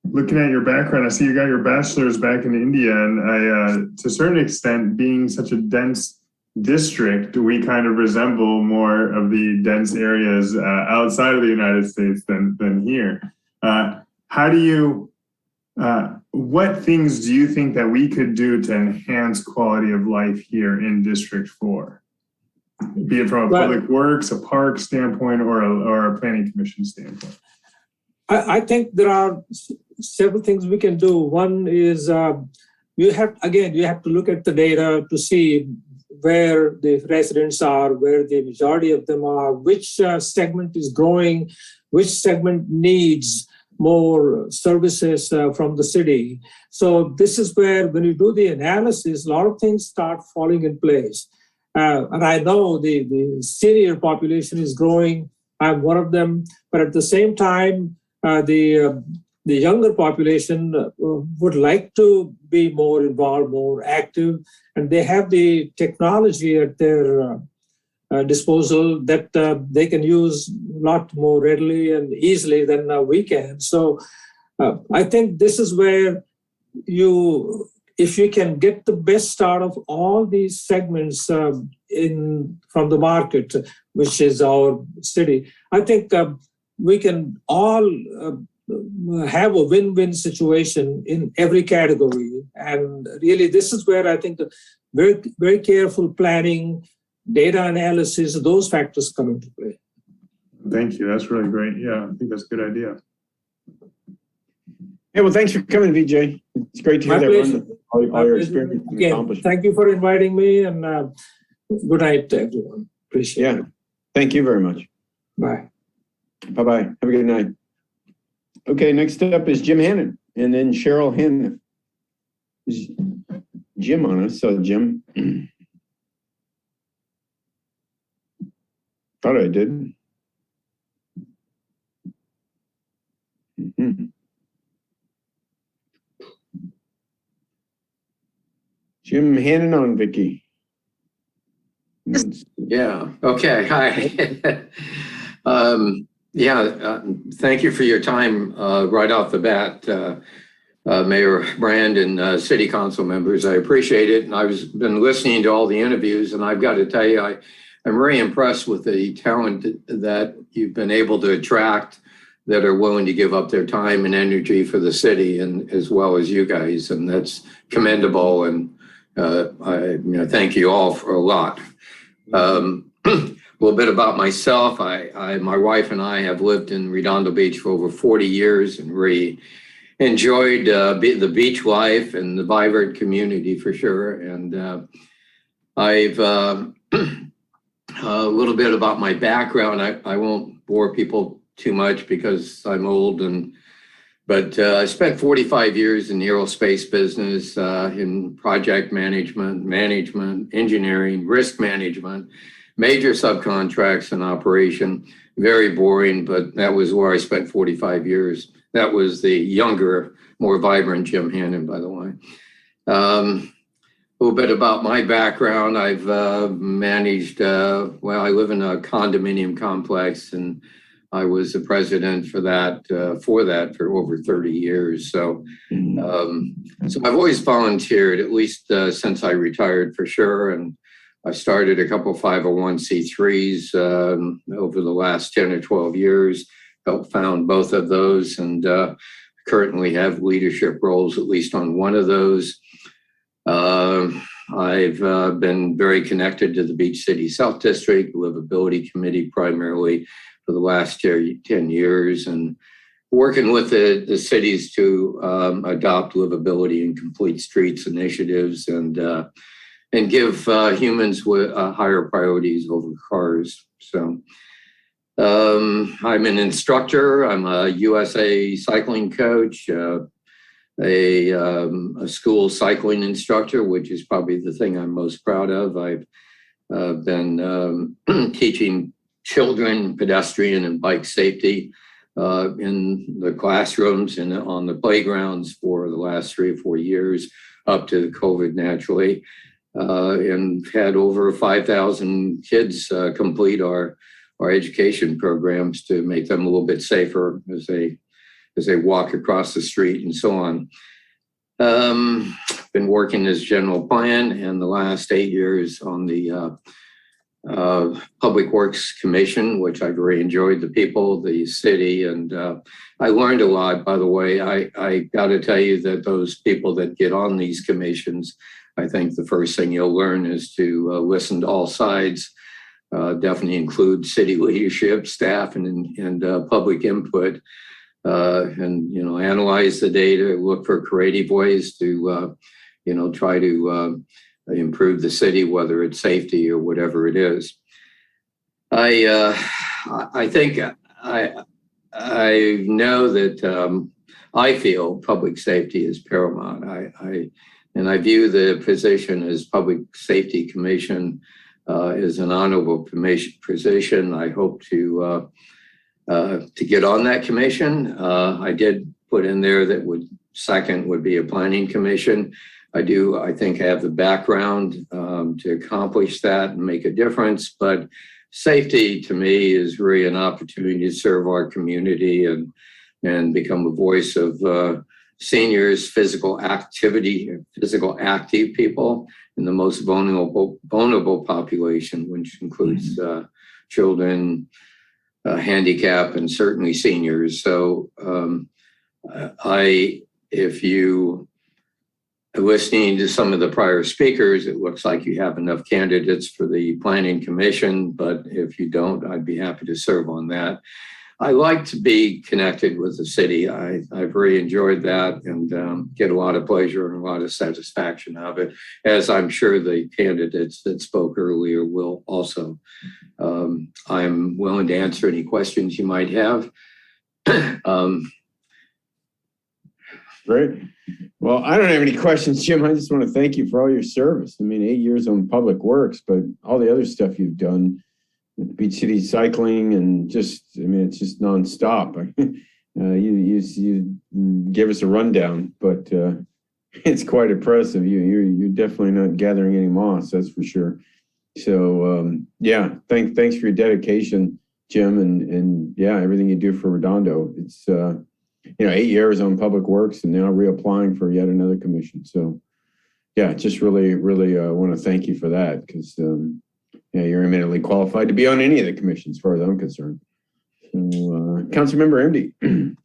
looking at your background, I see you got your bachelor's back in India. And to a certain extent, being such a dense district, we kind of resemble more of the dense areas outside of the United States than here. What things do you think that we could do to enhance quality of life here in District 4? Be it from a public works, a park standpoint, or a planning commission standpoint? I think there are several things we can do. One is you have to look at the data to see where the residents are, where the majority of them are, which segment is growing, which segment needs more services from the city. So this is where, when you do the analysis, a lot of things start falling in place. And I know the senior population is growing. I'm one of them. But at the same time, the younger population would like to be more involved, more active, and they have the technology at their disposal that they can use a lot more readily and easily than we can. So I think this is where if you can get the best out of all these segments from the market, which is our city, I think we can all have a win-win situation in every category. And really, this is where I think the very, very careful planning, data analysis, those factors come into play. Thank you. That's really great. Yeah, I think that's a good idea. Hey, well, thanks for coming, Vijay. It's great to hear that all your experience and accomplishments. Thank you for inviting me, and good night to everyone. Appreciate it. Thank you very much. Bye. Bye-bye. Have a good night. Okay, next up is Jim Hannon, and then Cheryl Hannon. Is Jim on us? So Jim. Thought I did. Jim Hannon on, Vicky. Yeah. Okay. Hi. Thank you for your time right off the bat, Mayor Brand and City Council members. I appreciate it. And I've been listening to all the interviews, and I've got to tell you, I'm very impressed with the talent that you've been able to attract that are willing to give up their time and energy for the city, and as well as you guys. And that's commendable. And I thank you all for a lot. A little bit about myself. My wife and I have lived in Redondo Beach for over 40 years and really enjoyed the beach life and the vibrant community for sure. And I've a little bit about my background. I won't bore people too much because I'm old, but I spent 45 years in the aerospace business in project management, engineering, risk management, major subcontracts and operation. Very boring, but that was where I spent 45 years. That was the younger, more vibrant Jim Hannon, by the way. A little bit about my background. I've managed, I live in a condominium complex, and I was the president for that for over 30 years. So I've always volunteered, at least since I retired for sure. And I started a couple 501c3s over the last 10 or 12 years, helped found both of those, and currently have leadership roles, at least on one of those. I've been very connected to the Beach City South District Livability Committee primarily for the last 10 years, and working with the cities to adopt livability and complete streets initiatives and give humans higher priorities over cars. So I'm an instructor. I'm a USA cycling coach, a school cycling instructor, which is probably the thing I'm most proud of. I've been teaching children pedestrian and bike safety in the classrooms and on the playgrounds for the last 3 or 4 years, up to COVID naturally, and had over 5,000 kids complete our education programs to make them a little bit safer as they walk across the street and so on. Been working as general plan, and the last 8 years on the Public Works Commission, which I've really enjoyed the people, the city, and I learned a lot, by the way. I got to tell you that those people that get on these commissions, I think the first thing you'll learn is to listen to all sides, definitely include city leadership, staff, and public input, and, you know, analyze the data, look for creative ways to, you know, try to improve the city, whether it's safety or whatever it is. I think I know that I feel public safety is paramount. And I view the position as Public Safety Commission as an honorable position. I hope to get on that commission. I did put in there that second would be a planning commission. I think I have the background to accomplish that and make a difference, but safety to me is really an opportunity to serve our community and become a voice of seniors, physical active people in the most vulnerable population, which includes children, handicap, and certainly seniors. So if you listening to some of the prior speakers, it looks like you have enough candidates for the Planning Commission, but if you don't, I'd be happy to serve on that. I like to be connected with the city. I've really enjoyed that and get a lot of pleasure and a lot of satisfaction out of it, as I'm sure the candidates that spoke earlier will also. I'm willing to answer any questions you might have. Great. Well, I don't have any questions, Jim. I just want to thank you for all your service. I mean, 8 years on Public Works, but all the other stuff you've done with Beach City Cycling and just, I mean, it's just nonstop. You give us a rundown, but it's quite impressive. You're definitely not gathering any moss, that's for sure. So yeah, thanks for your dedication, Jim, and yeah, everything you do for Redondo. It's 8 years on Public Works and now reapplying for yet another commission. So yeah, just really want to thank you for that, because you're eminently qualified to be on any of the commissions, as far as I'm concerned. So Councilmember MD.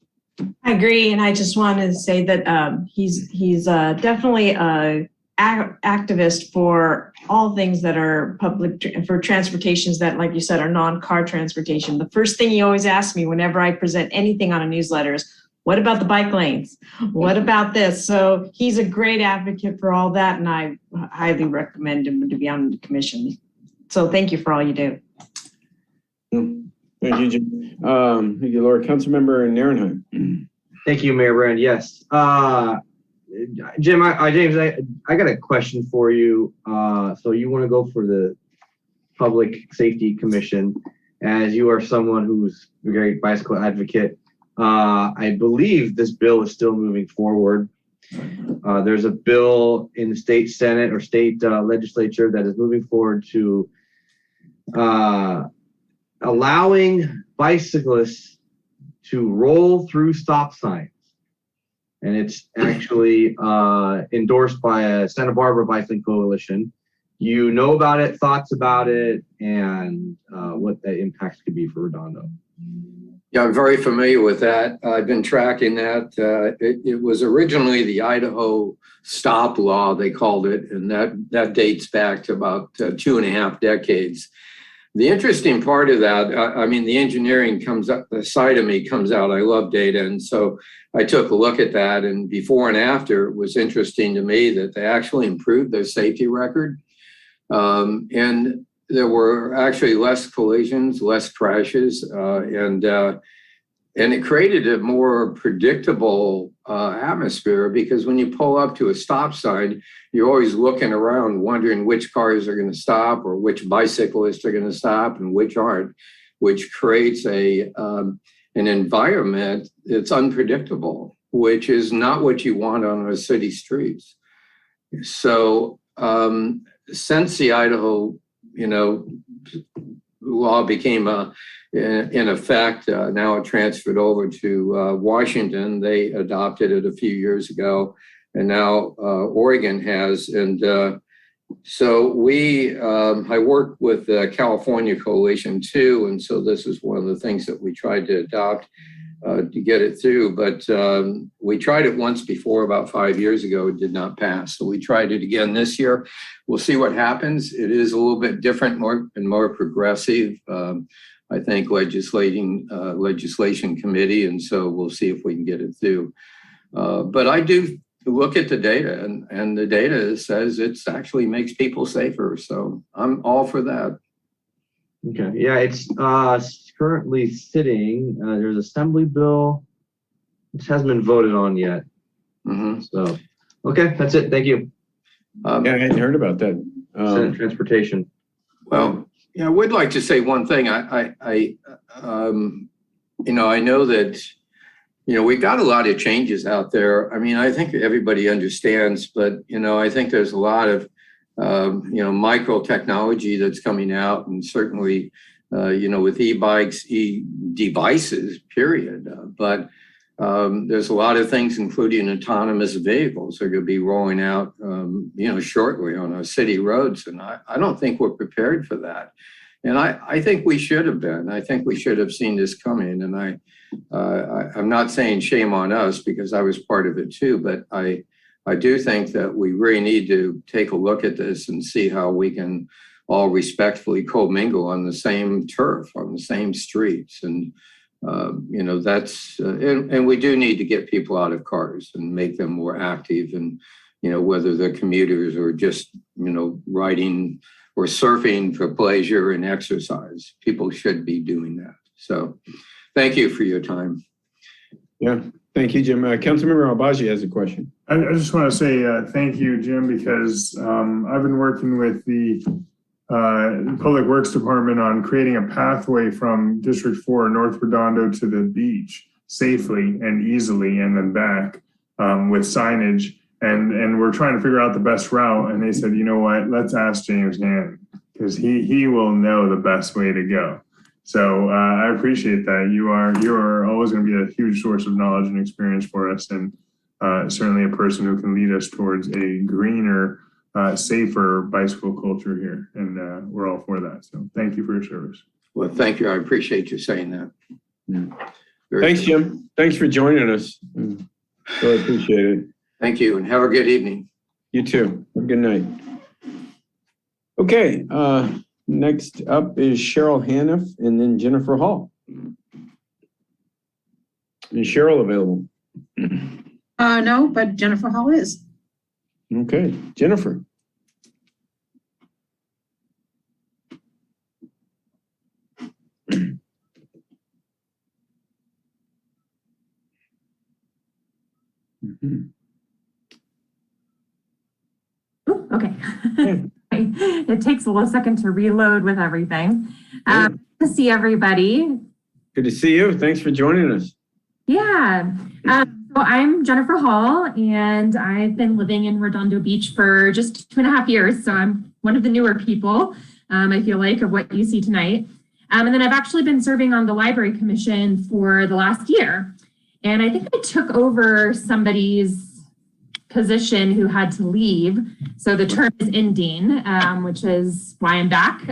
I agree, and I just wanted to say that he's definitely an activist for all things that are public, for transportations that, like you said, are non-car transportation. The first thing he always asks me whenever I present anything on a newsletter is, what about the bike lanes? What about this? So he's a great advocate for all that, and I highly recommend him to be on the commission. So thank you for all you do. Thank you, Jim. Thank you, Laura. Councilmember Narenheim. Thank you, Mayor Brand. Yes. Jim, James, I got a question for you. So you want to go for the Public Safety Commission, as you are someone who's a great bicycle advocate. I believe this bill is still moving forward. There's a bill in the state Senate or state legislature that is moving forward to allowing bicyclists to roll through stop signs. And it's actually endorsed by a Santa Barbara Bicycling Coalition. You know about it, thoughts about it, and what the impacts could be for Redondo. Yeah, I'm very familiar with that. I've been tracking that. It was originally the Idaho stop law, they called it, and that dates back to about 2.5 decades. The interesting part of that, I mean, the engineering comes up, the side of me comes out. I love data. And so I took a look at that, and before and after, it was interesting to me that they actually improved their safety record. And there were actually less collisions, less crashes, and it created a more predictable atmosphere, because when you pull up to a stop sign, you're always looking around wondering which cars are going to stop or which bicyclists are going to stop and which aren't, which creates an environment that's unpredictable, which is not what you want on our city streets. So since the Idaho, law became in effect, now it transferred over to Washington. They adopted it a few years ago, and now Oregon has. And so I work with the California Coalition too, and so this is one of the things that we tried to adopt to get it through. But we tried it once before, about 5 years ago. It did not pass. So we tried it again this year. We'll see what happens. It is a little bit different, more progressive. I think legislation committee, and so we'll see if we can get it through. But I do look at the data, and the data says it actually makes people safer. So I'm all for that. Okay, yeah, it's currently sitting. There's Assembly bill, which hasn't been voted on yet. Mm-hmm. So, okay, that's it. Thank you. Yeah, I hadn't heard about that. Senate Transportation. Well, yeah, I would like to say one thing. I know that, we've got a lot of changes out there. I mean, I think everybody understands, but, I think there's a lot of, micro technology that's coming out, and certainly, with e-bikes, e-devices, period. But there's a lot of things, including autonomous vehicles, that are going to be rolling out, shortly on our city roads. And I don't think we're prepared for that. And I think we should have been. I think we should have seen this coming. And I'm not saying shame on us, because I was part of it too, but I do think that we really need to take a look at this and see how we can all respectfully commingle on the same turf, on the same streets. And that's, and we do need to get people out of cars and make them more active, and, whether they're commuters or just, riding or surfing for pleasure and exercise, people should be doing that. So thank you for your time. Yeah, thank you, Jim. Councilmember Albaji has a question. I just want to say thank you, Jim, because I've been working with the Public Works Department on creating a pathway from District 4 North Redondo to the beach safely and easily, and then back with signage. And we're trying to figure out the best route. And they said, you know what, let's ask James Gannon, because he will know the best way to go. So I appreciate that. You are always going to be a huge source of knowledge and experience for us, and certainly a person who can lead us towards a greener, safer bicycle culture here. And we're all for that. So thank you for your service. Well, thank you. I appreciate you saying that. Yeah. Thanks, Jim. Thanks for joining us. Really appreciate it. Thank you, and have a good evening. You too. Have a good night. Okay, next up is Cheryl Haniff, and then Jennifer Hall. Is Cheryl available? No, but Jennifer Hall is. Okay, Jennifer. Okay. It takes a little second to reload with everything. Good to see everybody. Good to see you. Thanks for joining us. Yeah. So I'm Jennifer Hall, and I've been living in Redondo Beach for just 2.5 years. So I'm one of the newer people, I feel like, of what you see tonight. And then I've actually been serving on the Library Commission for the last year. And I think I took over somebody's position who had to leave. So the term is ending, which is why I'm back.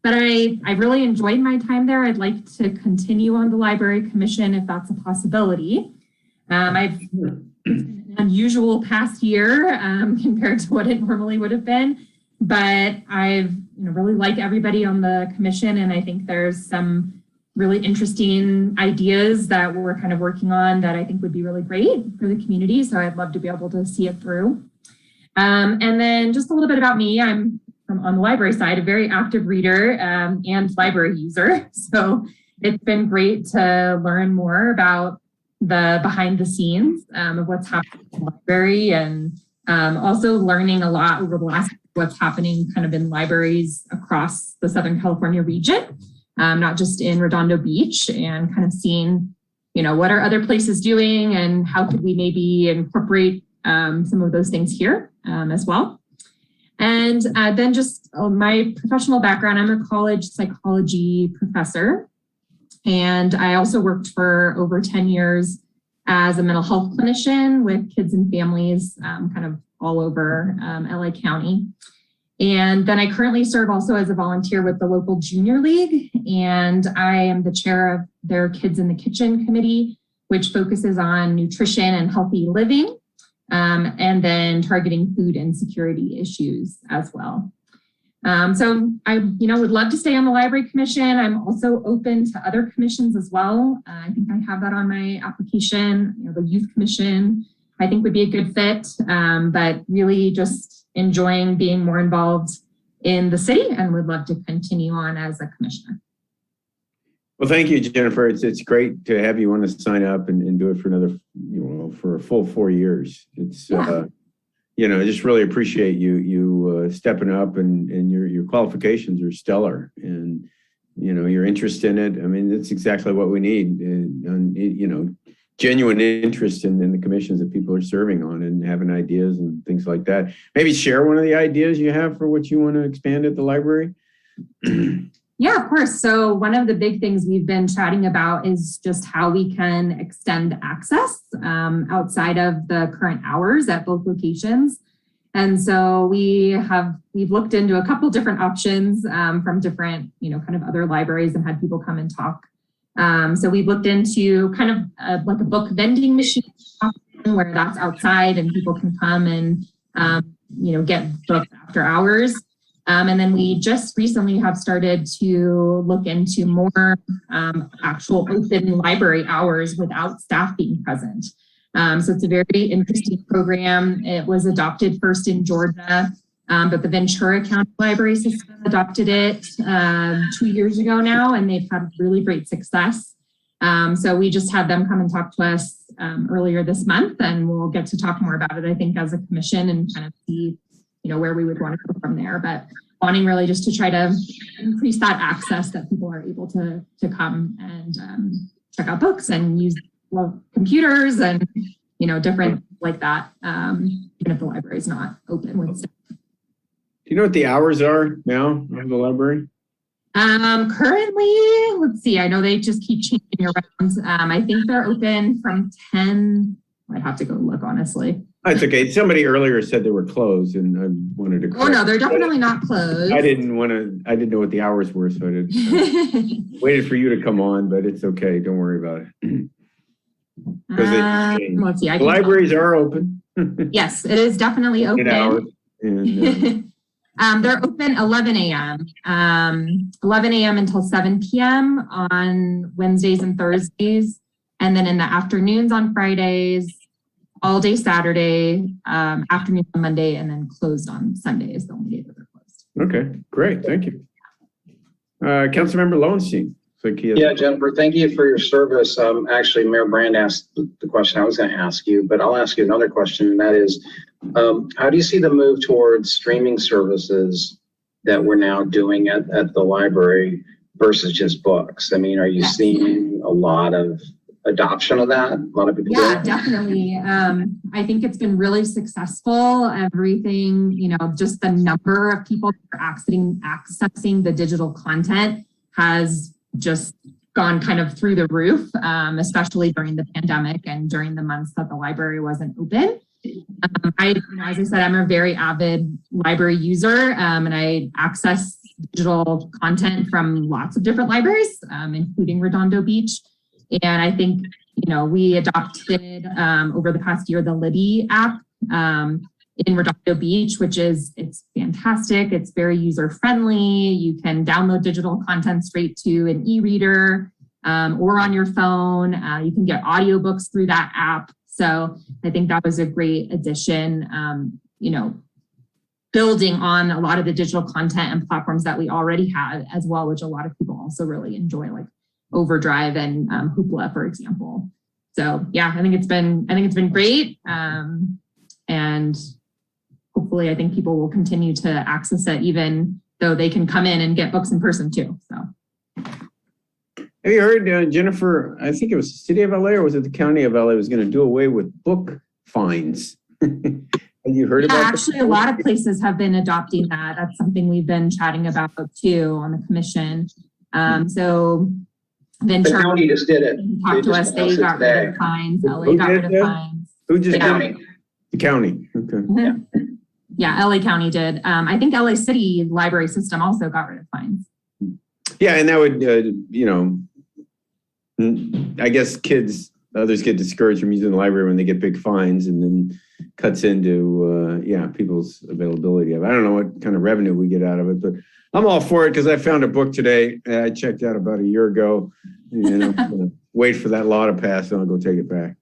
But I really enjoyed my time there. I'd like to continue on the library commission if that's a possibility. I've an unusual past year compared to what it normally would have been, but I've really like everybody on the commission, and I think there's some really interesting ideas that we're kind of working on that I think would be really great for the community. So I'd love to be able to see it through. And then just a little bit about me. I'm on the library side, a very active reader and library user. So it's been great to learn more about the behind the scenes of what's happening in the library, and also learning a lot over the last what's happening kind of in libraries across the Southern California region, not just in Redondo Beach, and kind of seeing, what are other places doing and how could we maybe incorporate some of those things here as well. And then just my professional background, I'm a college psychology professor. And I also worked for over 10 years as a mental health clinician with kids and families kind of all over LA County. And then I currently serve also as a volunteer with the local junior league. And I am the chair of their Kids in the Kitchen committee, which focuses on nutrition and healthy living, and then targeting food insecurity issues as well. So I, would love to stay on the Library Commission. I'm also open to other commissions as well. I think I have that on my application. The Youth Commission, I think would be a good fit, but really just enjoying being more involved in the city and would love to continue on as a commissioner. Well, thank you, Jennifer. It's great to have you want to sign up and do it for another, for a full 4 years. It's, I just really appreciate you stepping up, and your qualifications are stellar, and, your interest in it. I mean, that's exactly what we need, and genuine interest in the commissions that people are serving on and having ideas and things like that. Maybe share one of the ideas you have for what you want to expand at the library. Yeah, of course. So one of the big things we've been chatting about is just how we can extend access outside of the current hours at both locations. And so we've looked into a couple different options from different, kind of other libraries and had people come and talk. So we've looked into kind of like a book vending machine where that's outside and people can come and, get books after hours. And then we just recently have started to look into more actual open library hours without staff being present. So it's a very interesting program. It was adopted first in Georgia, but the Ventura County Library System adopted it 2 years ago now, and they've had really great success. So we just had them come and talk to us earlier this month, and we'll get to talk more about it, I think, as a commission and kind of see where we would want to go from there, but wanting really just to try to increase that access that people are able to come and check out books and use computers and, different like that, even if the library is not open with stuff. Do you know what the hours are now of the library? Currently, let's see, I know they just keep changing around. I think they're open from 10, I'd have to go look, honestly. That's okay. Somebody earlier said they were closed, and I wanted to. Oh no, they're definitely not closed. I didn't know what the hours were, so I didn't. Waited for you to come on, but it's okay. Don't worry about it. Let's see. The libraries are open. Yes, it is definitely open. Hours, and, they're open 11 a.m. 11 a.m. until 7 p.m. on Wednesdays and Thursdays, and then in the afternoons on Fridays. All day Saturday, afternoon on Monday, and then closed on Sunday is the only day that they're closed. Okay, great. Thank you. Councilmember Lowenstein. Yeah, Jennifer, thank you for your service. Actually, Mayor Brand asked the question I was going to ask you, but I'll ask you another question, and that is, how do you see the move towards streaming services that we're now doing at the library versus just books? I mean, are you seeing a lot of adoption of that? A lot of people. Yeah, definitely. I think it's been really successful. Everything, just the number of people that are accessing the digital content has just gone kind of through the roof, especially during the pandemic and during the months that the library wasn't open. As I said, I'm a very avid library user, and I access digital content from lots of different libraries, including Redondo Beach. And I think, we adopted over the past year the Libby app in Redondo Beach, it's fantastic. It's very user friendly. You can download digital content straight to an e-reader or on your phone. You can get audiobooks through that app. So I think that was a great addition, building on a lot of the digital content and platforms that we already had as well, which a lot of people also really enjoy, like Overdrive and Hoopla, for example. So yeah, I think it's been great. And hopefully I think people will continue to access it, even though they can come in and get books in person too. So. Have you heard, Jennifer, I think it was the city of LA or was it the county of LA was going to do away with book fines? Have you heard about that? Actually, a lot of places have been adopting that. That's something we've been chatting about too on the commission. So Ventura, the county just did it. Talked to us. They got rid of fines. LA got rid of fines. Who just did it? The county. Okay. Yeah, LA County did. I think LA City library system also got rid of fines. Yeah, and that would, I guess others get discouraged from using the library when they get big fines, and then cuts into, people's availability of it. I don't know what kind of revenue we get out of it, but I'm all for it because I found a book today I checked out about a year ago, and I'm gonna wait for that law to pass and I'll go take it back.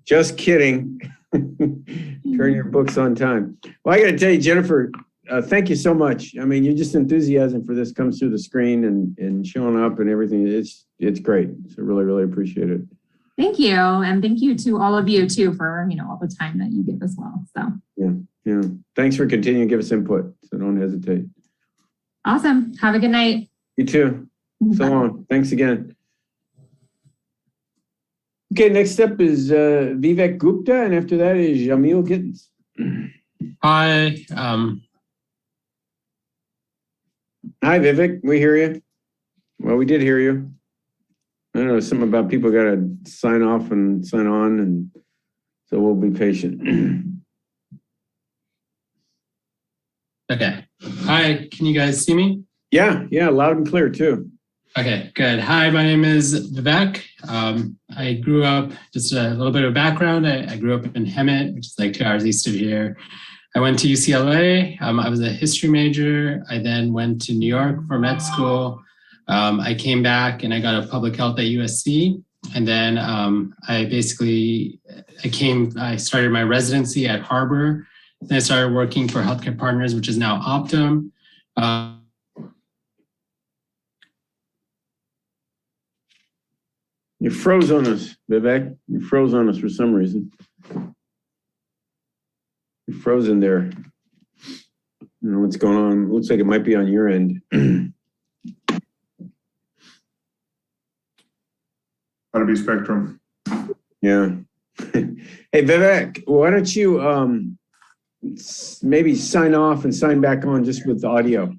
Just kidding. Turn your books on time. Well, I got to tell you, Jennifer, thank you so much. I mean, your just enthusiasm for this comes through the screen and showing up and everything. It's great. So really, really appreciate it. Thank you. And thank you to all of you too for, all the time that you give as well. So yeah. Thanks for continuing to give us input. So don't hesitate. Awesome. Have a good night. You too. So long. Thanks again. Okay, next up is Vivek Gupta, and after that is Jamil Gittens. Hi. Hi, Vivek. We hear you. Well, we did hear you. I don't know, something about people got to sign off and sign on, and so we'll be patient. Okay. Hi, can you guys see me? Yeah, loud and clear too. Okay, good. Hi, my name is Vivek. I grew up, just a little bit of background. I grew up in Hemet, which is like 2 hours east of here. I went to UCLA. I was a history major. I then went to New York for med school. I came back and I got a public health at USC. And then I started my residency at Harbor. Then I started working for Healthcare Partners, which is now Optum. You froze on us, Vivek. You froze on us for some reason. You're frozen there. I don't know what's going on. Looks like it might be on your end. Ought to be Spectrum. Yeah. Hey, Vivek, why don't you maybe sign off and sign back on just with the audio?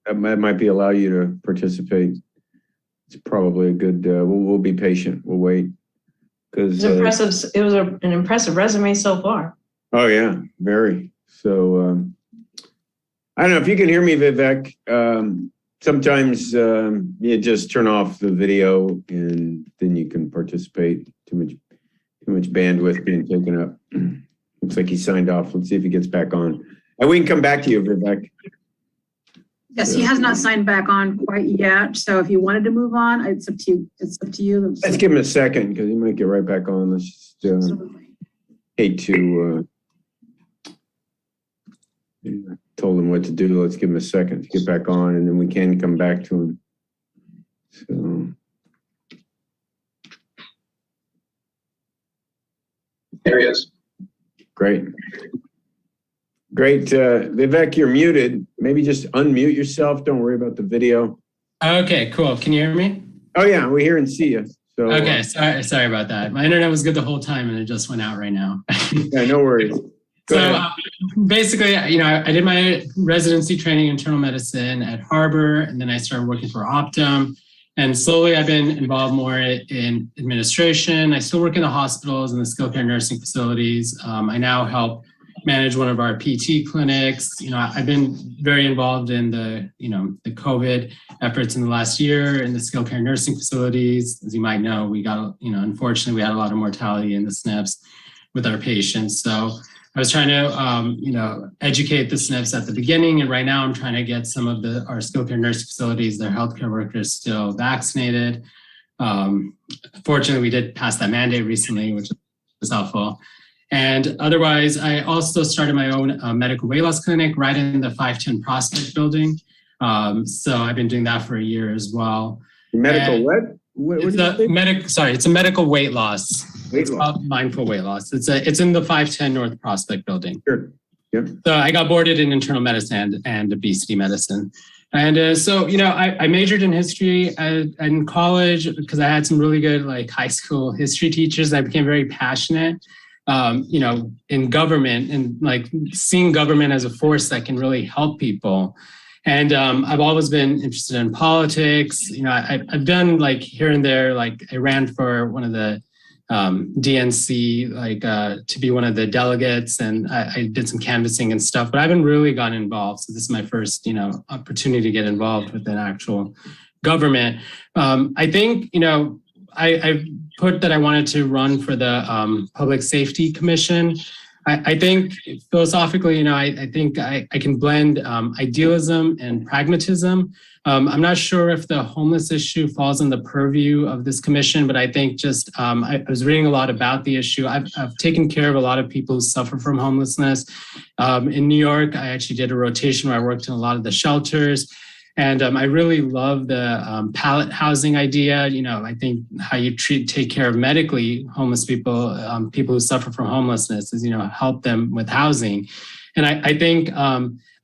That might allow you to participate. It's probably a good, we'll be patient. We'll wait. Because it was an impressive resume so far. Oh yeah, very. So I don't know if you can hear me, Vivek. Sometimes you just turn off the video and then you can participate. Too much bandwidth being taken up. Looks like he signed off. Let's see if he gets back on. And we can come back to you, Vivek. Yes, he has not signed back on quite yet. So if you wanted to move on, it's up to you. It's up to you. Let's give him a second because he might get right back on. Let's just hate to told him what to do. Let's give him a second to get back on, and then we can come back to him. So there he is. Great. Vivek, you're muted. Maybe just unmute yourself. Don't worry about the video. Okay, cool. Can you hear me? Oh yeah, we hear and see you. So okay, sorry about that. My internet was good the whole time and it just went out right now. Yeah, no worries. Basically, I did my residency training in internal medicine at Harbor, and then I started working for Optum. And slowly I've been involved more in administration. I still work in the hospitals and the skilled care nursing facilities. I now help manage one of our PT clinics. I've been very involved in the COVID efforts in the last year in the skilled care nursing facilities. As you might know, we got, unfortunately, we had a lot of mortality in the SNFs with our patients. So I was trying to, educate the SNFs at the beginning. And right now I'm trying to get some of our skilled care nursing facilities, their healthcare workers still vaccinated. Fortunately, we did pass that mandate recently, which was helpful. And otherwise, I also started my own medical weight loss clinic right in the 510 Prospect building. So I've been doing that for a year as well. Medical what? It's a medical weight loss. It's called mindful weight loss. It's in the 510 North Prospect building. Sure. Yep. So I got boarded in internal medicine and obesity medicine. And so, I majored in history in college because I had some really good high school history teachers. I became very passionate, in government and seeing government as a force that can really help people. And I've always been interested in politics. I've done here and there, I ran for one of the DNC, to be one of the delegates, and I did some canvassing and stuff, but I haven't really gotten involved. So this is my first, opportunity to get involved with an actual government. I think, I put that I wanted to run for the Public Safety Commission. I think philosophically, I think I can blend idealism and pragmatism. I'm not sure if the homeless issue falls in the purview of this commission, but I think just I was reading a lot about the issue. I've taken care of a lot of people who suffer from homelessness. In New York, I actually did a rotation where I worked in a lot of the shelters. And I really love the pallet housing idea. I think how you take care of medically homeless people, people who suffer from homelessness is, help them with housing. And I think,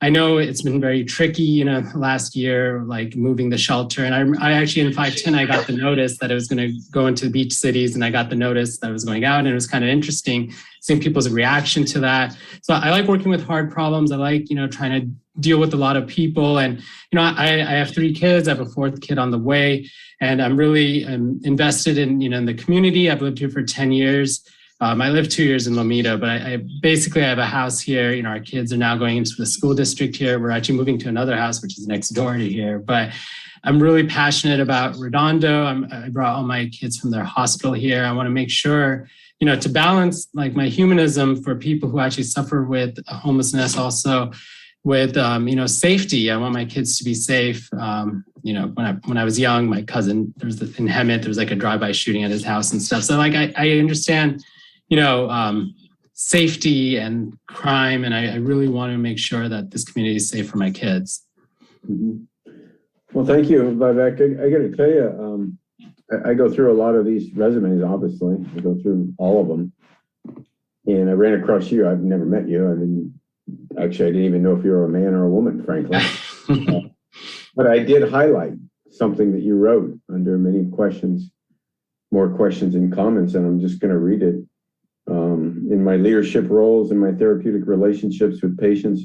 I know it's been very tricky, last year, moving the shelter. And I actually in 510, I got the notice that it was going to go into beach cities, and I got the notice that it was going out, and it was kind of interesting seeing people's reaction to that. So I like working with hard problems. I like, trying to deal with a lot of people. And, I have 3 kids. I have a 4th kid on the way, and I'm really invested in, in the community. I've lived here for 10 years. I lived 2 years in Lomita, but I basically have a house here. Our kids are now going into the school district here. We're actually moving to another house, which is next door to here. But I'm really passionate about Redondo. I brought all my kids from their hospital here. I want to make sure, to balance my humanism for people who actually suffer with homelessness, also with, safety. I want my kids to be safe. When I was young, my cousin, in Hemet, there was a drive-by shooting at his house and stuff. So I understand, safety and crime. And I really want to make sure that this community is safe for my kids. Mm-hmm. Well, thank you, Vivek. I got to tell you, I go through a lot of these resumes, obviously. I go through all of them. And I ran across you. I've never met you. I didn't even know if you were a man or a woman, frankly. But I did highlight something that you wrote under many questions, more questions and comments, and I'm just going to read it. In my leadership roles and my therapeutic relationships with patients,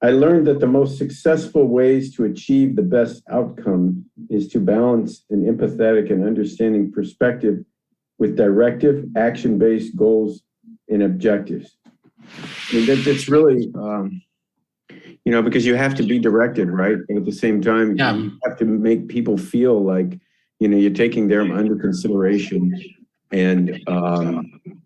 I learned that the most successful ways to achieve the best outcome is to balance an empathetic and understanding perspective with directive, action-based goals and objectives. That's really, because you have to be directed, right? And at the same time, you have to make people feel like, you're taking them under consideration and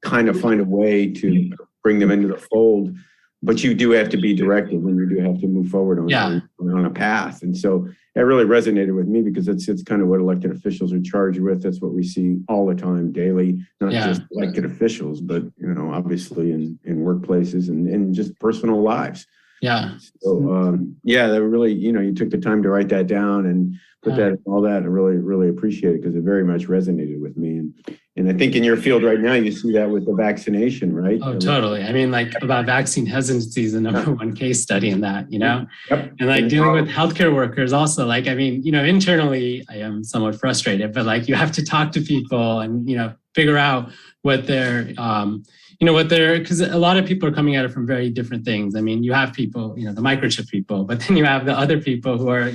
kind of find a way to bring them into the fold. But you do have to be directed when you do have to move forward on a path. And so that really resonated with me because it's kind of what elected officials are charged with. That's what we see all the time, daily, not just elected officials, but, obviously in workplaces and just personal lives. Yeah. So, that really, you took the time to write that down and put that, all that, and really, really appreciate it because it very much resonated with me. And I think in your field right now, you see that with the vaccination, right? Oh, totally. I mean, about vaccine hesitancy is the #1 case study in that, Yep. And dealing with healthcare workers also, internally, I am somewhat frustrated, but you have to talk to people and, figure out what they're, because a lot of people are coming at it from very different things. I mean, you have people, the microchip people, but then you have the other people who are,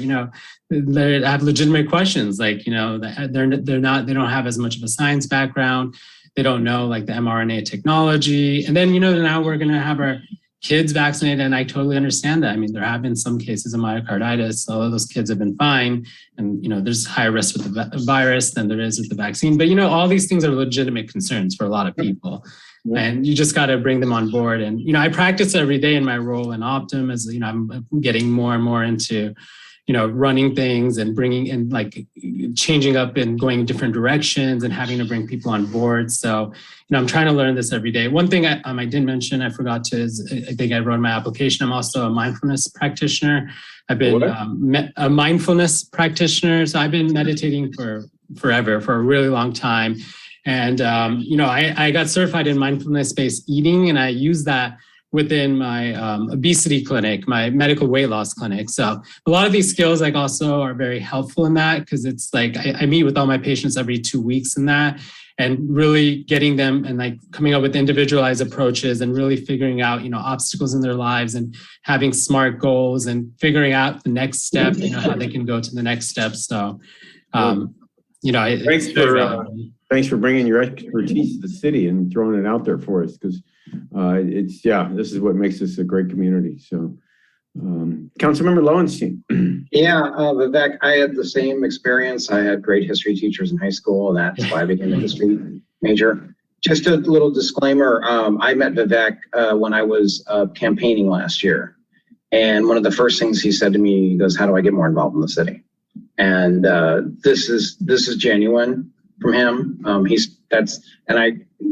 they have legitimate questions, they don't have as much of a science background. they don't know like the mRNA technology. And then, now we're going to have our kids vaccinated, and I totally understand that. I mean, there have been some cases of myocarditis, although those kids have been fine. And, there's higher risk with the virus than there is with the vaccine. But, all these things are legitimate concerns for a lot of people. And you just got to bring them on board. And, I practice every day in my role in Optum as, I'm getting more and more into, running things and bringing in like changing up and going in different directions and having to bring people on board. So, I'm trying to learn this every day. One thing I didn't mention, I forgot to, is I think I wrote in my application, I'm also a mindfulness practitioner. I've been a mindfulness practitioner. So I've been meditating for a really long time. And, I got certified in mindfulness-based eating, and I use that within my obesity clinic, my medical weight loss clinic. So a lot of these skills like also are very helpful in that, because it's like I meet with all my patients every 2 weeks in that, and really getting them and like coming up with individualized approaches and really figuring out, obstacles in their lives and having smart goals and figuring out the next step, how they can go to the next step. So, thanks for bringing your expertise to the city and throwing it out there for us, because this is what makes this a great community. So, Councilmember Lowenstein. Yeah, Vivek, I had the same experience. I had great history teachers in high school, and that's why I became a history major. Just a little disclaimer, I met Vivek when I was campaigning last year. And one of the first things he said to me, he goes, "How do I get more involved in the city?" And this is genuine from him.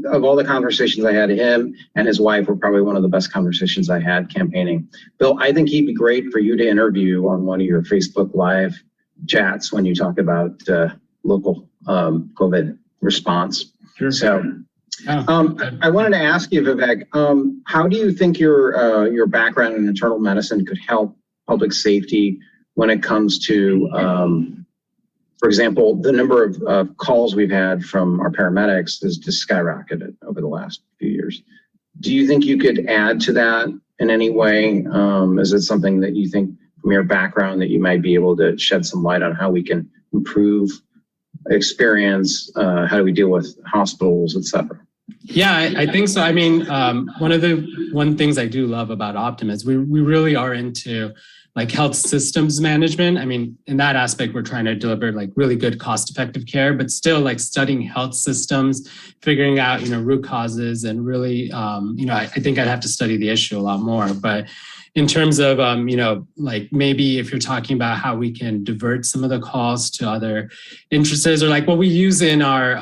Of all the conversations I had, him and his wife were probably one of the best conversations I had campaigning. Bill, I think he'd be great for you to interview on one of your Facebook Live chats when you talk about local COVID response. Sure. So I wanted to ask you, Vivek, how do you think your background in internal medicine could help public safety when it comes to for example, the number of calls we've had from our paramedics has just skyrocketed over the last few years. Do you think you could add to that in any way? Is it something that you think from your background that you might be able to shed some light on how we can improve experience? How do we deal with hospitals, et cetera? Yeah, I think so. I mean, one things I do love about Optum is we really are into like health systems management. I mean, in that aspect, we're trying to deliver like really good cost-effective care, but still like studying health systems, figuring out, root causes, and really, I think I'd have to study the issue a lot more. But in terms of, like maybe if you're talking about how we can divert some of the calls to other interests, or like what we use in our,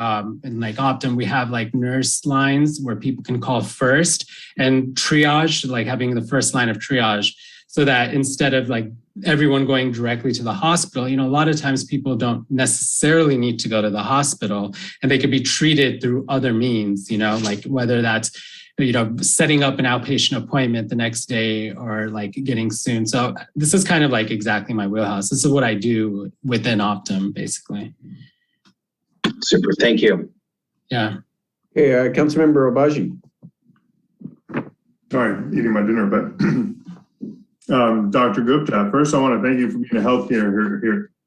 in like Optum, we have like nurse lines where people can call first, and triage, like having the first line of triage, so that instead of like everyone going directly to the hospital, a lot of times people don't necessarily need to go to the hospital, and they could be treated through other means, like whether that's, setting up an outpatient appointment the next day or like getting soon. So this is kind of like exactly my wheelhouse. This is what I do within Optum, basically. Super, thank you. Yeah. Hey, Councilmember Obaji. Sorry, eating my dinner, but Dr. Gupta, first I want to thank you for being a healthcare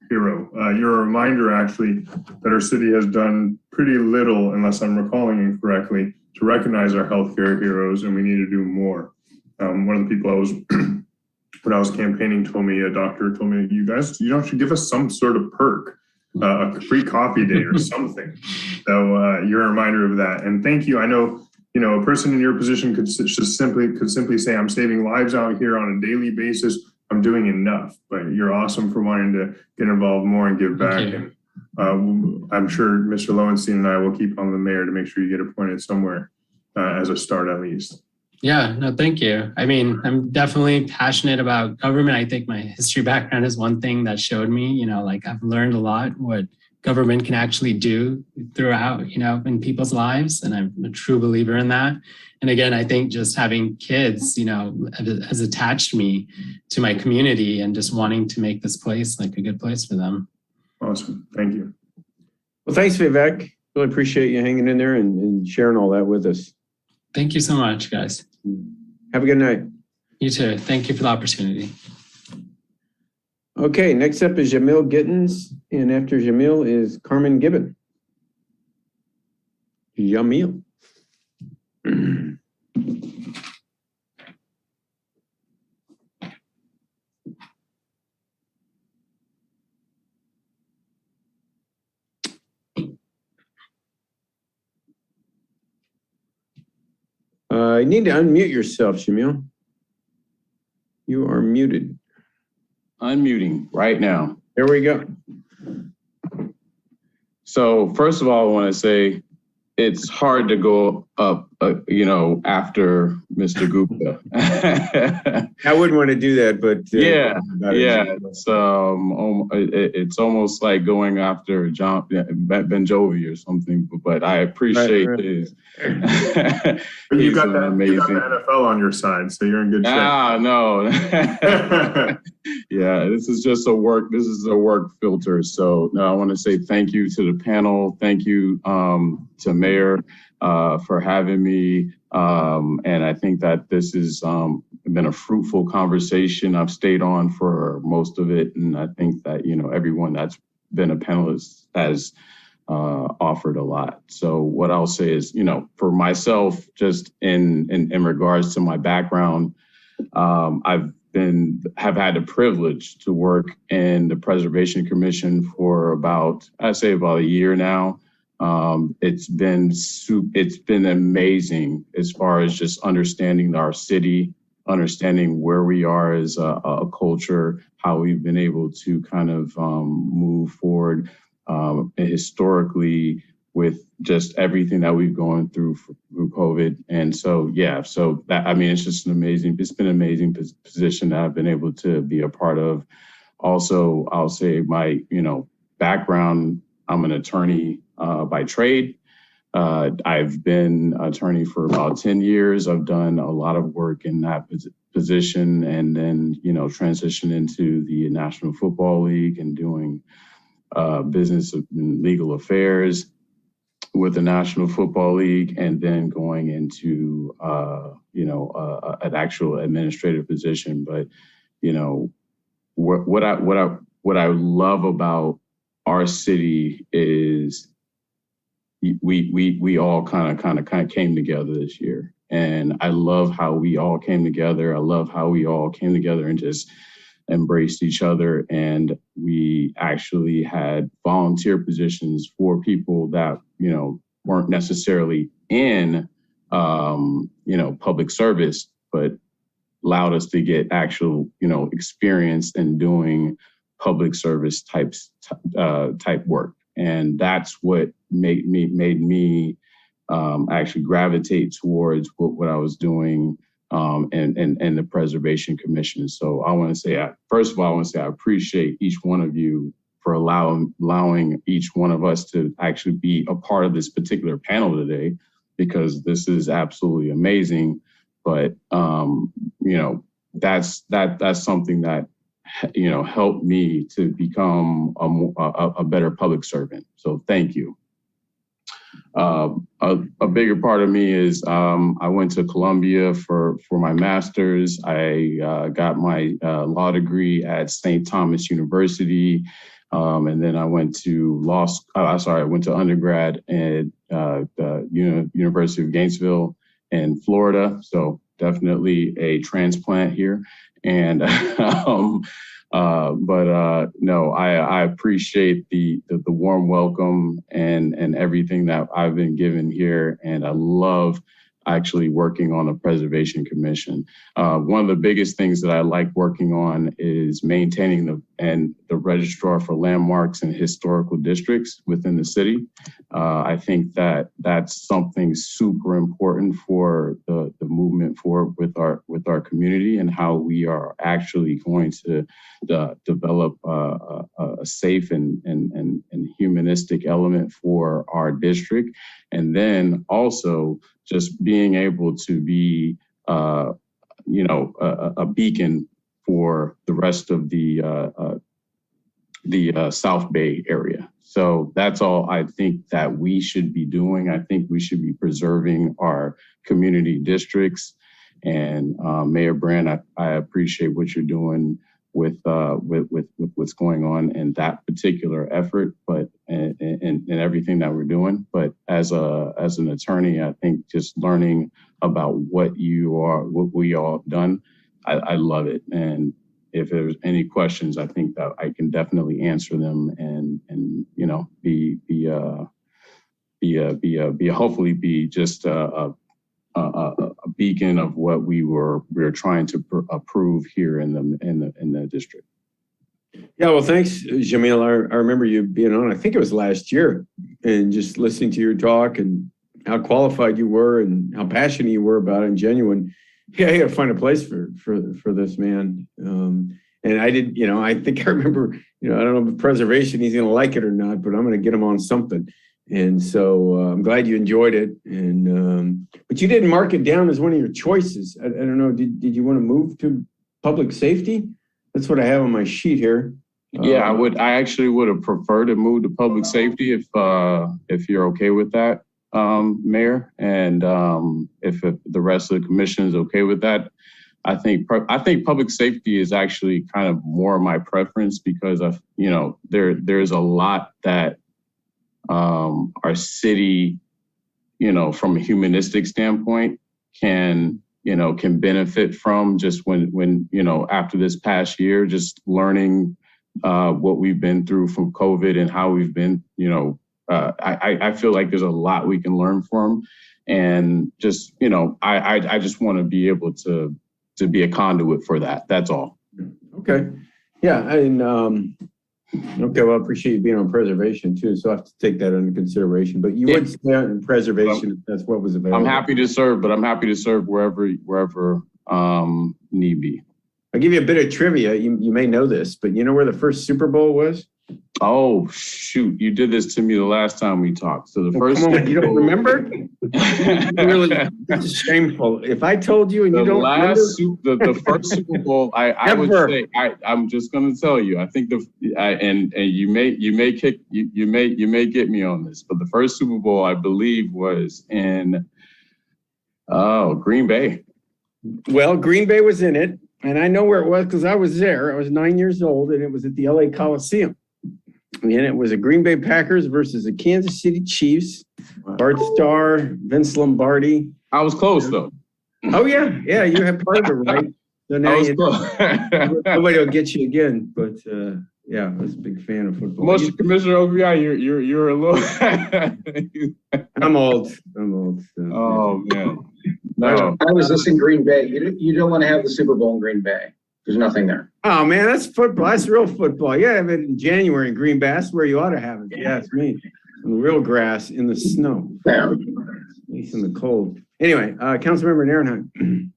hero. You're a reminder, actually, that our city has done pretty little, unless I'm recalling incorrectly, to recognize our healthcare heroes, and we need to do more. One of the people when I was campaigning a doctor told me, you guys, should give us some sort of perk, a free coffee day or something. So you're a reminder of that. And thank you. I know, a person in your position could simply say, I'm saving lives out here on a daily basis. I'm doing enough. But you're awesome for wanting to get involved more and give back. And I'm sure Mr. Lowenstein and I will keep on the mayor to make sure you get appointed somewhere as a start at least. Yeah, no, thank you. I mean, I'm definitely passionate about government. I think my history background is one thing that showed me, like I've learned a lot what government can actually do throughout, in people's lives. And I'm a true believer in that. And again, I think just having kids, has attached me to my community and just wanting to make this place like a good place for them. Awesome. Thank you. Well, thanks, Vivek. Really appreciate you hanging in there and sharing all that with us. Thank you so much, guys. Have a good night. You too. Thank you for the opportunity. Okay, next up is Jamil Gittins, and after Jamil is Carmen Gibbon. Yamil. You need to unmute yourself, Shamil. You are muted. Unmuting right now. There we go. So first of all, I want to say it's hard to go up, after Mr. Gupta. I wouldn't want to do that, but yeah. It's almost like going after Ben Jovi or something. But I appreciate his. But you got the NFL on your side, so you're in good shape. No. Yeah, this is just a work filter. So no, I want to say thank you to the panel. Thank you to Mayor for having me. And I think that this has been a fruitful conversation. I've stayed on for most of it. And I think that, everyone that's been a panelist has offered a lot. So what I'll say is, for myself, just in regards to my background, have had the privilege to work in the Preservation Commission for about a year now. It's been amazing as far as just understanding our city, understanding where we are as a culture, how we've been able to kind of move forward historically with just everything that we've gone through COVID. And so, it's been an amazing position that I've been able to be a part of. Also, I'll say my, background, I'm an attorney by trade. I've been attorney for about 10 years. I've done a lot of work in that position and then, transitioned into the National Football League and doing business and legal affairs with the National Football League, and then going into an actual administrative position. But what I love about our city is we all kind of came together this year, and I love how we all came together. I love how we all came together and just embraced each other, and we actually had volunteer positions for people that weren't necessarily in public service, but allowed us to get actual experience in doing public service type work. And that's what made me actually gravitate towards what I was doing and the Preservation Commission. So I want to say, first of all, I appreciate each one of you for allowing each one of us to actually be a part of this particular panel today, because this is absolutely amazing. But that's something that helped me to become a better public servant. So thank you. A bigger part of me is I went to Columbia for my master's. I got my law degree at St. Thomas University, and then I went to I went to undergrad at the University of Gainesville in Florida. So definitely a transplant here. And no, I appreciate the warm welcome and everything that I've been given here. And I love actually working on the Preservation Commission. One of the biggest things that I like working on is maintaining the Registrar for Landmarks and Historical Districts within the city. I think that that's something super important for the movement forward with our community, and how we are actually going to develop a safe and humanistic element for our district. And then also just being able to be, a beacon for the rest of the South Bay area. So that's all I think that we should be doing. I think we should be preserving our community districts. And Mayor Brand, I appreciate what you're doing with what's going on in that particular effort, but and everything that we're doing. But as an attorney, I think just learning about what we all have done, I love it. And if there's any questions, I think that I can definitely answer them and hopefully be just a beacon of what we're trying to approve here in the district. Yeah, well, thanks, Jamil. I remember you being on, I think it was last year, and just listening to your talk and how qualified you were and how passionate you were about it and genuine. Yeah, I got to find a place for this man. And I did, I think I remember, I don't know if preservation, he's going to like it or not, but I'm going to get him on something. And so I'm glad you enjoyed it. And but you didn't mark it down as one of your choices. I don't know. Did you want to move to public safety? That's what I have on my sheet here. Yeah, I actually would have preferred to move to public safety if you're okay with that, Mayor, and if the rest of the commission is okay with that. I think public safety is actually kind of more my preference because of there's a lot that our city, from a humanistic standpoint, can benefit from just when after this past year, just learning what we've been through from COVID and how we've been, I feel like there's a lot we can learn from, and just I just want to be able to be a conduit for that. That's all. Okay. Yeah. And okay, well, I appreciate you being on preservation too, so I have to take that into consideration. But you would stay on preservation if that's what was available. I'm happy to serve, but I'm happy to serve wherever need be. I'll give you a bit of trivia. You may know this, but you know where the first Super Bowl was? Oh, shoot. You did this to me the last time we talked. So the first Super Bowl, you don't remember? Really, it's shameful. If I told you and you don't remember. The first Super Bowl, I would say, I'm just going to tell you, I think and you may get me on this, but the first Super Bowl, I believe, was in Green Bay. Well, Green Bay was in it, and I know where it was because I was there. I was 9 years old, and it was at the LA Coliseum. And it was a Green Bay Packers versus the Kansas City Chiefs. Bart Starr, Vince Lombardi. I was close, though. Oh, yeah. Yeah, you have part of it right. So now nobody will get you again. But, yeah, I was a big fan of football. Commissioner OBI, you're a little... I'm old. So, oh, man. No. I was just in Green Bay. You don't want to have the Super Bowl in Green Bay. There's nothing there. Oh, man, that's football. That's real football. Yeah, have it in January in Green Bay. That's where you ought to have it. Yeah, it's me. On the real grass in the snow. At least in the cold. Anyway, Councilmember Narenheim.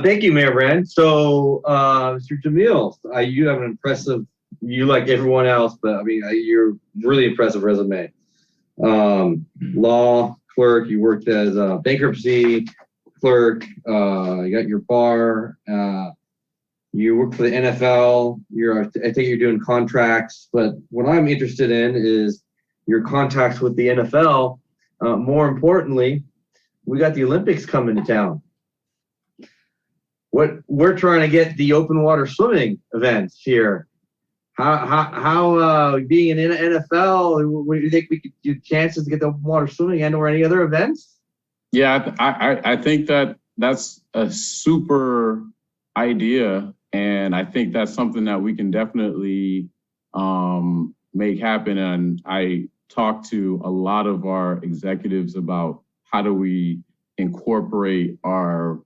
Thank you, Mayor Brand. So, Mr. Jamil, you have an impressive, you like everyone else, but I mean, you're really impressive resume. Law clerk, you worked as a bankruptcy clerk, you got your bar, you work for the NFL, I think you're doing contracts, but what I'm interested in is your contacts with the NFL. More importantly, we got the Olympics coming to town. We're trying to get the open water swimming events here. How being in NFL, what do you think we could do chances to get the open water swimming and or any other events? Yeah, I think that's a super idea. And I think that's something that we can definitely make happen. And I talked to a lot of our executives about how do we incorporate our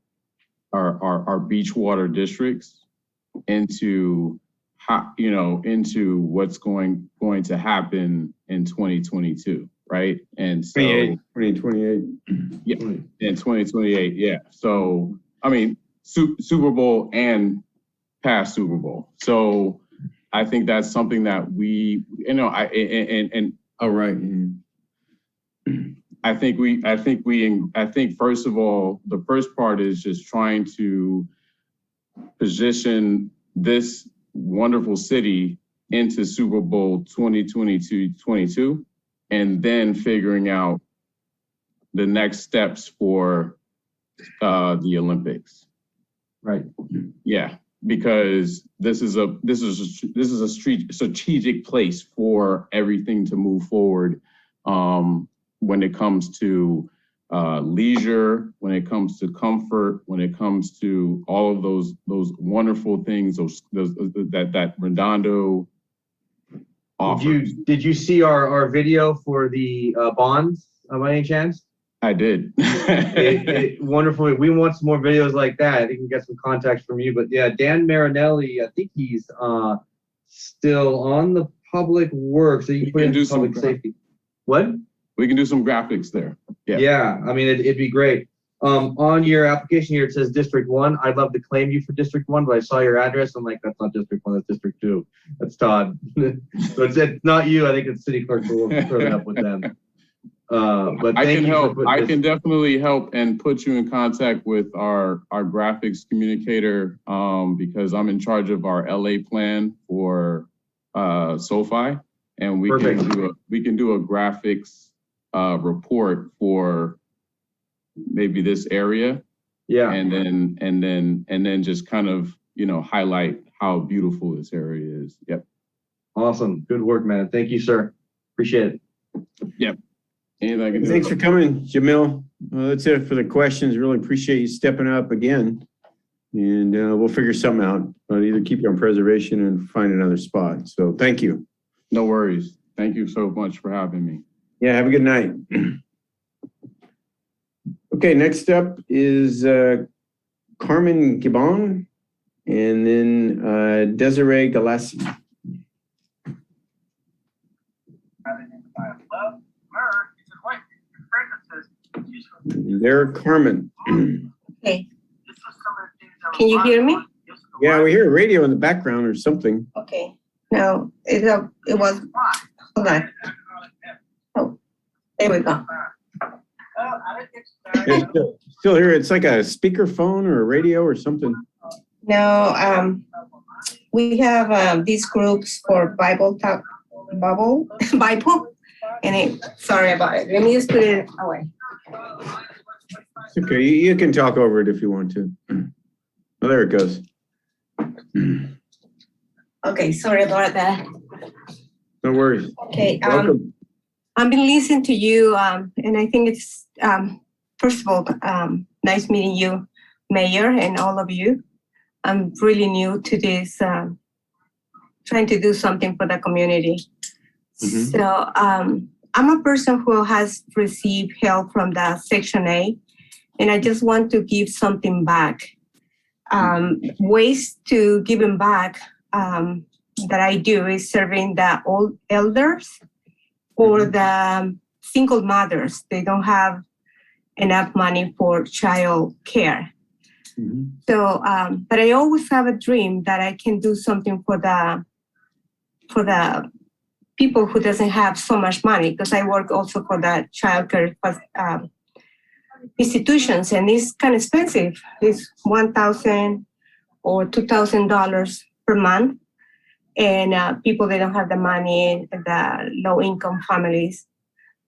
beach water districts into into what's going to happen in 2022, right? And so 2028. Yeah, in 2028, yeah. So I mean, Super Bowl and past Super Bowl. So I think that's something that we, all right. I think first of all, the first part is just trying to position this wonderful city into Super Bowl 2022, and then figuring out the next steps for the Olympics. Right. Yeah. because this is a strategic place for everything to move forward when it comes to leisure, when it comes to comfort, when it comes to all of those wonderful things that Redondo offers. Did you see our video for the bonds by any chance? I did. Wonderful. We want some more videos like that. I think we can get some context from you. But yeah, Dan Marinelli, I think he's still on the public works. So you can put in public safety. What? We can do some graphics there. Yeah. Yeah. I mean, it'd be great. On your application here, it says District 1. I'd love to claim you for District 1, but I saw your address. I'm like, that's not District 1, that's District 2. That's Todd. So it's not you. I think it's city clerk, so we'll throw it up with them. But I can help. I can definitely help and put you in contact with our graphics communicator because I'm in charge of our LA plan for SoFi, and we can do a graphics report for maybe this area. Yeah. And then just kind of, highlight how beautiful this area is. Yep. Awesome. Good work, man. Thank you, sir. Appreciate it. Yep. Thanks for coming, Jamil. That's it for the questions. Really appreciate you stepping up again. And we'll figure something out. I'll either keep you on preservation and find another spot. So thank you. No worries. Thank you so much for having me. Yeah, have a good night. Okay, next up is Carmen Gibon and then Desiree Galassi. There, Carmen. Okay. Can you hear me? Yeah, we hear a radio in the background or something. Okay. No, it was, hold on. Oh, there we go. Yeah, still here. It's like a speakerphone or a radio or something. No, we have these groups for Bible, and sorry about it. Let me just put it away. It's okay. You can talk over it if you want to. Oh, there it goes. Okay, sorry about that. No worries. Okay. Welcome. I've been listening to you, and I think it's, first of all, nice meeting you, Mayor, and all of you. I'm really new to this, trying to do something for the community. Mm-hmm. So I'm a person who has received help from the Section 8, and I just want to give something back. Ways to giving back that I do is serving the old elders or the single mothers. They don't have enough money for child care. Mm-hmm. So, but I always have a dream that I can do something for the people who doesn't have so much money, because I work also for the child care institutions, and it's kind of expensive. It's $1,000 or $2,000 per month. And people, they don't have the money, the low-income families.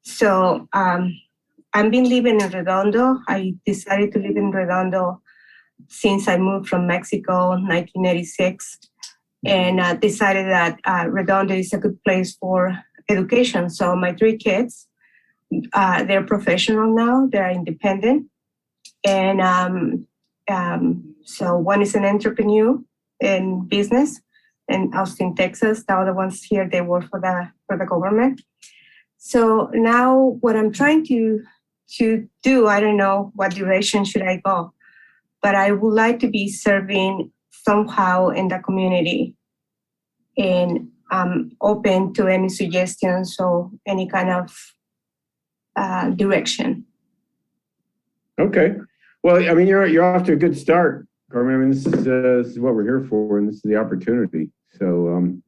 So I've been living in Redondo. I decided to live in Redondo since I moved from Mexico in 1986, and decided that Redondo is a good place for education. So my 3 kids, they're professional now, they're independent. And so one is an entrepreneur in business in Austin, Texas. The other ones here, they work for the government. So now what I'm trying to do, I don't know what direction should I go, but I would like to be serving somehow in the community, and I'm open to any suggestions or any kind of direction. Okay. Well, I mean, you're off to a good start, Carmen. I mean, this is what we're here for, and this is the opportunity. So,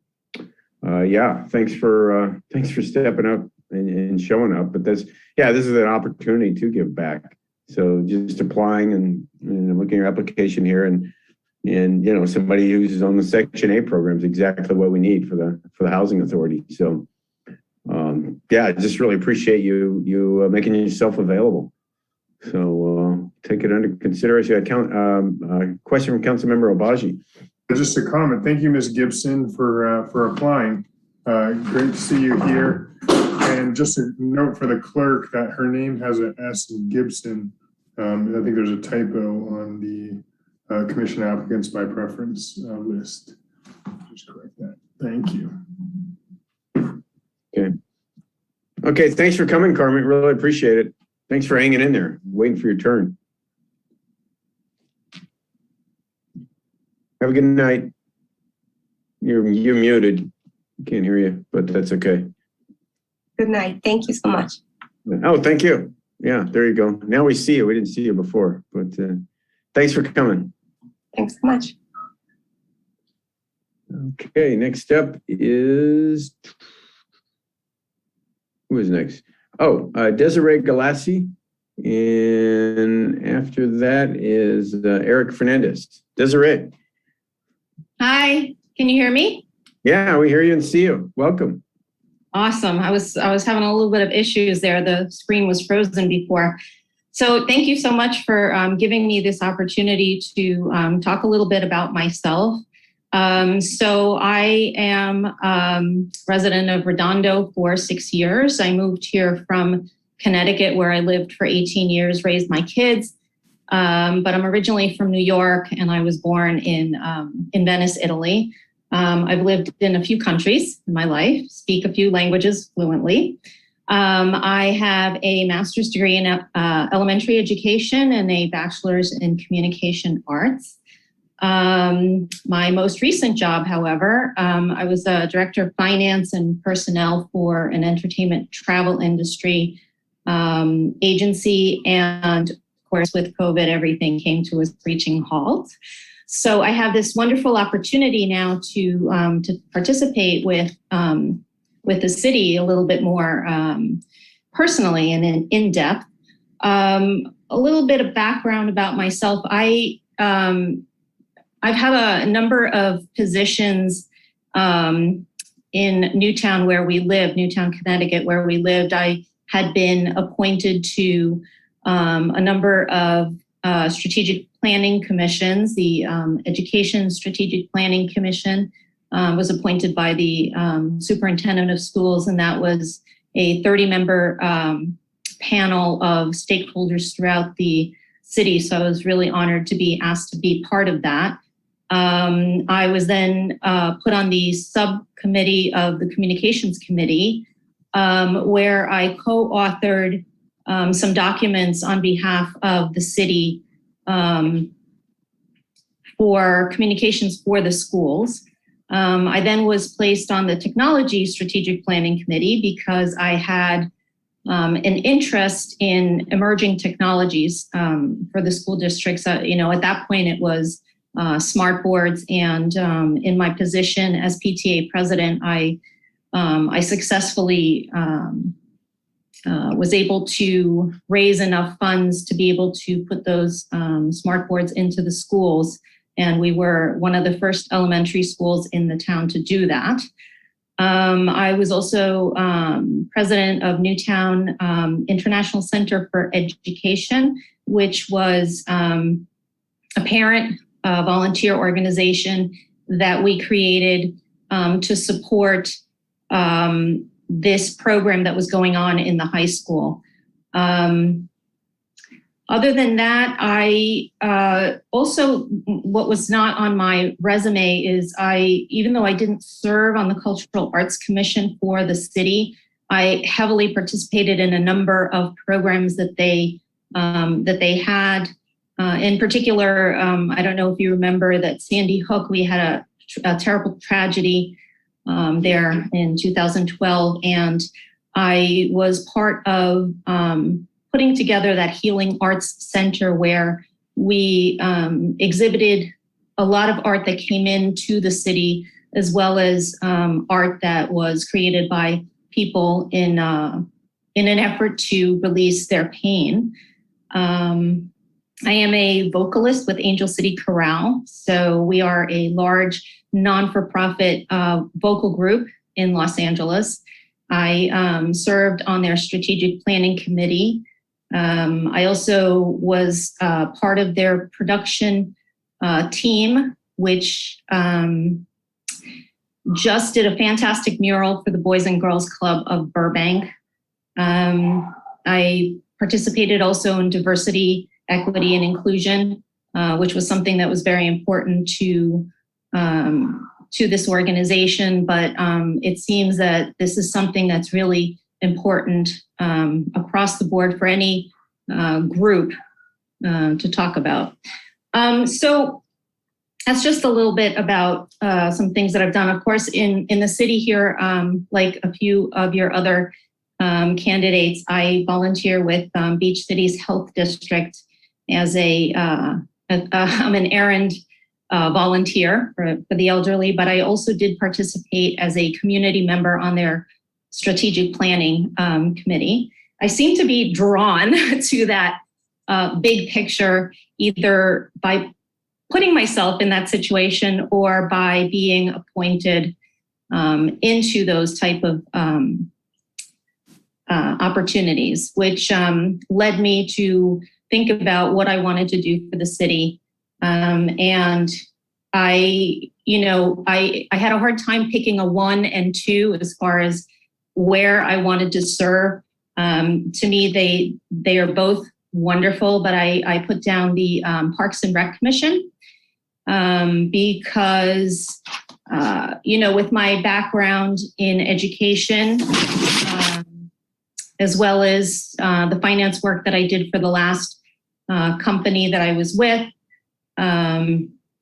yeah, thanks for stepping up and showing up. But this is an opportunity to give back. So just applying and looking at your application here, and somebody who's on the Section 8 program is exactly what we need for the housing authority. So, I just really appreciate you making yourself available. So take it under consideration. Question from Councilmember Obaji. Just a comment. Thank you, Ms. Gibson, for applying. Great to see you here. And just a note for the clerk that her name has an S in Gibson. I think there's a typo on the commission applicants by preference list. Just correct that. Thank you. Okay, thanks for coming, Carmen. Really appreciate it. Thanks for hanging in there, waiting for your turn. Have a good night. You're muted. Can't hear you, but that's okay. Good night. Thank you so much. Oh, thank you. Yeah, there you go. Now we see you. We didn't see you before, but thanks for coming. Thanks so much. Okay, next up is, who is next? Oh, Desiree Galassi. And after that is Eric Fernandez. Desiree. Hi, can you hear me? Yeah, we hear you and see you. Welcome. Awesome. I was having a little bit of issues there. The screen was frozen before. So thank you so much for giving me this opportunity to talk a little bit about myself. So I am resident of Redondo for 6 years. I moved here from Connecticut, where I lived for 18 years, raised my kids. But I'm originally from New York, and I was born in Venice, Italy. I've lived in a few countries in my life, speak a few languages fluently. I have a master's degree in elementary education and a bachelor's in communication arts. My most recent job, however, I was a director of finance and personnel for an entertainment travel industry agency, and of course, with COVID, everything came to a screeching halt. So I have this wonderful opportunity now to participate with the city a little bit more personally and in depth. A little bit of background about myself. I've had a number of positions in Newtown, where we live, Newtown, Connecticut, where we lived. I had been appointed to a number of strategic planning commissions. The Education Strategic Planning Commission was appointed by the superintendent of schools, and that was a 30-member panel of stakeholders throughout the city. So I was really honored to be asked to be part of that. I was then put on the subcommittee of the Communications Committee, where I co-authored some documents on behalf of the city for communications for the schools. I then was placed on the Technology Strategic Planning Committee because I had an interest in emerging technologies for the school districts. At that point it was smart boards, and in my position as PTA president, I successfully was able to raise enough funds to be able to put those smart boards into the schools. And we were one of the first elementary schools in the town to do that. I was also president of Newtown International Center for Education, which was a parent volunteer organization that we created to support this program that was going on in the high school. Other than that, I also, what was not on my resume is even though I didn't serve on the Cultural Arts Commission for the city, I heavily participated in a number of programs that they had. In particular, I don't know if you remember that Sandy Hook, we had a terrible tragedy there in 2012, and I was part of putting together that Healing Arts Center, where we exhibited a lot of art that came into the city, as well as art that was created by people in an effort to release their pain. I am a vocalist with Angel City Chorale. So we are a large non-for-profit vocal group in Los Angeles. I served on their strategic planning committee. I also was part of their production team which just did a fantastic mural for the Boys and Girls Club of Burbank. I participated also in diversity, equity, and inclusion, which was something that was very important to this organization. But it seems that this is something that's really important across the board for any group to talk about. So that's just a little bit about some things that I've done. Of course, in the city here, like a few of your other candidates, I volunteer with Beach City's Health District as I'm an errand volunteer for the elderly, but I also did participate as a community member on their strategic planning committee. I seem to be drawn to that big picture, either by putting myself in that situation or by being appointed into those type of opportunities, which led me to think about what I wanted to do for the city. And I had a hard time picking a 1 and 2 as far as where I wanted to serve. To me, they are both wonderful, but I put down the Parks and Rec Commission because, with my background in education, as well as the finance work that I did for the last company that I was with,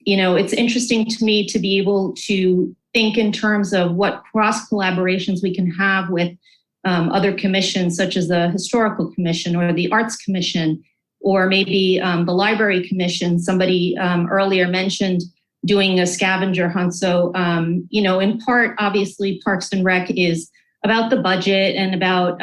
it's interesting to me to be able to think in terms of what cross collaborations we can have with other commissions, such as the Historical Commission or the Arts Commission, or maybe the Library Commission. Somebody earlier mentioned doing a scavenger hunt. So, in part, obviously, Parks and Rec is about the budget and about,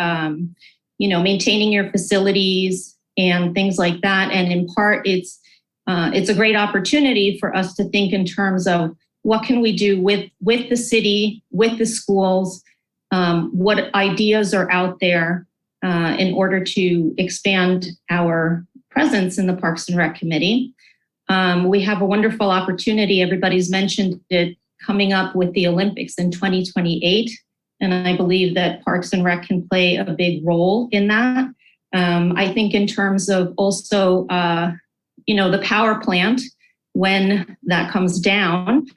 maintaining your facilities and things like that. And in part, it's a great opportunity for us to think in terms of what can we do with the city, with the schools, what ideas are out there in order to expand our presence in the Parks and Rec Committee. We have a wonderful opportunity, everybody's mentioned it, coming up with the Olympics in 2028. And I believe that Parks and Rec can play a big role in that. I think in terms of also, the power plant, when that comes down,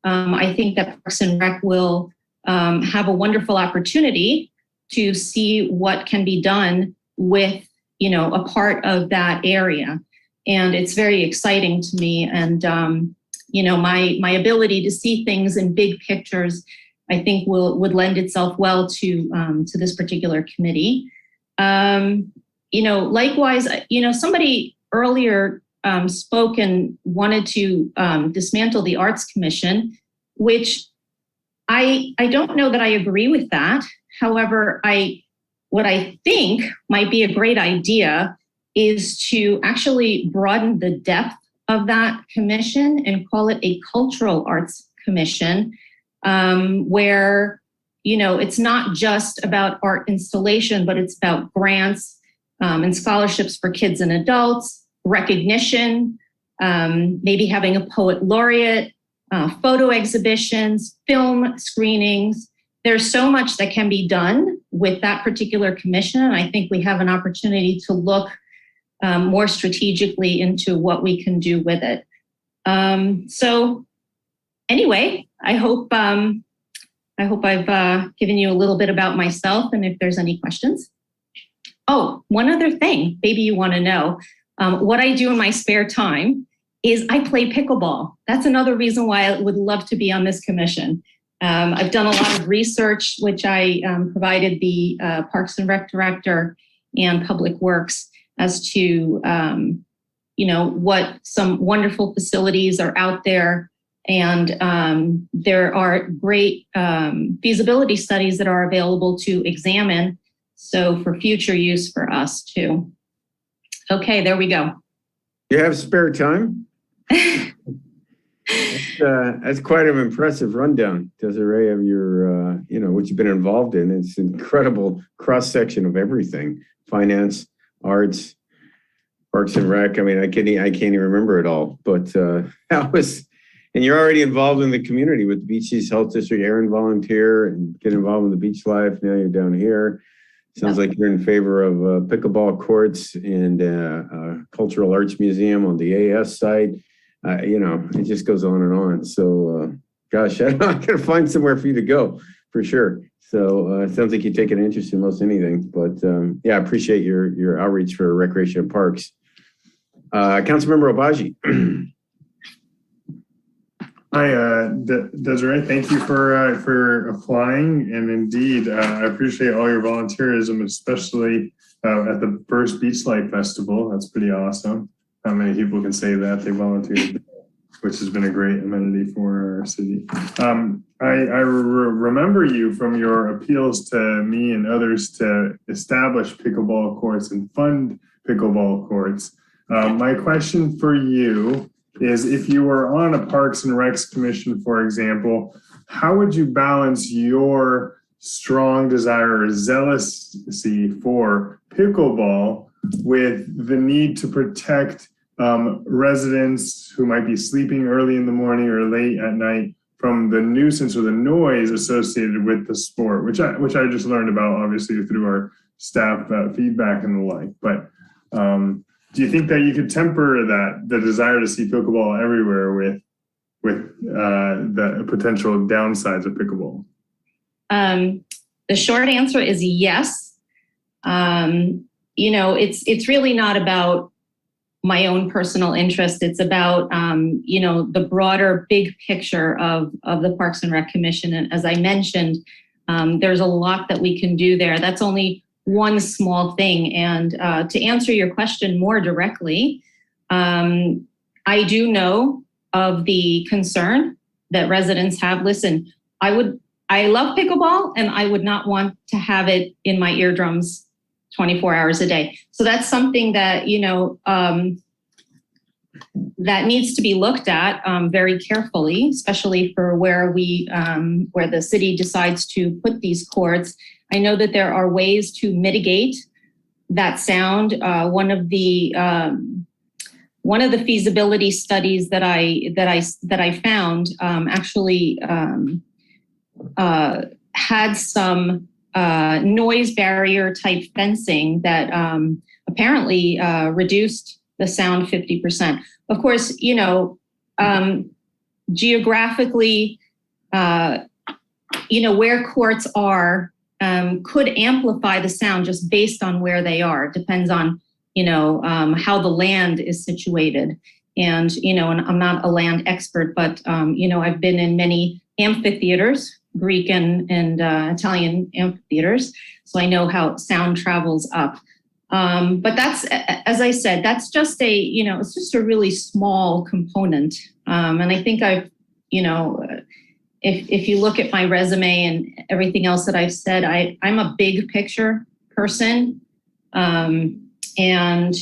I think that Parks and Rec will have a wonderful opportunity to see what can be done with, a part of that area. And it's very exciting to me. And, my ability to see things in big pictures, I think would lend itself well to this particular committee. Likewise, somebody earlier spoke and wanted to dismantle the Arts Commission, which I don't know that I agree with that. However, what I think might be a great idea is to actually broaden the depth of that commission and call it a cultural arts commission, where, it's not just about art installation, but it's about grants and scholarships for kids and adults, recognition, maybe having a poet laureate, photo exhibitions, film screenings. There's so much that can be done with that particular commission. And I think we have an opportunity to look more strategically into what we can do with it. So anyway, I hope I've given you a little bit about myself and if there's any questions. Oh, one other thing, maybe you want to know. What I do in my spare time is I play pickleball. That's another reason why I would love to be on this commission. I've done a lot of research, which I provided the Parks and Rec Director and Public Works as to, what some wonderful facilities are out there. And there are great feasibility studies that are available to examine. So for future use for us too. Okay, there we go. You have spare time? That's quite an impressive rundown, Desiree, of your, what you've been involved in. It's an incredible cross-section of everything: finance, arts, Parks and Rec. I mean, I can't even remember it all, but that was And you're already involved in the community with the Beach East Health District, Aaron volunteer and get involved in the beach life. Now you're down here. Sounds like you're in favor of pickleball courts and cultural arts museum on the AS site. It just goes on and on. So, gosh, I'm not going to find somewhere for you to go for sure. So it sounds like you take an interest in most anything. But I appreciate your outreach for recreation and parks. Councilmember Obaji. Hi, Desiree. Thank you for applying, and indeed, I appreciate all your volunteerism, especially at the first Beach Light Festival. That's pretty awesome. How many people can say that they volunteered, which has been a great amenity for our city. I remember you from your appeals to me and others to establish pickleball courts and fund pickleball courts. My question for you is, if you were on a Parks and Recs commission, for example, how would you balance your strong desire or zealousy for pickleball with the need to protect residents who might be sleeping early in the morning or late at night from the nuisance or the noise associated with the sport, which I just learned about, obviously, through our staff feedback and the like. But do you think that you could temper the desire to see pickleball everywhere with the potential downsides of pickleball? The short answer is yes. It's really not about my own personal interest. It's about the broader big picture of the Parks and Rec Commission. And as I mentioned, there's a lot that we can do there. That's only one small thing. And to answer your question more directly, I do know of the concern that residents have. Listen, I love pickleball, and I would not want to have it in my eardrums 24 hours a day. So that's something that, that needs to be looked at very carefully, especially for where the city decides to put these courts. I know that there are ways to mitigate that sound. One of the feasibility studies that I found actually had some noise barrier type fencing that apparently reduced the sound 50%. Of course, geographically, where courts are could amplify the sound just based on where they are. It depends on, how the land is situated. And, and I'm not a land expert, but, I've been in many amphitheaters, Greek and Italian amphitheaters. So I know how sound travels up. But that's, as I said, that's just it's just a really small component. And I think I've, if you look at my resume and everything else that I've said, I'm a big picture person. And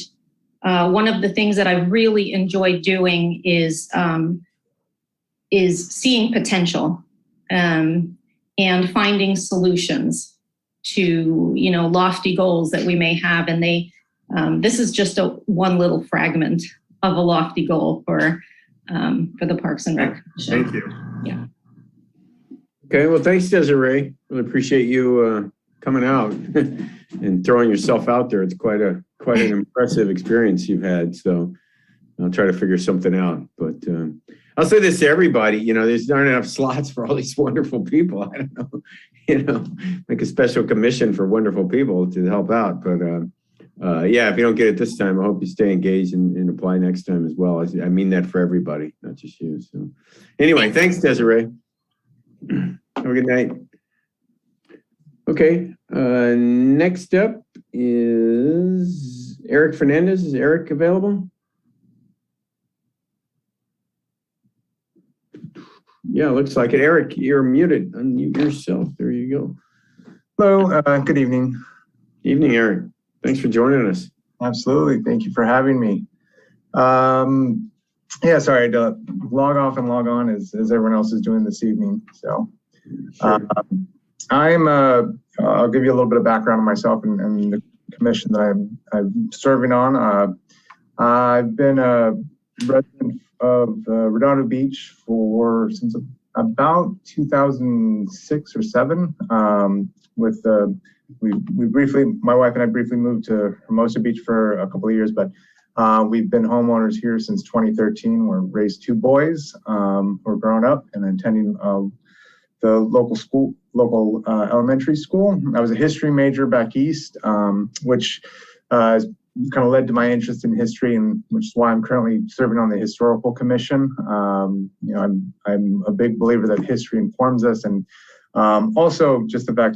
one of the things that I really enjoy doing is seeing potential and finding solutions to, lofty goals that we may have. And this is just one little fragment of a lofty goal for the Parks and Rec. Thank you. Yeah. Okay, well, thanks, Desiree. Really appreciate you coming out and throwing yourself out there. It's quite an impressive experience you've had. So I'll try to figure something out. But I'll say this to everybody, there's not enough slots for all these wonderful people. I don't know, make a special commission for wonderful people to help out. But if you don't get it this time, I hope you stay engaged and apply next time as well. I mean that for everybody, not just you. So anyway, thanks, Desiree. Have a good night. Okay, next up is Eric Fernandez. Is Eric available? Yeah, looks like it. Eric, you're muted. Unmute yourself. There you go. Hello, good evening. Evening, Eric. Thanks for joining us. Absolutely. Thank you for having me. Yeah, sorry, I had to log off and log on as everyone else is doing this evening. So I'll give you a little bit of background on myself and the commission that I'm serving on. I've been a resident of Redondo Beach since about 2006 or 7. My wife and I briefly moved to Hermosa Beach for a couple of years, but we've been homeowners here since 2013. We're raised 2 boys who are grown up and attending the local elementary school. I was a history major back east, which kind of led to my interest in history, and which is why I'm currently serving on the historical commission. I'm a big believer that history informs us, and also just the fact that